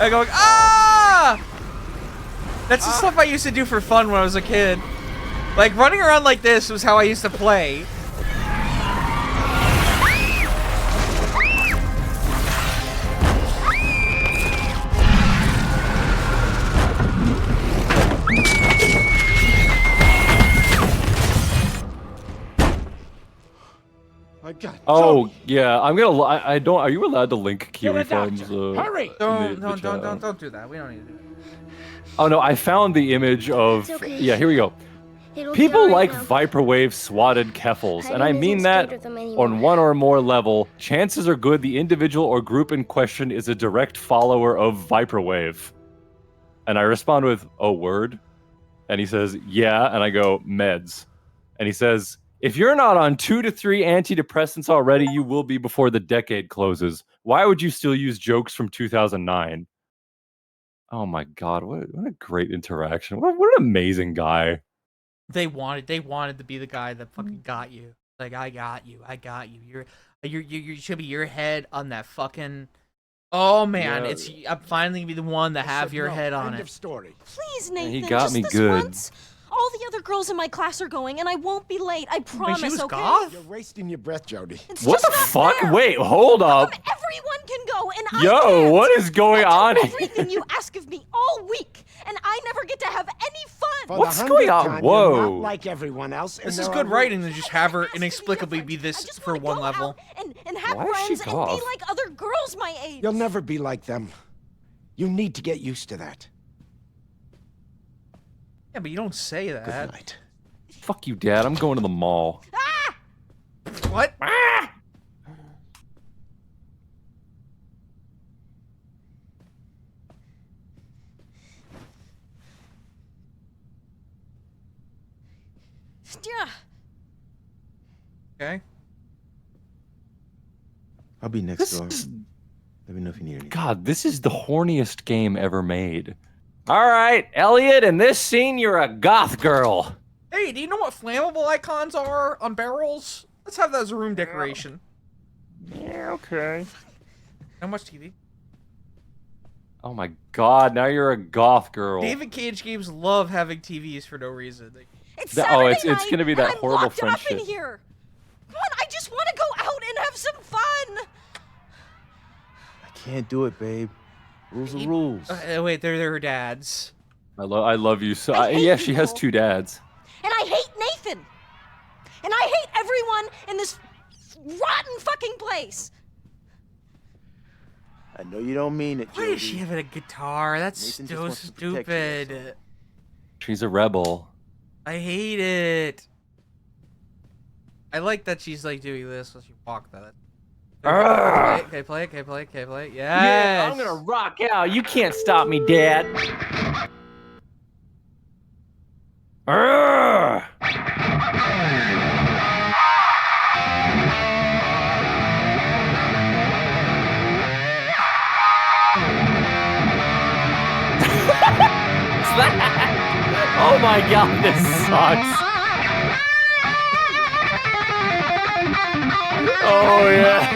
and going, ah! That's the stuff I used to do for fun when I was a kid. Like, running around like this was how I used to play. Oh yeah, I'm gonna. I don't. Are you allowed to link Kiwi Farms? Hurry! Don't do that. We don't need to do it. Oh no, I found the image of. Okay. Yeah, here we go. People like Viperwave swatted Keffels, and I mean that on one or more level, chances are good the individual or group in question is a direct follower of Viperwave. And I respond with, oh, word? And he says, yeah, and I go, meds. And he says, if you're not on 2 to 3 antidepressants already, you will be before the decade closes. Why would you still use jokes from 2009? Oh my god, what a great interaction. What an amazing guy. They wanted to be the guy that fucking got you. Like, I got you. You should be your head on that fucking. Oh man, Yeah. I'm finally gonna be the one to have your head on it. Story. Please, Nathan, He got just me this good. once. All the other girls in my class are going, and I won't be late. I promise, she was okay? goth? You're wasting your breath, Jody. It's What just the not fuck? fair. Wait, hold up. Everyone can go, and I Yo, can't. what is going on here? Everything you ask of me all week, and I never get to have any fun. For What's the going 100th on? time, Whoa. You're not like everyone else. And This is there good are writing to just have her inexplicably be this for one level. And have Why is she friends and goth? be like other girls my age. You'll never be like them. You need to get used to that. Yeah, but you don't say that. Good night. Fuck you, Dad. I'm going to the mall. What? Yeah. Okay. I'll be next door. Let me know if you need anything. God, this is the horniest game ever made. All right, Elliot, in this scene, you're a goth girl. Hey, do you know what flammable icons are on barrels? Let's have that as a room decoration. Yeah, okay. How much TV? Oh my god, now you're a goth girl. David Cage games love having TVs for no reason. It's Oh, Saturday it's night, gonna be that and I'm horrible locked up in friendship. here. can't do it, babe. Rules are rules. Wait, they're her dads. I love you so. Yeah, she has 2 dads. And I hate Nathan. And I hate everyone in this rotten fucking place. I know you don't mean it, Why is she having a guitar? That's Nathan just so wants to protect you, that's stupid. She's a rebel. I hate it. I like that she's like doing this when she walks that. Can I play it? Can I play it? Can I play it? Yes. Yeah, I'm gonna rock out. You can't stop me, Dad. Oh my god, this sucks. Oh yeah.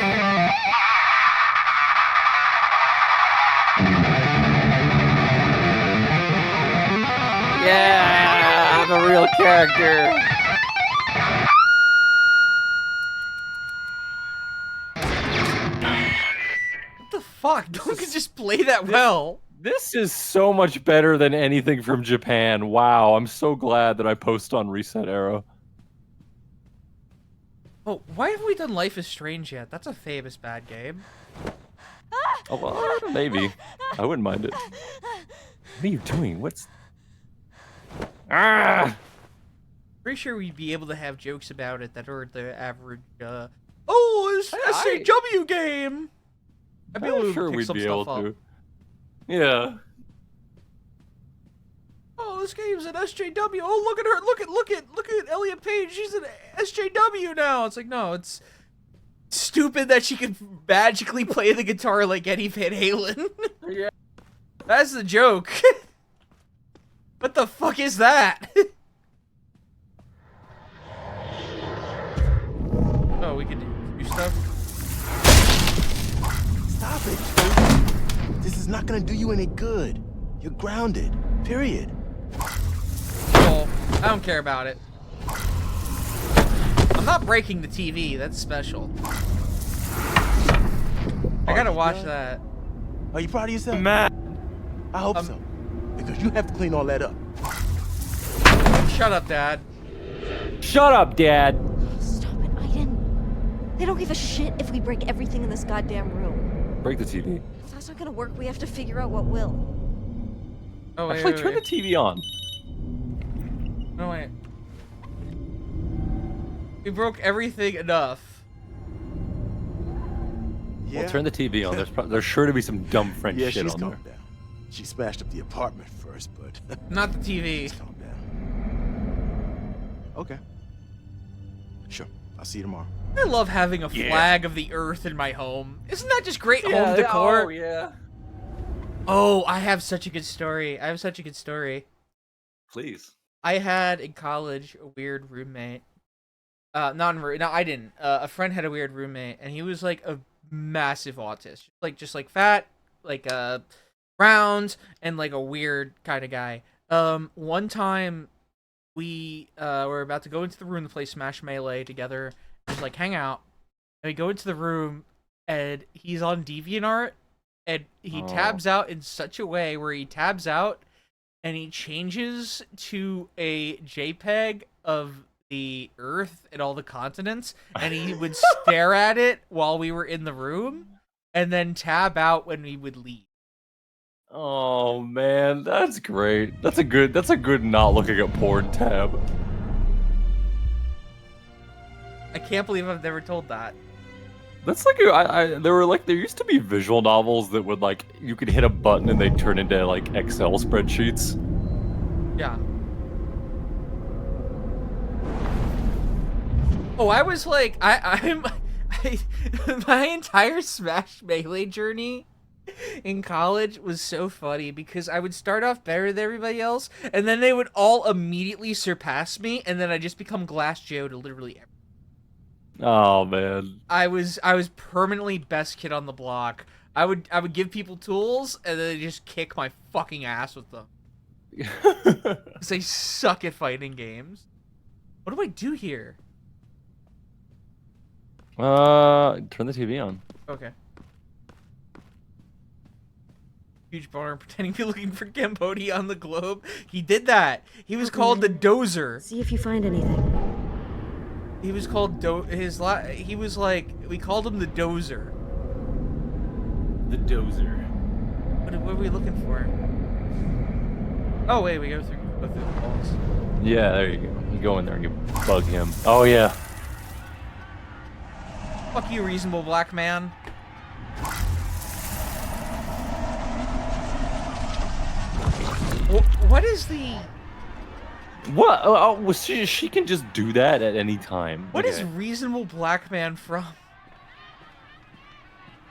Yeah, I'm a real character. What the fuck? No one can just play that well. This is so much better than anything from Japan. Wow, I'm so glad that I post on Reset Arrow. Oh, why have we done Life is Strange yet? That's a famous bad game. Oh, well, maybe. I wouldn't mind it. What are you doing? What's... Pretty sure we'd be able to have jokes about it that are the average, oh, it's SJW game! I'd be able to sure pick we'd some be stuff able up. to. Yeah. Oh, this game's an SJW. Oh, look at her. Look at Elliot Page. She's an SJW now. It's like, no, it's stupid that she can magically play the guitar like Eddie Van Halen. Yeah. That's the joke. What the fuck is that? Oh, we can do stuff. Stop it. This is not gonna do you any good. You're grounded. Period. Well, I don't care about it. I'm not breaking the TV. That's special. I gotta watch that. Are you proud of yourself? Matt. I hope so. Because you have to clean all that up. Shut up, Dad. Shut up, Dad. Stop it, Aiden. They don't give a shit if we break everything in this goddamn room. Break the TV. If that's not gonna work, we have to figure out what will. Oh, wait, Actually, wait, turn wait. the TV on. No, wait. We broke everything enough. Yeah. Well, turn the TV on. There's sure to be some dumb French Yeah, shit she's on there. calmed down. She smashed up the apartment first, but... Not the TV. She's calmed down. Okay. Sure. I'll see you tomorrow. I love having a flag of the earth in my home. Isn't that just great home decor? Oh, yeah. Oh, I have such a good story. I have such a good story. Please. I had in college a weird roommate. No, I didn't. A friend had a weird roommate, and he was like a massive autist, just like fat, like round, and like a weird kind of guy. One time we were about to go into the room to play Smash Melee together, and like hang out, and we go into the room, and he's on DeviantArt, and he tabs out in such a way where he tabs out, and he changes to a JPEG of the Earth and all the continents, and he would stare at it while we were in the room, and then tab out when we would leave. Oh man, that's great. That's a good not looking at porn tab. I can't believe I've never told that. That's like there used to be visual novels that would like you could hit a button and they'd turn into like Excel spreadsheets. Yeah. Oh, I was like, my entire Smash Melee journey in college was so funny because I would start off better than everybody else, and then they would all immediately surpass me, and then I just become Glass Joe to literally everything. Oh man. I was permanently best kid on the block. I would give people tools, and then they just kick my fucking ass with them. Because they suck at fighting games. What do I do here? Turn the TV on. Okay. Huge boner pretending to be looking for Cambodia on the globe. He did that. He was called the Dozer. See if you find anything. He was called he was like, we called him the Dozer. The Dozer. What are we looking for? Oh wait, we go through the walls. Yeah, there you go. You go in there and you bug him. Oh yeah. Fuck you, reasonable black man. What is the... What? Oh, she can just do that at any time. What is reasonable black man from?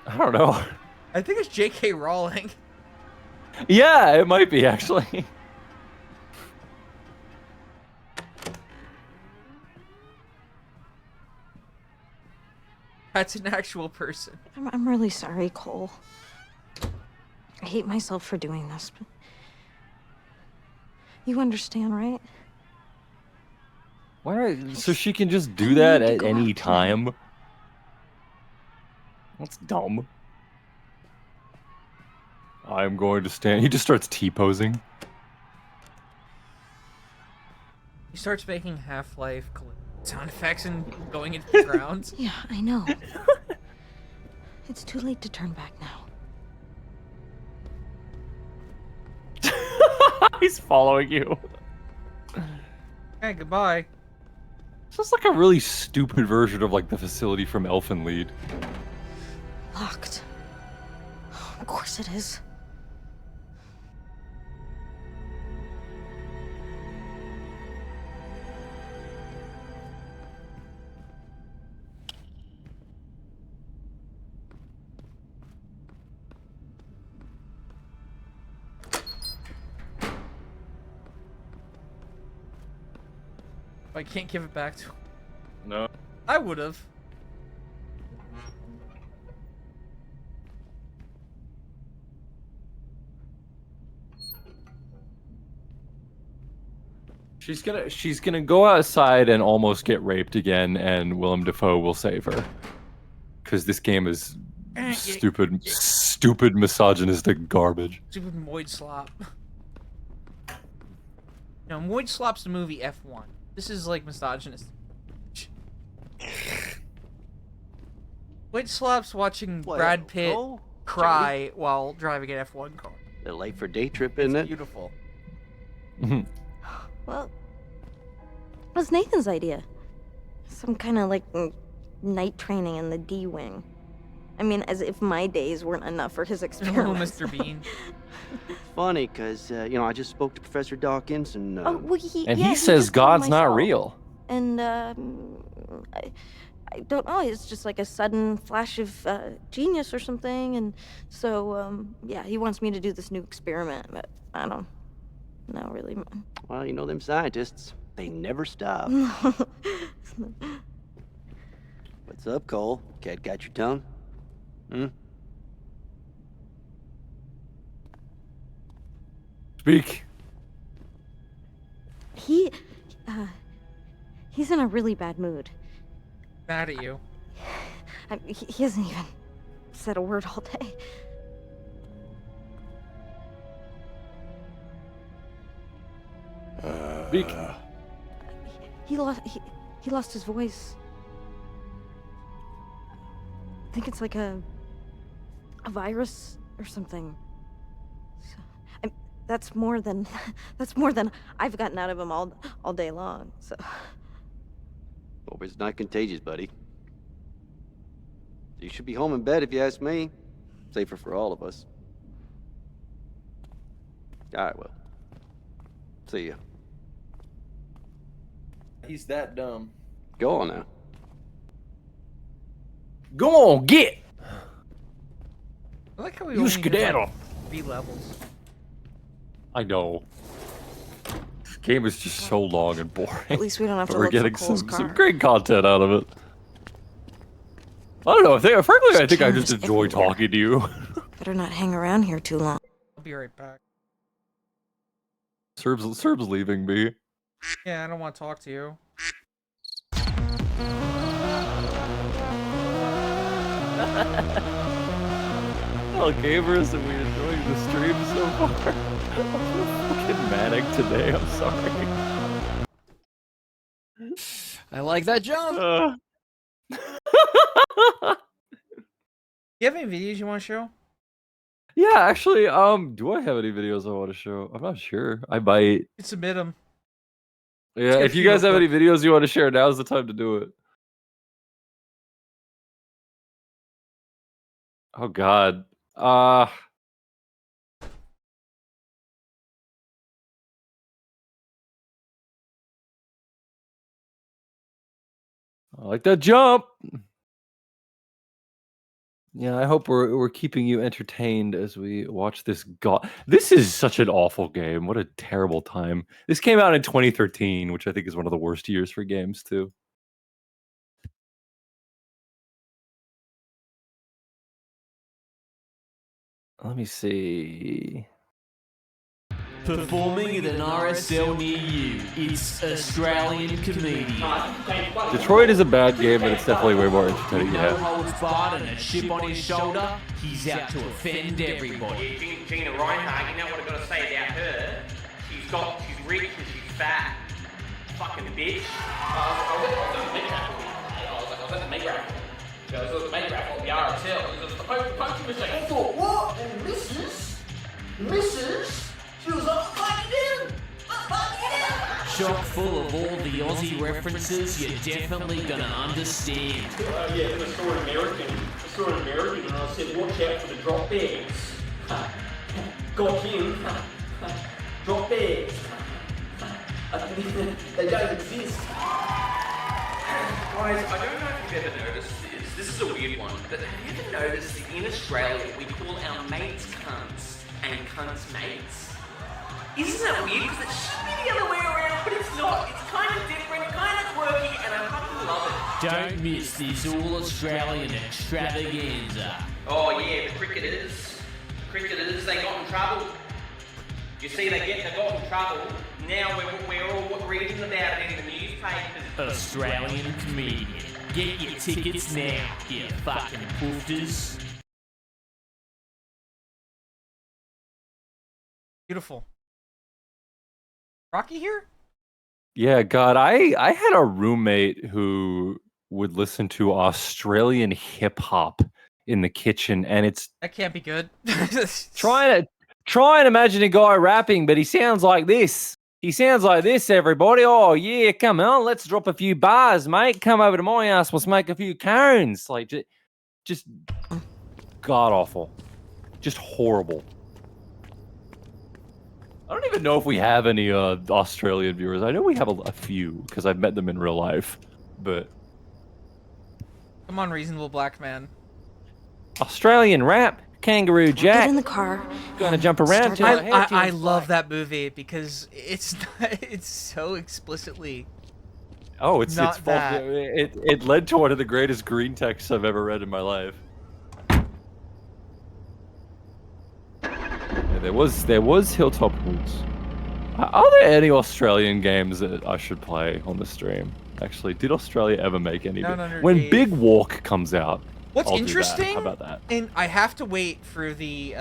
I don't know. I think it's J.K. Rowling. Yeah, it might be actually. That's an actual person. I'm really sorry, Cole. I hate myself for doing this, but you understand, right? Why? So she can just do that at any time? That's dumb. I'm going to stand. He just starts T-posing. He starts making Half-Life sound effects and going into the ground. Yeah, I know. It's too late to turn back now. He's following you. Hey, goodbye. This is like a really stupid version of like the facility from Elfen Lied. Locked. Of course it is. I can't give it back to him. No. I would have. She's gonna go outside and almost get raped again, and Willem Dafoe will save her. Because this game is stupid misogynistic garbage. Stupid Moid Slop. No, Moid Slop's the movie F1. This is like misogynist. Moid Slop's watching Brad Pitt cry while driving an F1 car. They're late for day trip, isn't it? Beautiful. Well, it was Nathan's idea. Some kind of like night training in the D-Wing. I mean, as if my days weren't enough for his experiments. Mr. Bean. Funny, because, I just spoke to Professor Dawkins and... Oh, well, he says God's not real. And, I don't know, it's just like a sudden flash of genius or something, and so, yeah, he wants me to do this new experiment, but I don't know, really. Well, you know them scientists, they never stop. What's up, Cole? Cat got your tongue? Speak. He's in a really bad mood. Mad at you. He hasn't even said a word all day. Speak. He lost his voice. I think it's like a virus or something. So, that's more than I've gotten out of him all day long. So. Hope it's not contagious, buddy. You should be home in bed if you ask me. Safer for all of us. All right, well. See ya. He's that dumb. Go on now. Go on, get! I like how we You only skedaddle. hit, like, 3 levels. I know. This game is just so long and boring. At least we don't have to But we're look for getting Cole's car. some great content out of it. I don't know. Frankly, I think I just enjoy talking to you. Better not hang around here too long. I'll be right back. Serb's leaving me. Yeah, I don't want to talk to you. Well, gamers, and we enjoying the stream. stream so far. I'm fucking manic today. I'm sorry. I like that jump. You have any videos you want to show? Yeah, actually, do I have any videos I want to show? I'm not sure. I might. You can submit them. Yeah, if you guys have any videos you want to share, now's the time to do it. Oh God. I like that jump. Yeah, I hope we're keeping you entertained as we watch this. God, this is such an awful game. What a terrible time. This came out in 2013, which I think is one of the worst years for games too. Let me see. Performing at an RSL near you, it's Australian comedian. Detroit is a bad game, but it's definitely way more entertaining. No Yeah. holds barred and a chip on his shoulder, he's out to offend everybody. Gina Reinhardt, you know what I've got to say about her? She's rich and she's fat. Fucking bitch. I was at the meat raffle. I was at the meat raffle. I was at the meat raffle at the RSL. It was the poking machine. I thought, what? And Mrs. She was up fucking in. Chock full of all the Aussie references you're definitely gonna understand. Yeah, then I saw an American. And I said, watch out for the drop bags. Got him. Drop bags. They don't exist. Guys, I don't know if you've ever noticed this. This is a weird one, but have you ever noticed that in Australia we call our mates cunts and cunts mates? Isn't that weird? Because it should be the other way around, but it's not. It's kind of different, kind of quirky, and I fucking love it. Don't miss this all-Australian extravaganza. Oh yeah, the cricketers. They got in trouble. You see, they got in trouble. Now we're all reading about it in the newspapers. Australian comedian. Get your tickets now, you fucking poofters. Beautiful. Rocky here? Yeah, God, I had a roommate who would listen to Australian hip hop in the kitchen, and it's That can't be good. try and imagine a guy rapping, but he sounds like this. He sounds like this, everybody. Oh yeah, come on, let's drop a few bars, mate. Come over to my house, we'll smoke a few cones. Like just god awful, just horrible. I don't even know if we have any Australian viewers. I know we have a few because I've met them in real life, but Come on, reasonable black man. Australian rap, Kangaroo Jack. Get in the car. Gonna jump around till my hair I feels love that movie because it's so explicitly. Oh, it's not false. that. It led to one of the greatest green texts I've ever read in my life. Yeah, there was Hilltop Woods. Are there any Australian games that I should play on the stream? Actually, did Australia ever make any? When Dave. Big Walk comes out, What's I'll do that. interesting? How about that? And I have to wait for the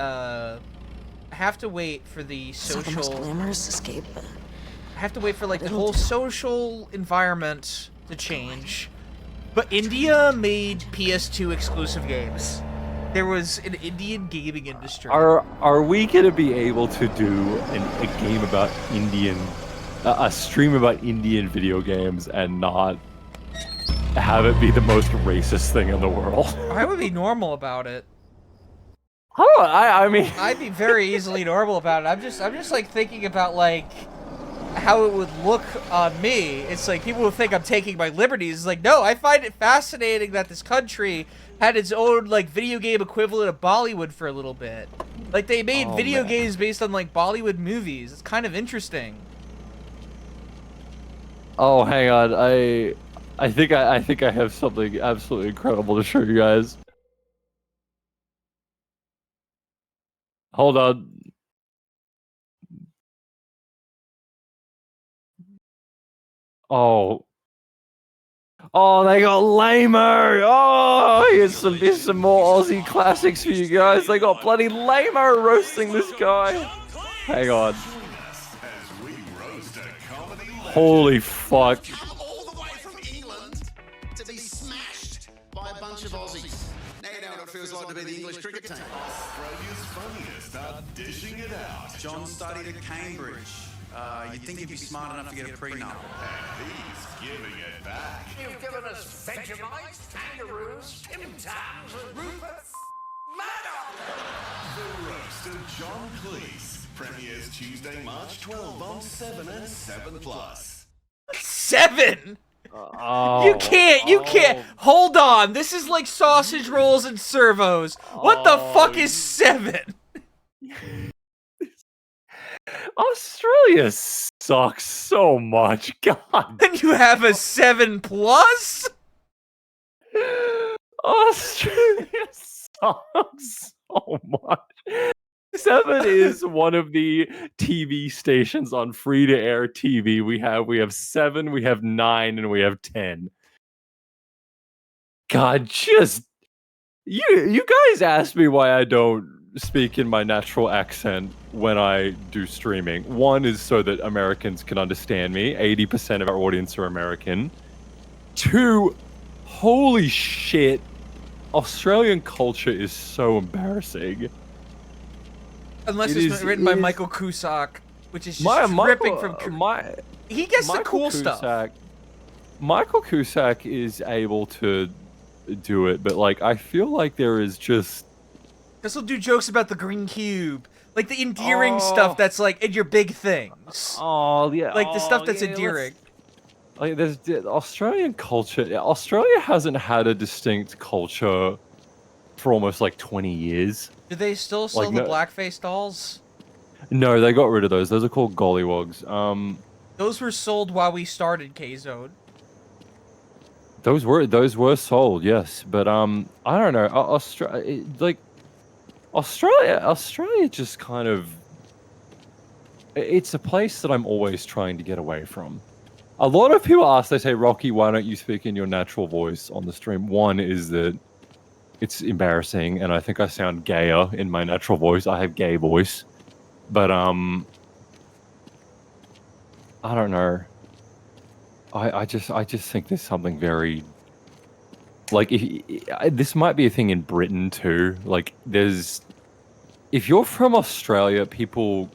social glamorous escape. I have to wait for like the whole social environment to change. But India made PS2 exclusive games. There was an Indian gaming industry. Are we gonna be able to do a game about a stream about Indian video games and not have it be the most racist thing in the world? I would be normal about it. I mean, I'd be very easily normal about it. I'm just like thinking about like how it would look on me. It's like people will think I'm taking my liberties. It's like, no, I find it fascinating that this country had its own like video game equivalent of Bollywood for a little bit. Like they made video games based on like Bollywood movies. It's kind of interesting. Oh, hang on. I think I have something absolutely incredible to show you guys. Hold on. Oh. Oh, they got Lamer. Oh, here's some more Aussie classics for you guys. They got bloody Lamer roasting this guy. Hang on. Holy fuck. To be smashed by a bunch of Aussies. Now you know what it feels like to be the English cricket team. Australia's funniest are dishing it out. John studied at Cambridge. You'd think he'd be smart enough to get a prenup. And he's giving it back. You've given us Vegemites, kangaroos, Tim Tams, and Rupert Murdoch. The Roast of John Cleese premieres Tuesday, March 12 on 7 and 7+. 7? Oh, you can't. Hold on. This is like sausage rolls and servos. What the fuck is 7? Australia sucks so much. God. And you have a 7+? Australia sucks so much. 7 is one of the TV stations on free-to-air TV. We have 7, we have 9, and we have 10. God, just you guys asked me why I don't speak in my natural accent when I do streaming. One is so that Americans can understand me. 80% of our audience are American. 2, holy shit, Australian culture is so embarrassing. Unless it's written by Michael Cusack, which is just ripping from... He gets the cool stuff. Michael Cusack is able to do it, but like I feel like there is just... This will do jokes about the green cube. Like the endearing stuff that's like in your big things. Oh, yeah. Like the stuff that's endearing. Like there's Australian culture. Australia hasn't had a distinct culture for almost like 20 years. Do they still sell the blackface dolls? No, they got rid of those. Those are called gollywogs. Those were sold while we started K-Zone. Those were sold, yes, but I don't know. Australia just kind of... It's a place that I'm always trying to get away from. A lot of people ask, they say, Rocky, why don't you speak in your natural voice on the stream? One is that it's embarrassing, and I think I sound gayer in my natural voice. I have gay voice. But, I don't know. I just think there's something very... Like, this might be a thing in Britain, too. Like, there's... If you're from Australia, people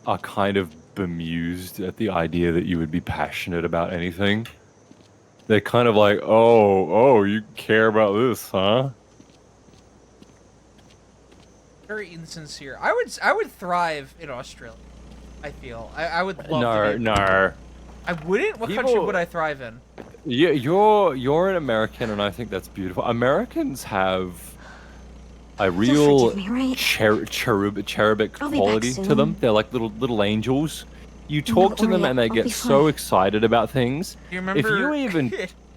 are kind of bemused at the idea that you would be passionate about anything. They're kind of like, oh, you care about this, huh? Very insincere. I would thrive in Australia. I feel. I would love to. No. I wouldn't? What country would I thrive in? Yeah, you're an American, and I think that's beautiful. Americans have a real cherubic quality to them. They're like little angels. You talk to them, and they get so excited about things. Do you remember?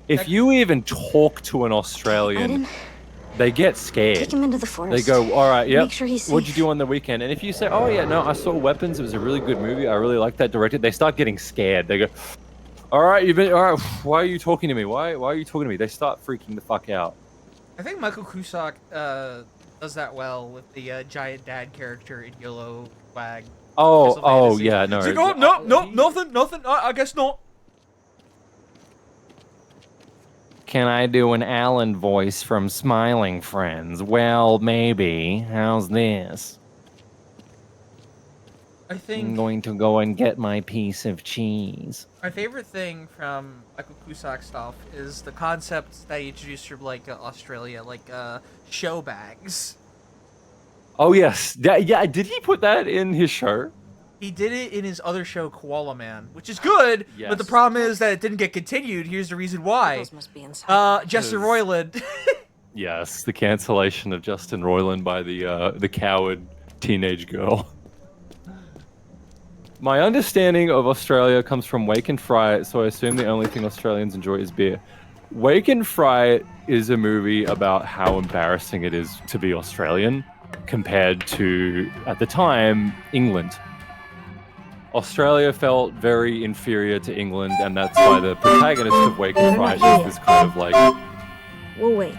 If you even talk to an Australian, they get scared. Take him into the forest. They go, all right, yep. Make sure he's safe. What'd you do on the weekend? And if you say, oh yeah, no, I saw Weapons. It was a really good movie. I really liked that director. They start getting scared. They go, all right, why are you talking to me? Why are you talking to me? They start freaking the fuck out. I think Michael Cusack does that well with the giant dad character in Yellow Flag. Oh yeah, no. Like, nothing. I guess not. Can I do an Alan voice from Smiling Friends? Well, maybe. How's this? I think I'm going to go and get my piece of cheese. my favorite thing from Michael Cusack stuff is the concepts that he introduced from like Australia, like show bags. Oh yes, yeah. Did he put that in his show? He did it in his other show, Koala Man, which is good, Yes. but the problem is that it didn't get continued. Here's the reason why. Justin Roiland. Yes, the cancellation of Justin Roiland by the coward teenage girl. My understanding of Australia comes from Wake and Fry It, so I assume the only thing Australians enjoy is beer. Wake and Fry It is a movie about how embarrassing it is to be Australian compared to, at the time, England. Australia felt very inferior to England, and that's why the protagonist of Wake and Fright is this kind of like, We'll wait.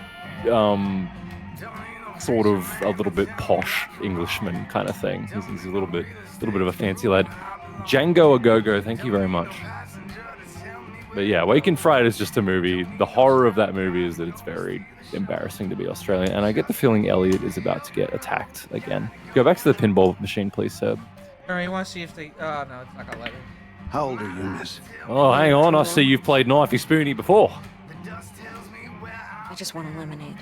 sort of a little bit posh Englishman kind of thing. He's a little bit of a fancy lad. Django a Go-Go, thank you very much. But yeah, Wake and Fright is just a movie. The horror of that movie is that it's very embarrassing to be Australian, and I get the feeling Elliot is about to get attacked again. Go back to the pinball machine, please, Seb. Alright, you want to see if they... Oh, no, it's not gonna let me. How old are you, miss? Oh, hang on, I see you've played Knifey Spoony before. I just want a lemonade.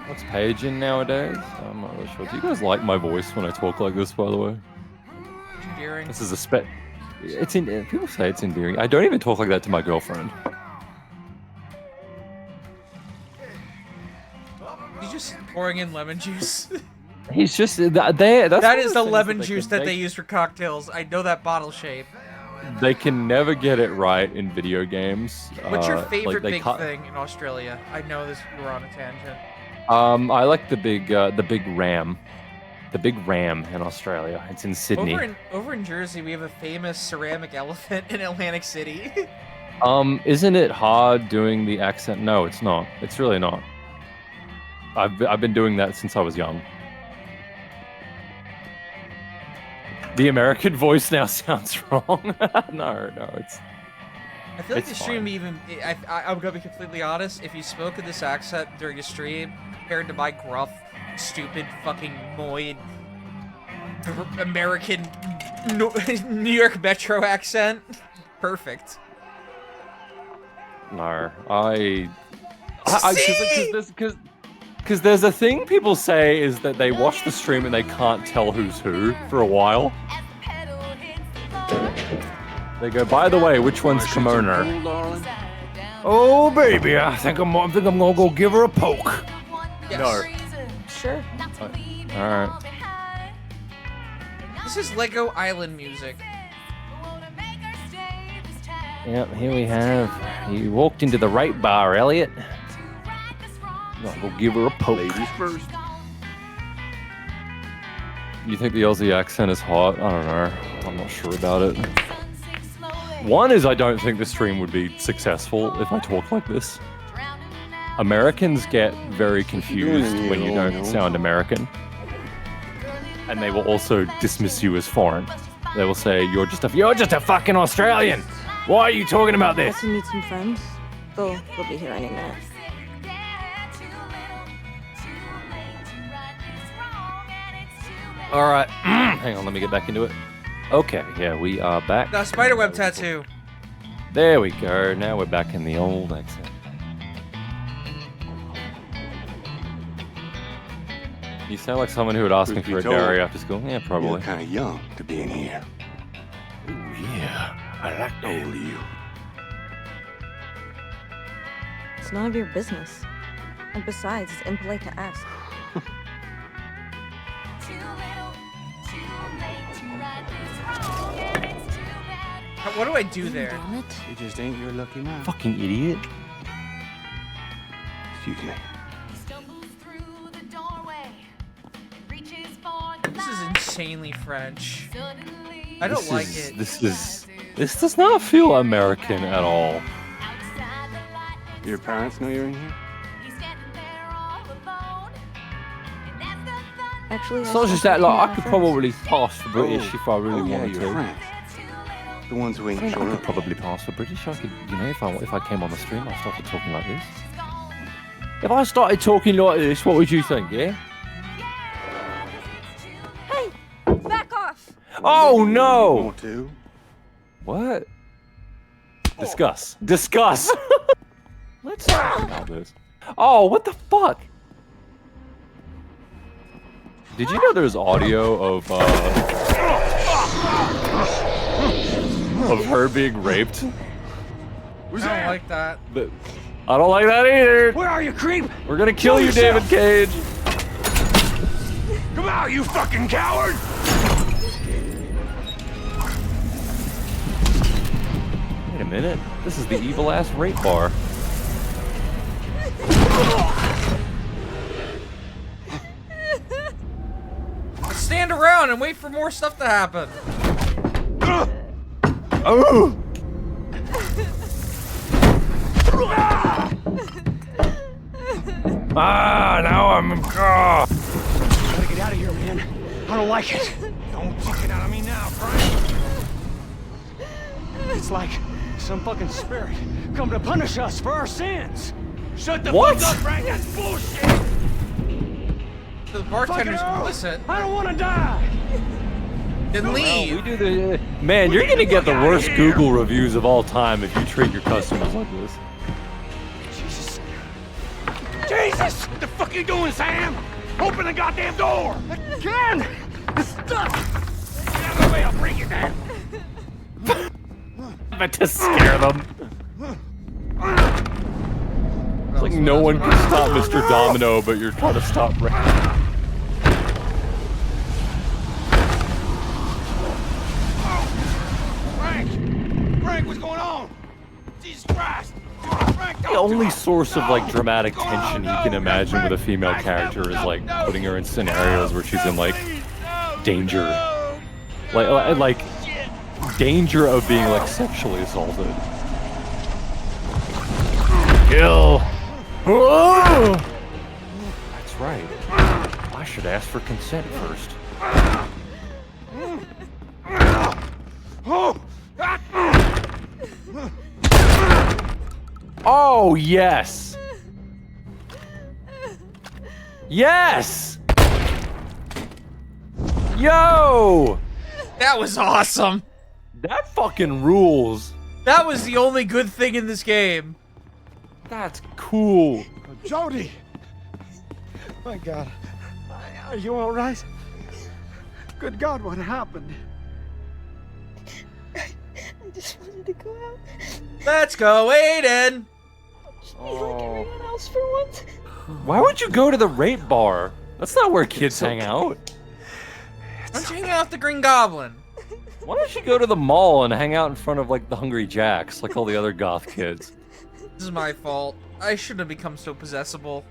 What's Paige in nowadays? I'm not really sure. Do you guys like my voice when I talk like this, by the way? Endearing. This is a It's in. People say it's endearing. I don't even talk like that to my girlfriend. He's just pouring in lemon juice. He's just that's that is the lemon juice that they use for cocktails. I know that bottle shape. They can never get it right in video games. What's your favorite like big thing in Australia? I know this. We're on a tangent. I like the big ram. The big ram in Australia. It's in Sydney. Over in Jersey, we have a famous ceramic elephant in Atlantic City. Isn't it hard doing the accent? No, it's not. It's really not. I've been doing that since I was young. The American voice now sounds wrong. No, it's. I feel like the stream even. I'm gonna be completely honest. If you spoke in this accent during a stream, compared to my gruff, stupid, fucking moid American New York Metro accent, perfect. No, because there's a thing people say is that they watch the stream and they can't tell who's who for a while. They go, by the way, which one's Kimono? Oh baby, I think I'm gonna go give her a poke. Yes. No. Sure. Alright. This is Lego Island music. Yep, here we have. You walked into the right bar, Elliot. I'll go give her a poke. Ladies first. You think the Aussie accent is hot? I don't know. I'm not sure about it. One is I don't think the stream would be successful if I talk like this. Americans get very confused when you don't sound American. And they will also dismiss you as foreign. They will say, you're just a fucking Australian! Why are you talking about this? I to meet some friends. They'll be here any minute. Alright, hang on, let me get back into it. Okay, yeah, we are back. The spiderweb tattoo. There we go, now we're back in the old accent. You sound like someone who would ask me for a dairy after school. Yeah, probably. You're kind of young to be in here. Ooh, yeah, I like How old are you? It's none of your business. And besides, it's impolite to ask. What do I do there? Damn it. It just ain't your lucky night. Fucking idiot. Excuse me. This is insanely French. I don't like it. This does not feel American at all. Your parents know you're in here? Actually, It's not just that, like, I could probably pass for British if I really wanted your to. friends. The ones who ain't I shown could up. probably pass for British. I could, you know, if I came on the stream, I started talking like this. If I started talking like this, what would you think, yeah? Hey! Back off! Oh no! Want to? What? Discuss. Discuss! Let's talk about this. Oh, what the fuck? Did you know there's audio of her being raped? I don't like that. But I don't like that either. Where are you, creep? We're gonna kill you, David Cage. Come out, you fucking coward! Wait a minute. This is the evil ass rape bar. around and wait for more stuff to happen. Oh! Now I'm. Gotta get out of here, man. I don't like it. Don't take it out of me now, Frank. It's like some fucking spirit come to punish us for our sins. Shut the fuck up, Frank. That's bullshit. The bartender's complicit. I don't want to die. Then leave. We do the. Man, you're gonna get the worst Google reviews of all time if you treat your customers like this. Jesus! What the fuck are you doing, Sam? Open the goddamn door! Again! Stop! Get out of the way, I'll break it down! But to scare them. It's like no one can stop Mr. Domino, but you're trying to stop Ray. Frank, what's going on? Jesus Christ! Frank, The only source of like dramatic tension you can imagine with a female character is like putting her in scenarios where she's in like danger, like danger of being like sexually assaulted. Kill. Oh! That's right. I should ask for consent first. Oh, yes! Yes! Yo! That was awesome. That fucking rules. That was the only good thing in this game. That's cool. Jody! My God. Are you alright? Good God, what happened? I just wanted to go out. Let's go, Aiden! Be like everyone else for once. Why would you go to the rape bar? That's not where kids hang out. Why don't you hang out with the Green Goblin? Why don't you go to the mall and hang out in front of like the Hungry Jacks, like all the other goth kids? This is my fault. I shouldn't have become so possessible.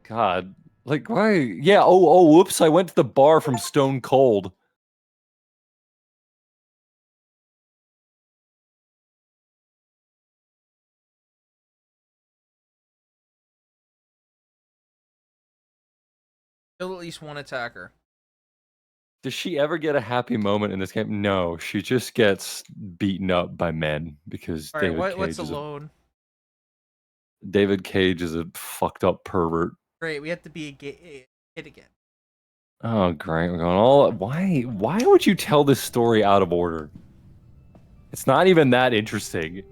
God, like why? Yeah. Oh, whoops! I went to the bar from Stone Cold. Kill at least one attacker. Does she ever get a happy moment in this game? No, she just gets beaten up by men because All right, David what's Cage is alone? David Cage is a fucked up pervert. Great, we have to be a kid again. Oh, great. We're going all. Why would you tell this story out of order? It's not even that interesting.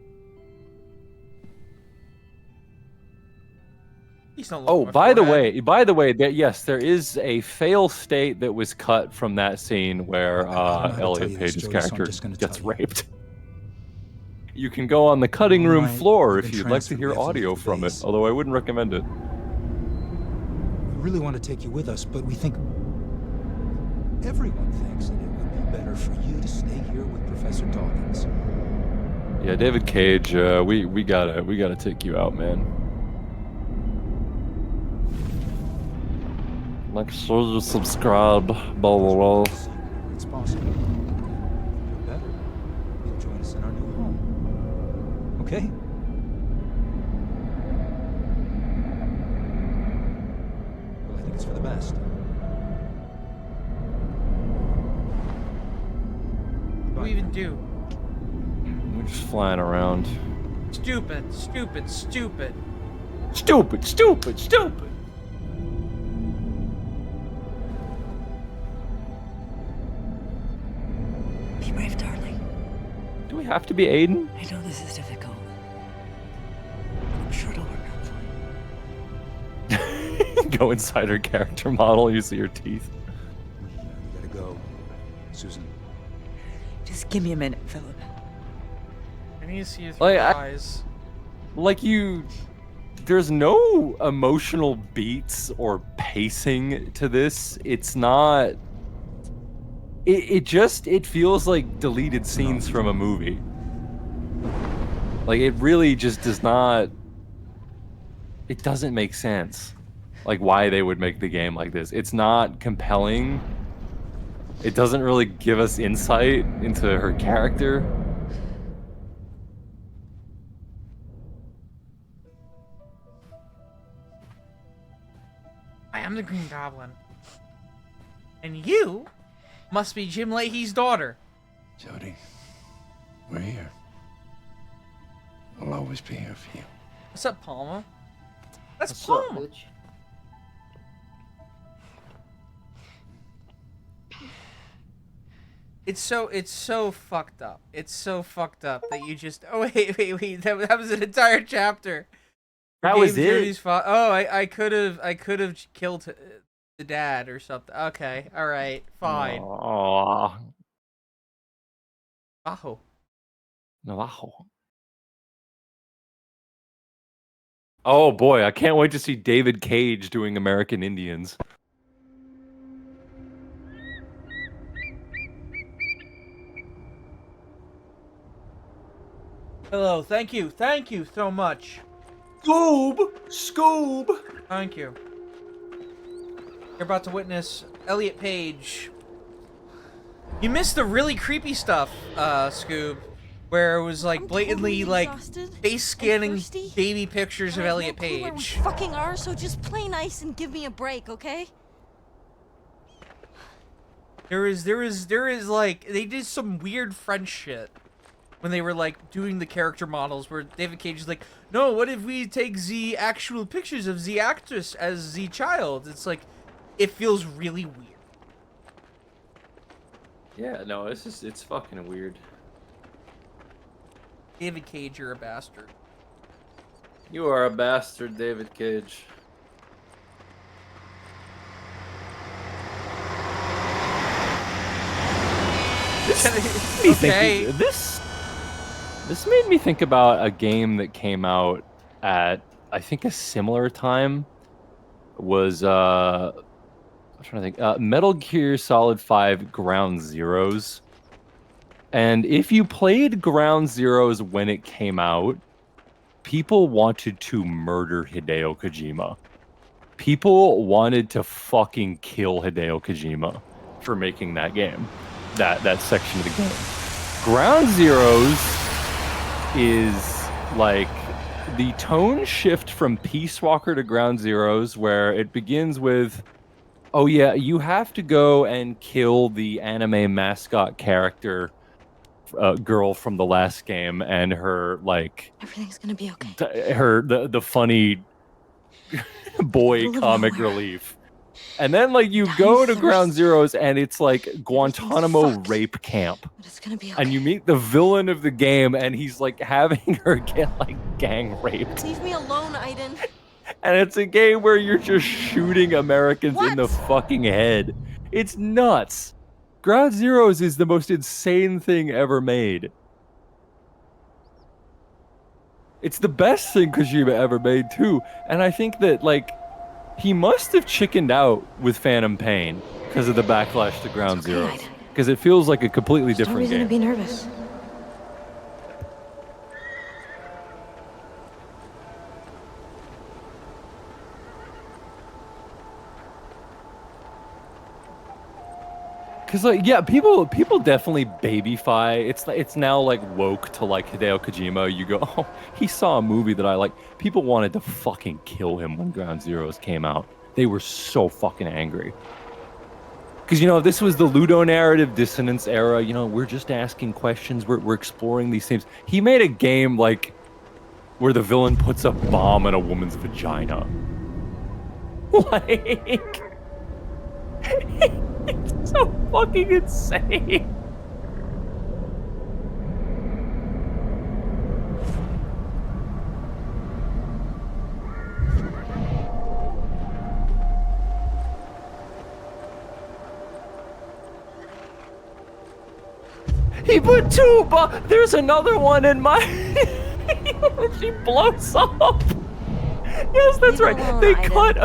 Oh, by the way, yes, there is a fail state that was cut from that scene where Elliot Page's character gets raped. You can go on the cutting room floor if you'd like to hear audio from it, although I wouldn't recommend it. We really want to take you with us, but we think everyone thinks that it would be better for you to stay here with Professor Dawkins. Yeah, David Cage, we gotta take you out, man. Make sure you subscribe, blah blah blah. It's possible. You're better. You'll join us in our new home. Okay? Well, I think it's for the best. What do we even do? We're just flying around. Stupid, stupid, stupid. Stupid, stupid, stupid. Be brave, darling. Do we have to be Aiden? I know this is difficult. I'm sure it'll work out fine. Go inside her character model, you see her teeth. We gotta go. Susan. Just give me a minute, Philip. I need to see his Like, eyes. There's no emotional beats or pacing to this. It's not. It feels like deleted scenes from a movie. Like, it really just does not. It doesn't make sense. Like, why they would make the game like this. It's not compelling. It doesn't really give us insight into her character. I am the Green Goblin. And you must be Jim Leahy's daughter. Jody, we're here. We'll always be here for you. What's up, Palma? That's What's up, Palma. bitch? It's so fucked up. It's so fucked up that you just. Oh wait. That was an entire chapter. That was Jody's it. Oh, I could have killed the dad or something. Okay, all right, fine. Aww. Aho. Navajo. Oh boy, I can't wait to see David Cage doing American Indians. Hello, thank you so much. Scoob! Thank you. You're about to witness Elliot Page. You missed the really creepy stuff, Scoob, where it was like blatantly like face scanning baby pictures of Elliot Page. We fucking are, so just play nice and give me a break, okay? There is like they did some weird French shit when they were like doing the character models where David Cage is like, no, what if we take the actual pictures of the actress as the child? It's like, it feels really weird. Yeah, no, it's fucking weird. David Cage, you're a bastard. You are a bastard, David Cage. Okay. This made me think about a game that came out at I think a similar time. Was I'm trying to think. Metal Gear Solid 5 Ground Zeroes. And if you played Ground Zeroes when it came out, people wanted to murder Hideo Kojima. People wanted to fucking kill Hideo Kojima for making that game. That section of the game. Ground Zeroes is like the tone shift from Peace Walker to Ground Zeroes, where it begins with, oh yeah, you have to go and kill the anime mascot character girl from the last game and her like Everything's gonna be okay. the funny boy comic relief. And then like you go to Ground Zeroes and it's like Guantanamo rape camp. But it's gonna be okay. And you meet the villain of the game and he's like having her get like gang raped. Leave me alone, Aiden. And it's a game where you're just shooting Americans in the fucking head. It's nuts. Ground Zeroes is the most insane thing ever made. It's the best thing Kojima ever made too. And I think that like he must have chickened out with Phantom Pain because of the backlash to Ground Zeroes. Because it feels like a completely different No reason game. to be nervous. Cause like yeah, people definitely babyfy. It's now like woke to like Hideo Kojima. You go, oh, he saw a movie that I like. People wanted to fucking kill him when Ground Zeroes came out. They were so fucking angry. Cause you know this was the ludonarrative dissonance era. You know we're just asking questions. We're exploring these things. He made a game like where the villain puts a bomb in a woman's vagina. Like. It's so fucking insane. He put two there's another one in my she blows up. Yes, that's right. They cut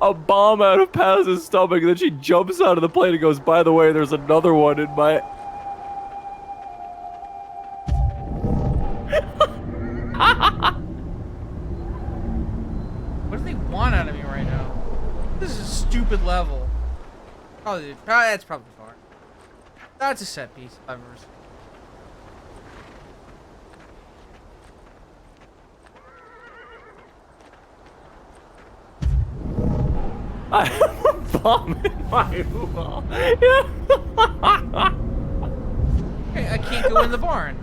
a bomb out of Paz's stomach, and then she jumps out of the plane and goes, by the way, there's another one in my... What do they want out of me right now? This is a stupid level. Probably that's probably far. That's a set piece. I've ever seen. I'm bombing my wall. Hey, I can't go in the barn.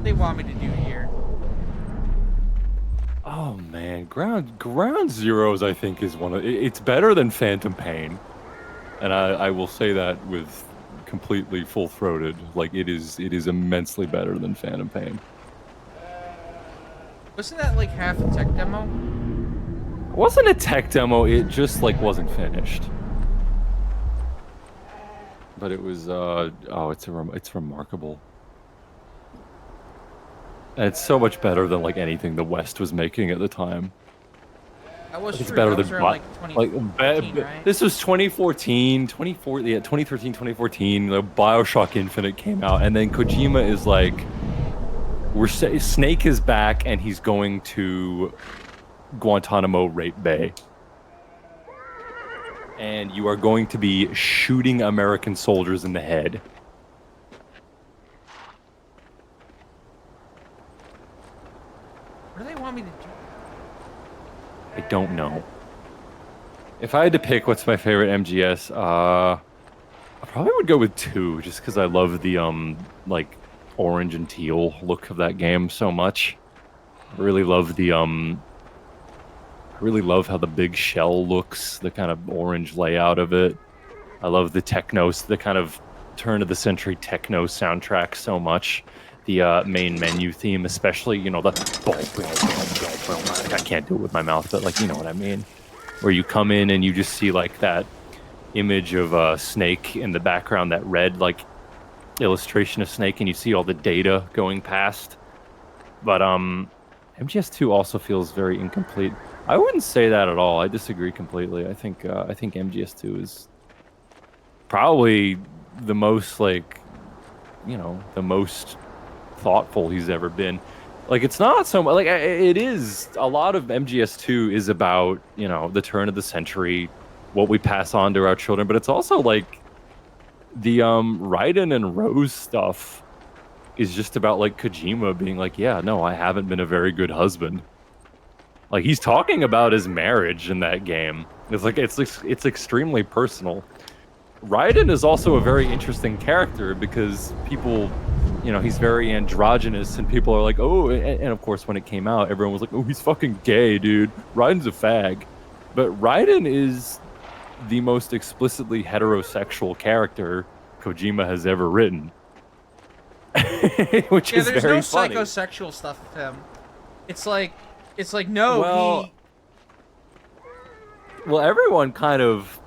They want me to do here. Oh man, Ground Zeroes I think is one of it's better than Phantom Pain, and I will say that with completely full-throated. Like it is immensely better than Phantom Pain. Wasn't that like half a tech demo? It wasn't a tech demo. It just like wasn't finished. But it was it's remarkable. And it's so much better than like anything the West was making at the time. That was It's true. better That was than around, like 2014, right? This was 2014, 2013, 2014. BioShock Infinite came out, and then Kojima is like, Snake is back, and he's going to Guantanamo Rape Bay, and you are going to be shooting American soldiers in the head. What do they want me to do? I don't know. If I had to pick what's my favorite MGS, I probably would go with 2, just because I love the like orange and teal look of that game so much. I really love the I really love how the big shell looks, the kind of orange layout of it. I love the the kind of turn of the century techno soundtrack so much. The main menu theme, especially, you know, the I can't do it with my mouth, but like, you know what I mean, where you come in and you just see like that image of Snake in the background, that red like illustration of Snake, and you see all the data going past. But MGS2 also feels very incomplete. I wouldn't say that at all. I disagree completely. I think MGS2 is probably the most like, you know, the most thoughtful he's ever been. Like, it's not so much like it is. A lot of MGS2 is about, you know, the turn of the century, what we pass on to our children, but it's also like the Raiden and Rose stuff is just about like Kojima being like, yeah, no, I haven't been a very good husband. Like, he's talking about his marriage in that game. It's like it's extremely personal. Raiden is also a very interesting character because people, you know, he's very androgynous, and people are like, oh, and of course when it came out, everyone was like, oh, he's fucking gay, dude. Raiden's a fag. But Raiden is the most explicitly heterosexual character Kojima has ever written. Which is there's very no funny. psychosexual stuff with him. It's like no, well, well, everyone kind of,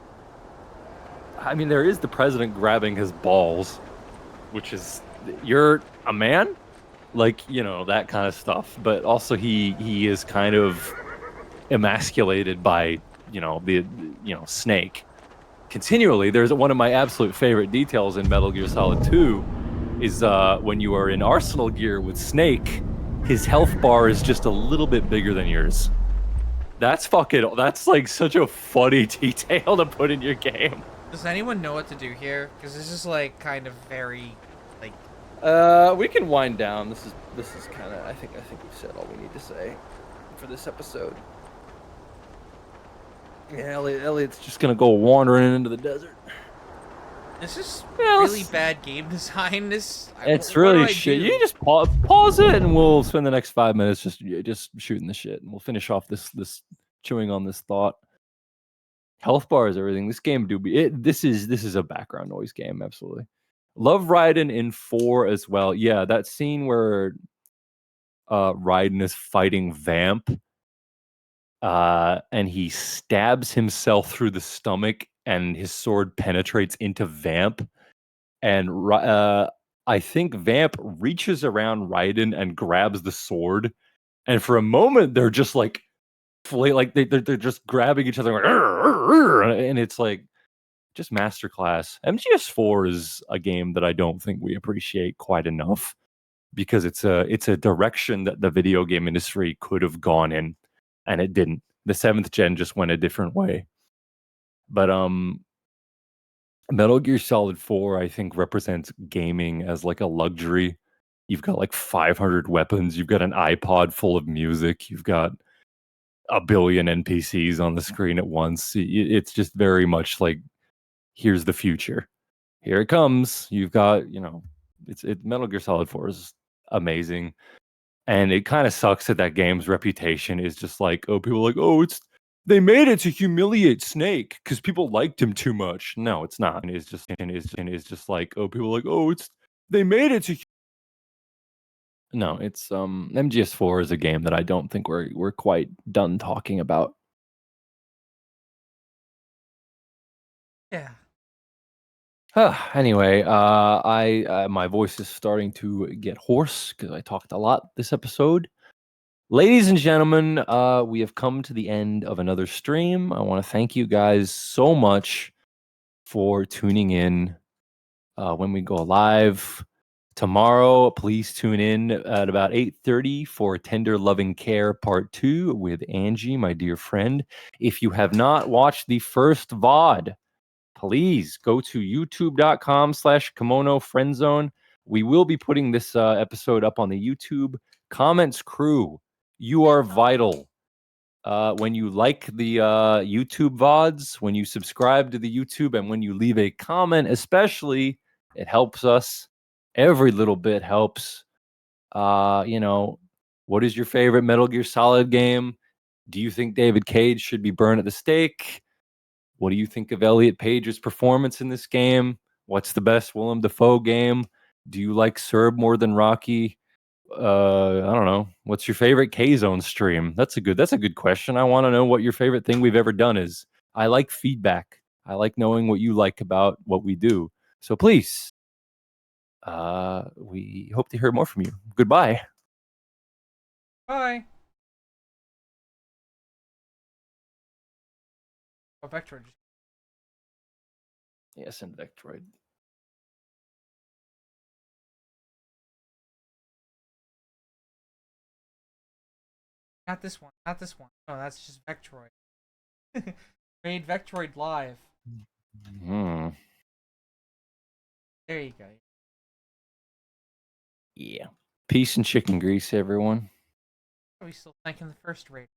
I mean, there is the president grabbing his balls, which is, you're a man, like, you know, that kind of stuff. But also he is kind of emasculated by, you know, Snake continually. There's one of my absolute favorite details in Metal Gear Solid 2 is when you are in Arsenal gear with Snake, his health bar is just a little bit bigger than yours. That's like such a funny detail to put in your game. Does anyone know what to do here? Because this is like kind of very, like. We can wind down. This is kind of. I think we've said all we need to say for this episode. Yeah, Elliot's just gonna go wandering into the desert. This is really bad game design. It's really shit. You just pause it, and we'll spend the next 5 minutes just shooting the shit, and we'll finish off this chewing on this thought. Health bars, everything. This game this is a background noise game, absolutely. Love Raiden in 4 as well. Yeah, that scene where Raiden is fighting Vamp, and he stabs himself through the stomach, and his sword penetrates into Vamp, and I think Vamp reaches around Raiden and grabs the sword And for a moment, they're just like, they're just grabbing each other, like, "Arr, arr, arr," and it's like just masterclass. MGS4 is a game that I don't think we appreciate quite enough because it's a direction that the video game industry could have gone in, and it didn't. The 7th gen just went a different way. But Metal Gear Solid 4, I think, represents gaming as like a luxury. You've got like 500 weapons. You've got an iPod full of music. You've got a billion NPCs on the screen at once. It's just very much like, here's the future. Here it comes. You've got, Metal Gear Solid 4 is amazing. And it kind of sucks that game's reputation is just like, oh, people are like, oh, they made it to humiliate Snake because people liked him too much. No, it's not. And it's just like, oh, people are like, oh, they made it to. No, it's MGS4 is a game that I don't think we're quite done talking about. Yeah. Anyway, my voice is starting to get hoarse because I talked a lot this episode. Ladies and gentlemen, we have come to the end of another stream. I want to thank you guys so much for tuning in when we go live tomorrow. Please tune in at about 8:30 for Tender Loving Care Part 2 with Angie, my dear friend. If you have not watched the first VOD, please go to youtube.com/KimonoFriendzone. We will be putting this episode up on the YouTube. Comments crew, you are vital. When you like the YouTube VODs, when you subscribe to the YouTube, and when you leave a comment, especially, it helps us. Every little bit helps. What is your favorite Metal Gear Solid game? Do you think David Cage should be burned at the stake? What do you think of Elliot Page's performance in this game? What's the best Willem Dafoe game? Do you like Serb more than Rocky? I don't know. What's your favorite K-Zone stream? That's a good question. I want to know what your favorite thing we've ever done is. I like feedback. I like knowing what you like about what we do. So please, we hope to hear more from you. Goodbye. Bye. Oh, Vectroid. Yes, and Vectroid. Not this one. Not this one. Oh, that's just Vectroid. Made Vectroid live. Hmm. There you go. Yeah. Peace and chicken grease, everyone. Are we still thanking the first rate?